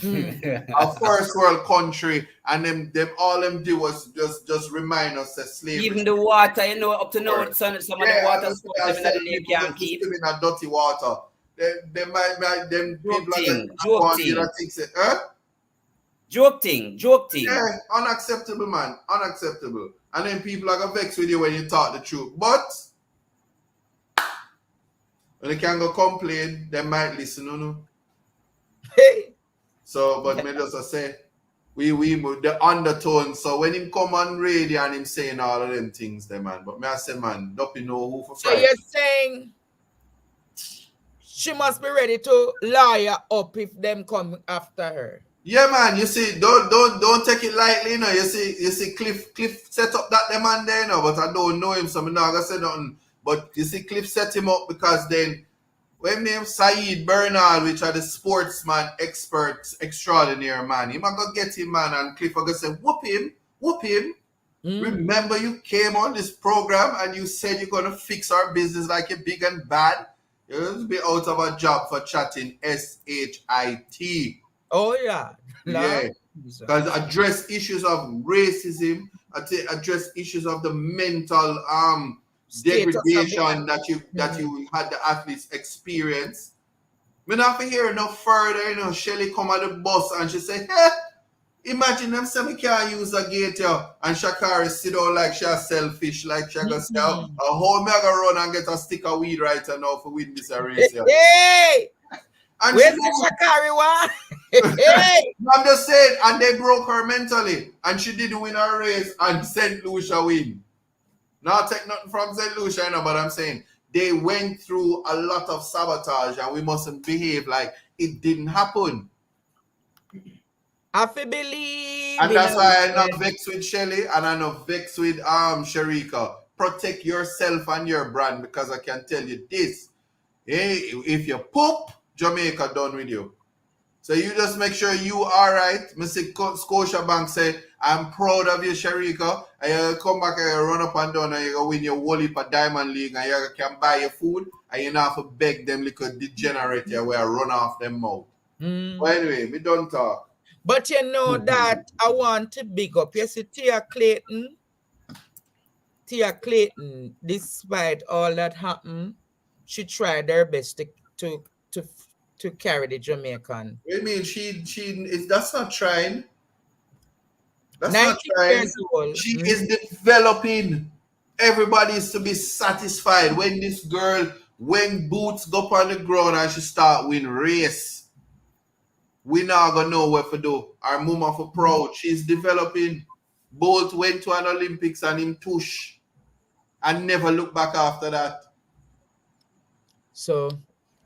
A first world country, and them all them do was just remind us that slavery. Even the water, up to now, some of the water sports in the lake can't keep. In a dirty water. They might them people joke thing. Yeah, unacceptable, man. Unacceptable. And then people are gonna vex with you when you talk the truth. But when they can go complain, they might listen, Hey. So, but me just say, we the undertone. So when him come on radio and him saying all of them things, there, man. But me I say, man, don't you know who for So you're saying she must be ready to lawyer up if them come after her. Yeah, man. You see, don't take it lightly, You see, Cliff set up that man there, But I don't know him, so I'm not gonna say nothing. But you see, Cliff set him up because then when named Saeed Bernal, which are the sportsman experts extraordinaire, man, he might go get him, man, and Cliff are gonna say, whoop him. Remember, you came on this program and you said you're gonna fix our business like you're big and bad. You'll be out of a job for chatting SHIT. Oh, yeah. Yeah. Because address issues of racism, address issues of the mental degradation that you had the athletes experience. Me not to hear no further, Shelly come on the bus and she say, hey, imagine them say me can't use a gate here, and Shakari sit down like she a selfish, like she gonna say, how me I gonna run and get a stick of weed right now for win this race here. Hey! And where's the Shakari one? Hey! I'm just saying, and they broke her mentally, and she didn't win her race, and St. Lucia win. Not take nothing from St. Lucia, but I'm saying they went through a lot of sabotage, and we mustn't behave like it didn't happen. I feel believe. And that's why I'm not vexed with Shelly, and I'm not vexed with Sharika. Protect yourself and your brand, because I can tell you this. Hey, if you poop, Jamaica done with you. So you just make sure you are right. Mr. Scotiabank said, I'm proud of you, Sharika. And you come back and you run up and down and you go win your whole heap of Diamond League and you can buy your food and you don't have to beg them little degenerate here where I run off them mouth. But anyway, we don't talk. But you know that I want to big up. You see, Tia Clayton, despite all that happened, she tried her best to carry the Jamaican. I mean, that's not trying. That's not trying. She is developing. Everybody is to be satisfied when this girl, when boots go up on the ground and she start win race. We not gonna know what to do. Our mama for proud. She's developing. Bolt went to an Olympics and him tush and never look back after that. So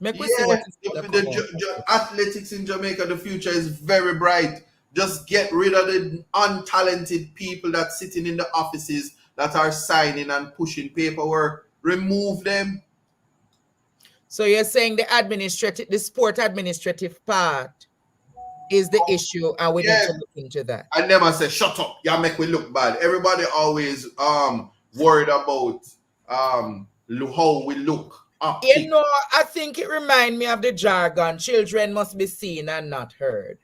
make we see what the athletics in Jamaica, the future is very bright. Just get rid of the untalented people that sitting in the offices that are signing and pushing paperwork. Remove them. So you're saying the sport administrative part is the issue, and we need to look into that. I never say shut up. Yeah, make we look bad. Everybody always worried about how we look. You know, I think it reminds me of the jargon, children must be seen and not heard.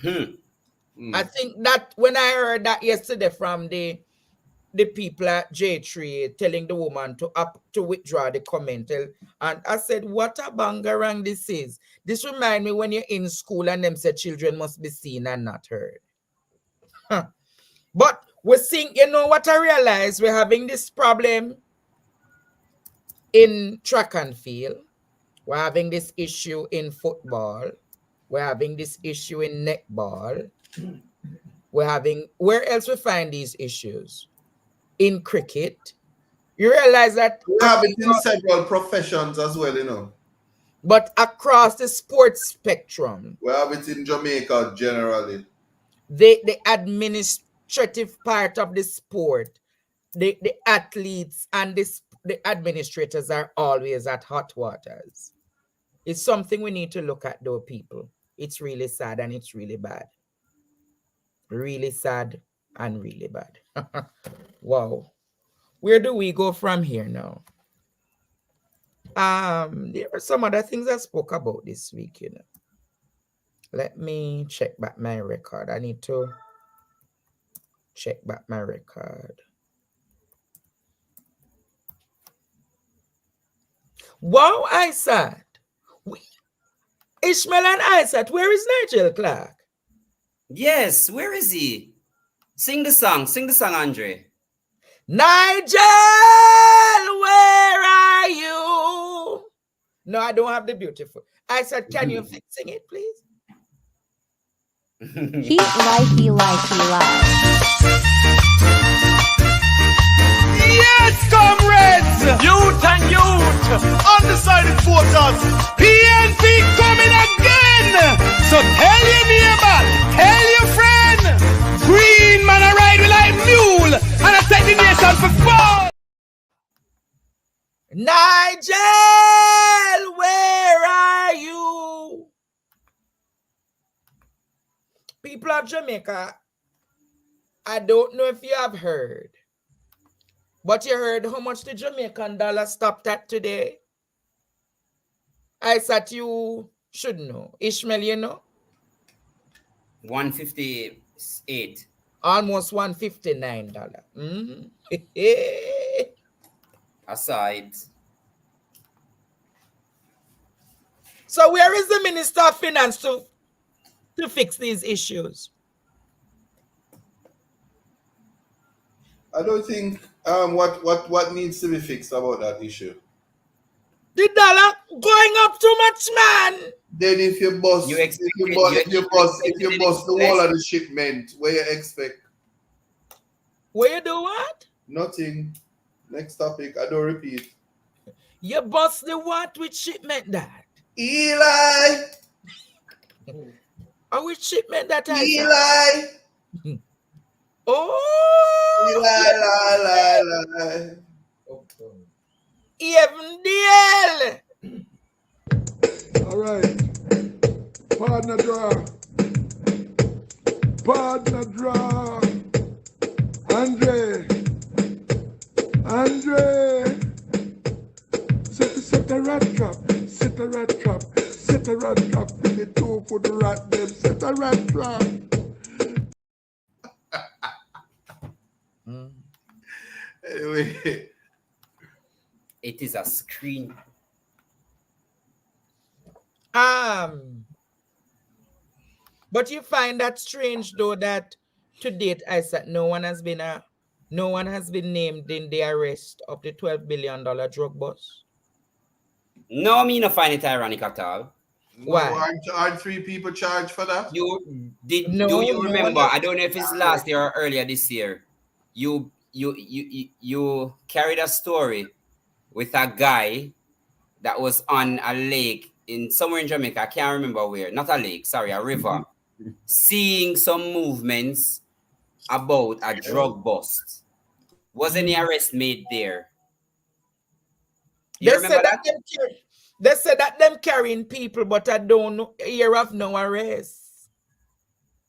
I think that when I heard that yesterday from the people at J3 telling the woman to withdraw the comment, and I said, what a bangarang this is. This reminds me when you're in school and them say children must be seen and not heard. But we're seeing, you know what I realized? We're having this problem in track and field. We're having this issue in football. We're having this issue in netball. Where else we find these issues? In cricket. You realize that we have it in several professions as well, you know. But across the sports spectrum, we have it in Jamaica generally. The administrative part of the sport, the athletes and the administrators are always at hot waters. It's something we need to look at, though, people. It's really sad and it's really bad. Really sad and really bad. Wow. Where do we go from here now? There are some other things I spoke about this week, you know. Let me check back my record. I need to check back my record. Wow, Isaac. Ishmael and Isaac, where is Nigel Clark? Yes, where is he? Sing the song, Andre. Nigel, where are you? No, I don't have the beautiful. Isaac, can you sing it, please? Heat life, he life. Yes, comrades! Youth and youth! Undecided voters! PNP coming again! So tell your neighbor, tell your friend! Green man I ride with like mule and I take the nation for fun! Nigel, where are you? People of Jamaica, I don't know if you have heard, but you heard how much the Jamaican dollar stopped at today? I thought you should know. Ishmael, you know? 158. Almost $159. Aside. So where is the Minister of Finance to fix these issues? I don't think what needs to be fixed about that issue. The dollar going up too much, man. Then if you bust the whole of the shipment, what you expect? Where you do what? Nothing. Next topic. I don't repeat. You bust the what with shipment that? Eli. Or which shipment that I Eli. Oh. Eli. Even deal. All right. Partner draw. Partner draw. Andre. Set a rat trap. Set a rat trap. Set a rat trap. In the two for the rat them. Set a rat trap. Anyway. It is a screen. But you find that strange, though, that to date, I said no one has been named in the arrest of the $12 billion drug boss. No, me not find it ironic at all. Why? Aren't 3 people charged for that? Do you remember? I don't know if it's last year or earlier this year. You carried a story with a guy that was on a lake in somewhere in Jamaica. I can't remember where. Not a lake, sorry, a river. Seeing some movements about a drug bust. Was any arrest made there? You remember that? They said that them carrying people, but I don't hear of no arrest.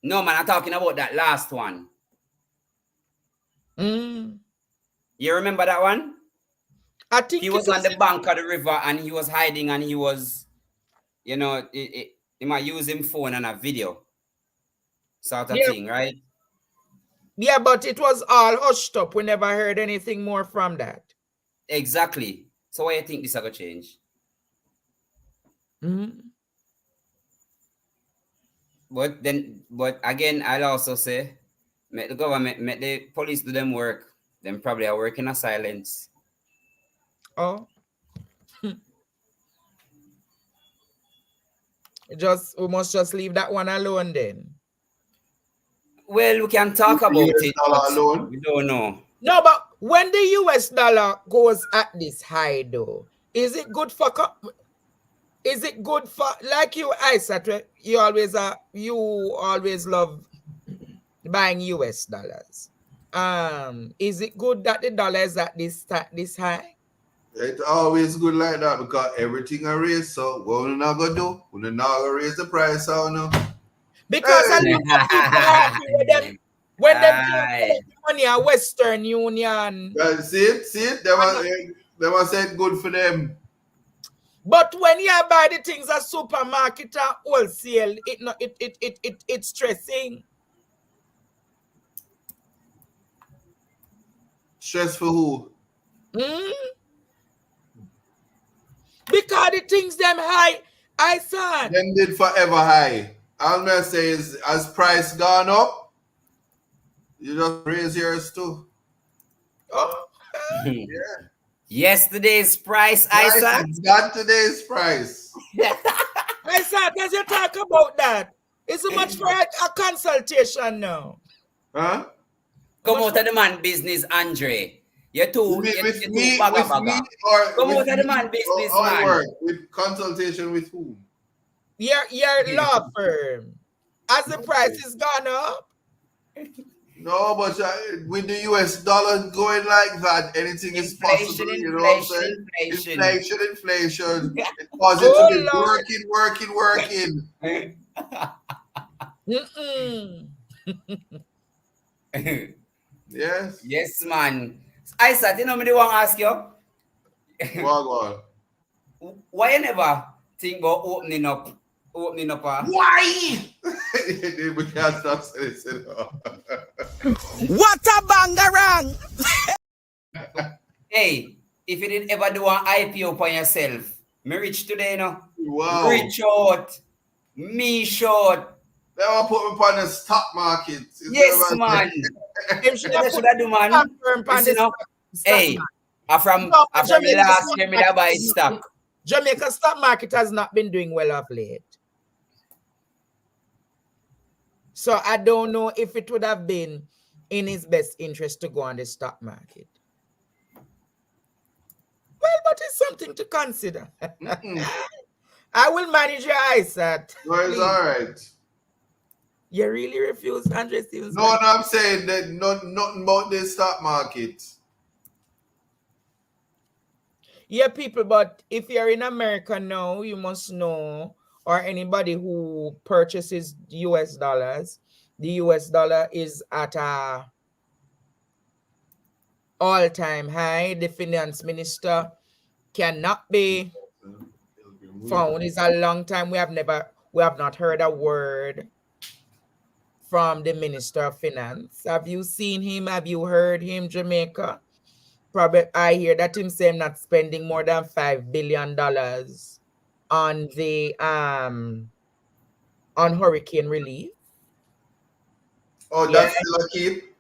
No, man, I'm talking about that last one. You remember that one? I think he was on the bank of the river and he was hiding and he was, you know, he might use him phone and a video sort of thing, right? Yeah, but it was all hushed up. We never heard anything more from that. Exactly. So why do you think this is going to change? But again, I'll also say, make the government, make the police do them work. Them probably are working in silence. Oh. We must just leave that one alone then. Well, we can talk about US it, dollar but alone? we don't know. No, but when the US dollar goes at this high, though, is it good for? Is it good for, like you, Isaac? You always love buying US dollars. Is it good that the dollar is at this high? It's always good like that because everything I raise. So what we not gonna do? We not gonna raise the price out now. Because a lot of people are happy when them collect money at Western Union. Well, see it. They must say good for them. But when you buy the things at supermarket or wholesale, it's stressing. Stress for who? Because the things them high, I saw. Them did forever high. All I'm gonna say is, as price gone up, you just raise yours too. Oh, yeah. Yesterday's price, Isaac. Not today's price. Isaac, as you talk about that, it's so much for a consultation now. Huh? Come out of the man business, Andre. You're too. With you're me, too baga with baga. me, or Come with out of the me, man business, or man. work? With consultation with whom? Your law firm. As the price is gone up. No, but with the US dollar going like that, anything is possible. You know what I'm saying? Inflation. It causes it to be working. Yes. Yes, man. Isaac, you know me, I want to ask you. What? Why you never think about opening up? Why? We can't stop saying it. What a bangarang! Hey, if you didn't ever do an IPO for yourself, me rich today, no? Wow. Rich out. Me short. They want to put me on the stock market. Yes, man. Should I do, man? Hey, from the last year, me that buy stock. Jamaica stock market has not been doing well of late. So I don't know if it would have been in his best interest to go on the stock market. Well, but it's something to consider. I will manage your eyesight. No, it's all right. You really refuse, Andre Stevens? No, I'm saying that nothing about the stock market. Yeah, people, but if you're in America now, you must know, or anybody who purchases US dollars, the US dollar is at a all-time high. The finance minister cannot be found. It's a long time. We have not heard a word from the Minister of Finance. Have you seen him? Have you heard him, Jamaica? Probably I hear that him saying not spending more than $5 billion on the on hurricane relief. Oh, that's still a keep?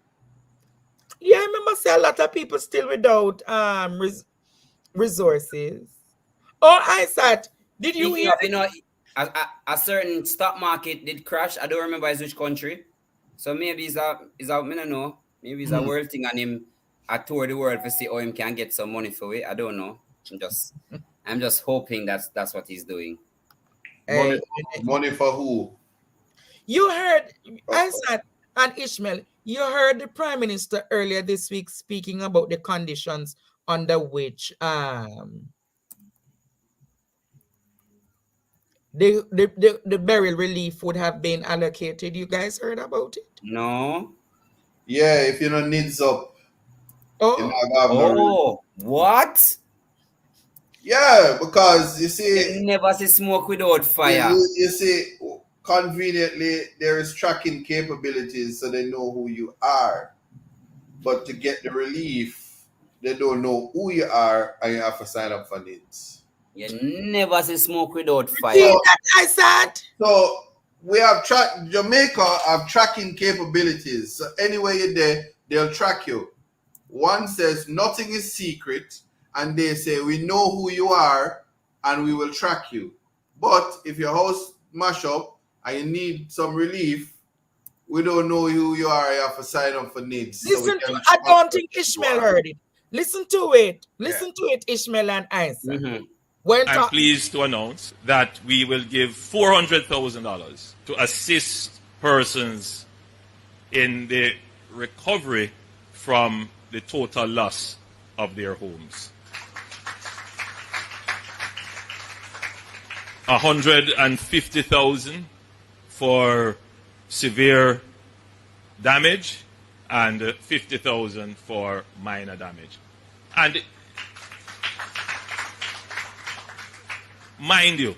Yeah, I remember say a lot of people still without resources. Oh, Isaac, did you hear? You know, a certain stock market did crash. I don't remember which country. So maybe it's a I don't know. Maybe it's a world thing, and him I tour the world to see how him can get some money for it. I don't know. I'm just hoping that's what he's doing. Money for who? You heard Isaac and Ishmael. You heard the Prime Minister earlier this week speaking about the conditions under which the burial relief would have been allocated. You guys heard about it? No. Yeah, if you know needs up. Oh, what? Yeah, because you see, you never see smoke without fire. You see, conveniently there is tracking capabilities, so they know who you are. But to get the relief, they don't know who you are, and you have to sign up for it. You never see smoke without fire. See that I said? So we have Jamaica have tracking capabilities. So anywhere you're there, they'll track you. One says nothing is secret, and they say we know who you are and we will track you. But if your house mash up and you need some relief, we don't know who you are. You have to sign up for needs. Listen to, I don't think Ishmael heard it. Listen to it. Listen to it, Ishmael and Isaac. I'm pleased to announce that we will give $400,000 to assist persons in the recovery from the total loss of their homes. 150,000 for severe damage and 50,000 for minor damage. And mind you,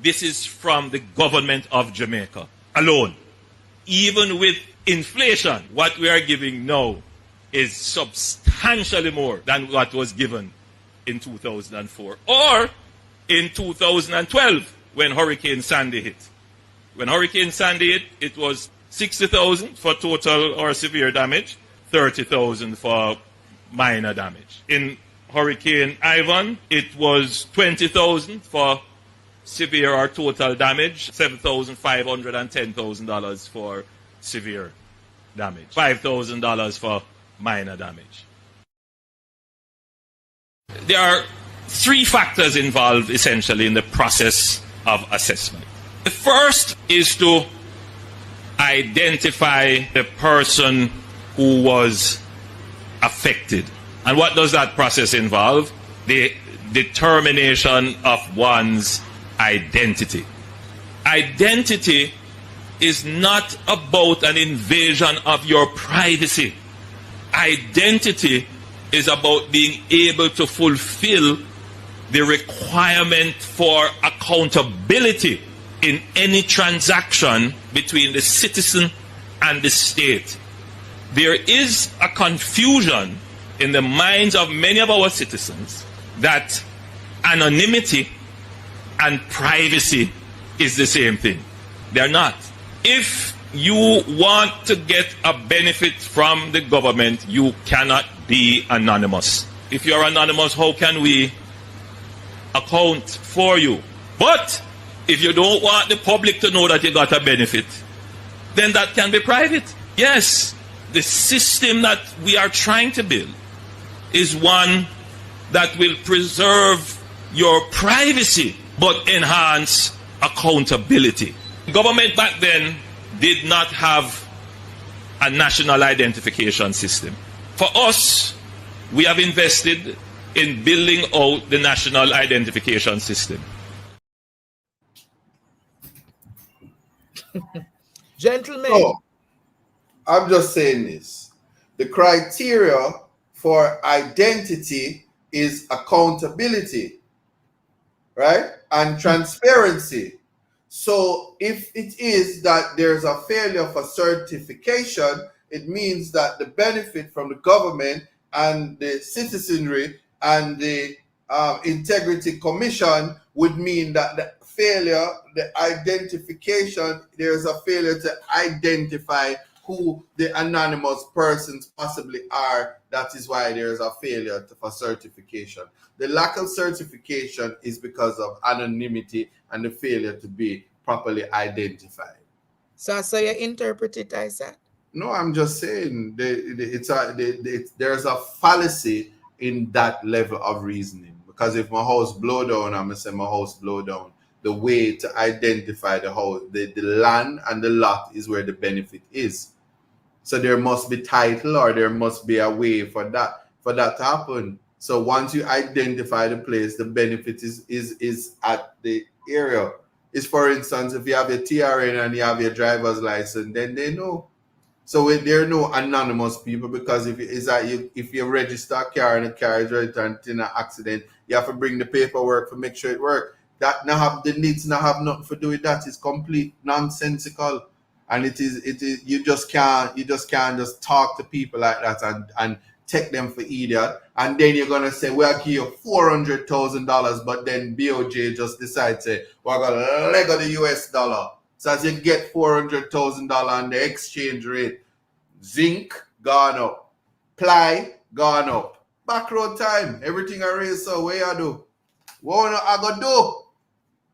this is from the government of Jamaica alone. Even with inflation, what we are giving now is substantially more than what was given in 2004 or in 2012 when Hurricane Sandy hit. When Hurricane Sandy hit, it was 60,000 for total or severe damage, 30,000 for minor damage. In Hurricane Ivan, it was 20,000 for severe or total damage, $7,500 and $10,000 for severe damage, $5,000 for minor damage. There are three factors involved essentially in the process of assessment. The first is to identify the person who was affected. And what does that process involve? The determination of one's identity. Identity is not about an invasion of your privacy. Identity is about being able to fulfill the requirement for accountability in any transaction between the citizen and the state. There is a confusion in the minds of many of our citizens that anonymity and privacy is the same thing. They're not. If you want to get a benefit from the government, you cannot be anonymous. If you're anonymous, how can we account for you? But if you don't want the public to know that you got a benefit, then that can be private. Yes, the system that we are trying to build is one that will preserve your privacy but enhance accountability. Government back then did not have a national identification system. For us, we have invested in building out the national identification system. Gentlemen. So, I'm just saying this. The criteria for identity is accountability, right? And transparency. So if it is that there's a failure for certification, it means that the benefit from the government and the citizenry and the Integrity Commission would mean that the failure, the identification, there's a failure to identify who the anonymous persons possibly are. That is why there's a failure for certification. The lack of certification is because of anonymity and the failure to be properly identified. So you interpret it as that? No, I'm just saying there's a fallacy in that level of reasoning. Because if my house blow down, I'm gonna say my house blow down. The way to identify the house, the land and the lot is where the benefit is. So there must be title or there must be a way for that to happen. So once you identify the place, the benefit is at the area. Is for instance, if you have your TRN and you have your driver's license, then they know. So there are no anonymous people, because if you register a car and the car is registered in an accident, you have to bring the paperwork to make sure it works. That the needs not have nothing to do with that. It's complete nonsensical, and it is you just can't just talk to people like that and take them for idiot. And then you're gonna say, "We'll give you $400,000," but then BOJ just decides say, "We're gonna leg of the US dollar." So as you get $400,000 and the exchange rate, zinc gone up, ply gone up, back road time, everything I raise. So what you do? What I gonna do?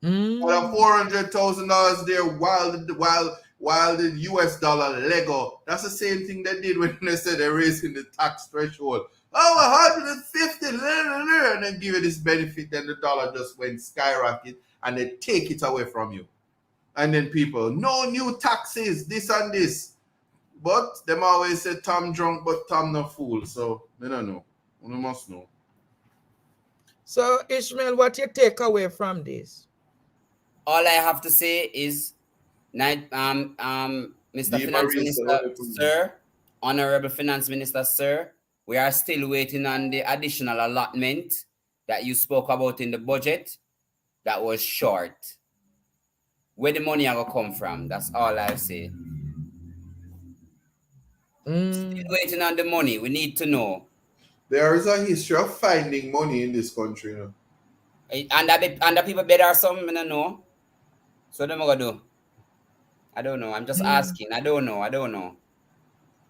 $400,000 there while while the US dollar Lego. That's the same thing they did when they said they're raising the tax threshold. Oh, 150, and then give you this benefit, then the dollar just went skyrocket and they take it away from you. And then people, no new taxes, this and this. But them always say Tom drunk, but Tom no fool. So, I don't know. You must know. So, Ishmael, what you take away from this? All I have to say is, Mr. Finance Minister, sir, Honorable Finance Minister, sir, we are still waiting on the additional allotment that you spoke about in the budget that was short. Where the money will come from, that's all I say. Still waiting on the money, we need to know. There is a history of finding money in this country, you know. And the people better some, I don't know. So what am I going to do? I don't know. I'm just asking. I don't know.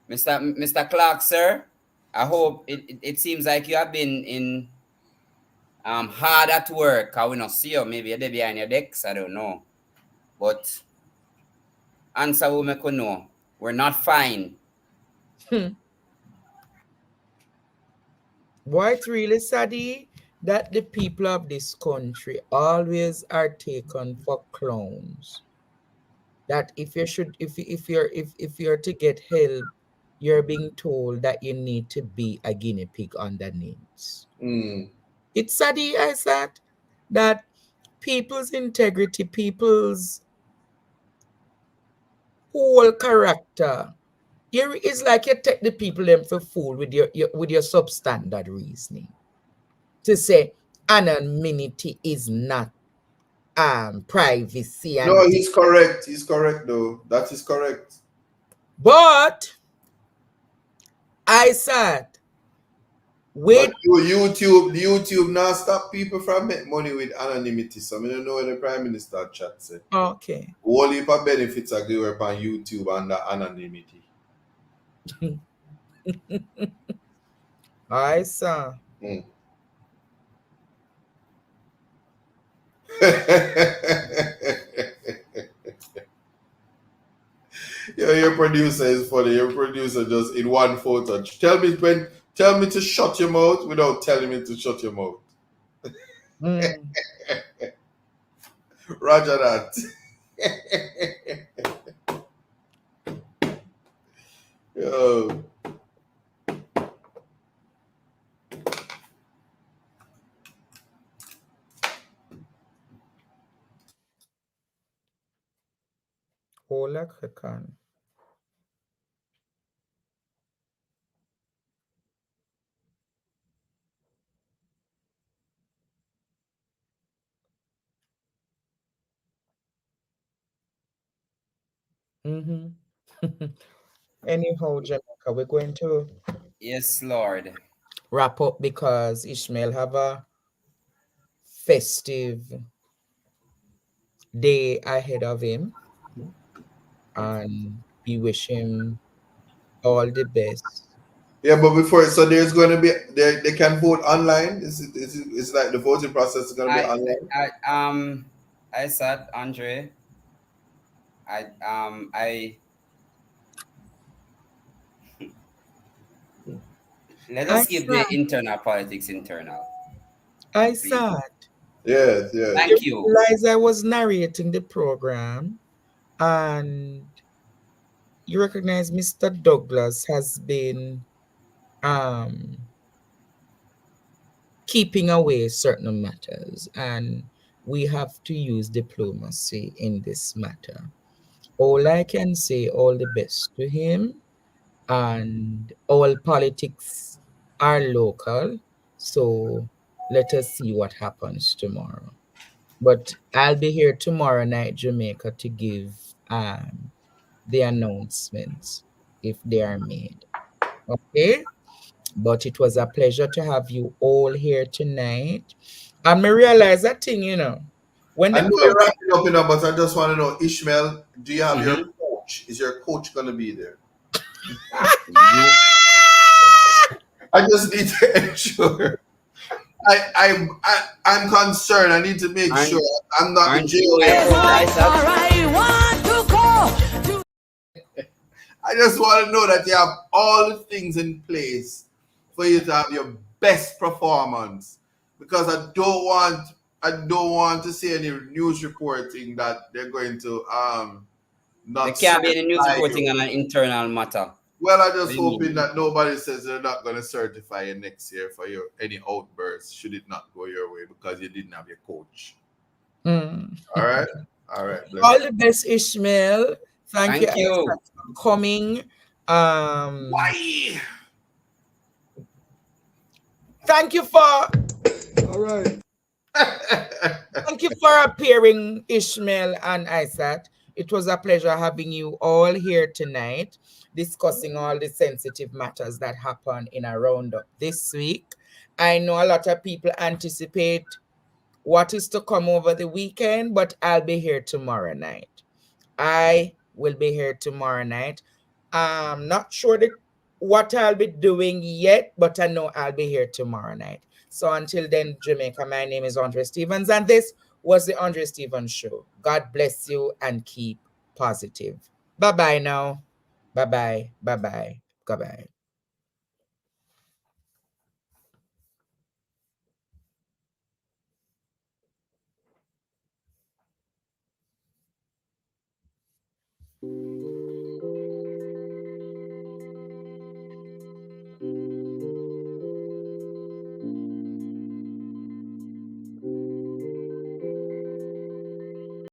Mr. Clark, sir, I hope it seems like you have been in hard at work. I will not see you. Maybe you're there behind your decks. I don't know. But answer will make you know. We're not fine. Why it's really sad that the people of this country always are taken for clowns. That if you're to get help, you're being told that you need to be a guinea pig underneath. It's sad as that people's integrity, people's whole character. It's like you take the people them for fool with your substandard reasoning. To say anonymity is not privacy. And no, he's correct. He's correct, though. That is correct. But I said, wait. But YouTube now stop people from making money with anonymity. So I don't know what the Prime Minister chat said. Okay. All heap of benefits are given on YouTube under anonymity. I saw. Your producer is funny. Your producer just in one photo. Tell me to shut your mouth without telling me to shut your mouth. Roger that. Yo. Hola, Kakan. Anyhow, Jamaica, we're going to Yes, Lord. wrap up because Ishmael have a festive day ahead of him, and we wish him all the best. Yeah, but so there's going to be they can vote online. Is like the voting process is going to be online. I said, Andre. Let us give the internal politics internal. I saw it. Yes. Thank you. I was narrating the program, and you recognize Mr. Douglas has been keeping away certain matters, and we have to use diplomacy in this matter. All I can say, all the best to him, and all politics are local, so let us see what happens tomorrow. But I'll be here tomorrow night, Jamaica, to give the announcements if they are made. Okay? But it was a pleasure to have you all here tonight. And I realize that thing, when I know you're wrapping up, but I just want to know, Ishmael, do you have your coach? Is your coach going to be there? I just need to ensure. I'm concerned. I need to make sure I'm not in jail. All right, want to go. I just want to know that you have all the things in place for you to have your best performance. Because I don't want to see any news reporting that they're going to not. There can't be any news certify reporting you. on an internal matter. Well, I'm just What do you hoping mean? that nobody says they're not going to certify you next year for your any outbursts should it not go your way because you didn't have your coach. Mm. All right. All right. Bless All you. the best, Ishmael. Thank Thank you you. for coming. Why? Thank you for. All right. Thank you for appearing, Ishmael and Isaac. It was a pleasure having you all here tonight, discussing all the sensitive matters that happen in a roundup this week. I know a lot of people anticipate what is to come over the weekend, but I'll be here tomorrow night. I will be here tomorrow night. I'm not sure what I'll be doing yet, but I know I'll be here tomorrow night. So until then, Jamaica, my name is Andre Stevens, and this was the Andre Stevens Show. God bless you and keep positive. Bye-bye now. Bye-bye. Bye-bye. Goodbye.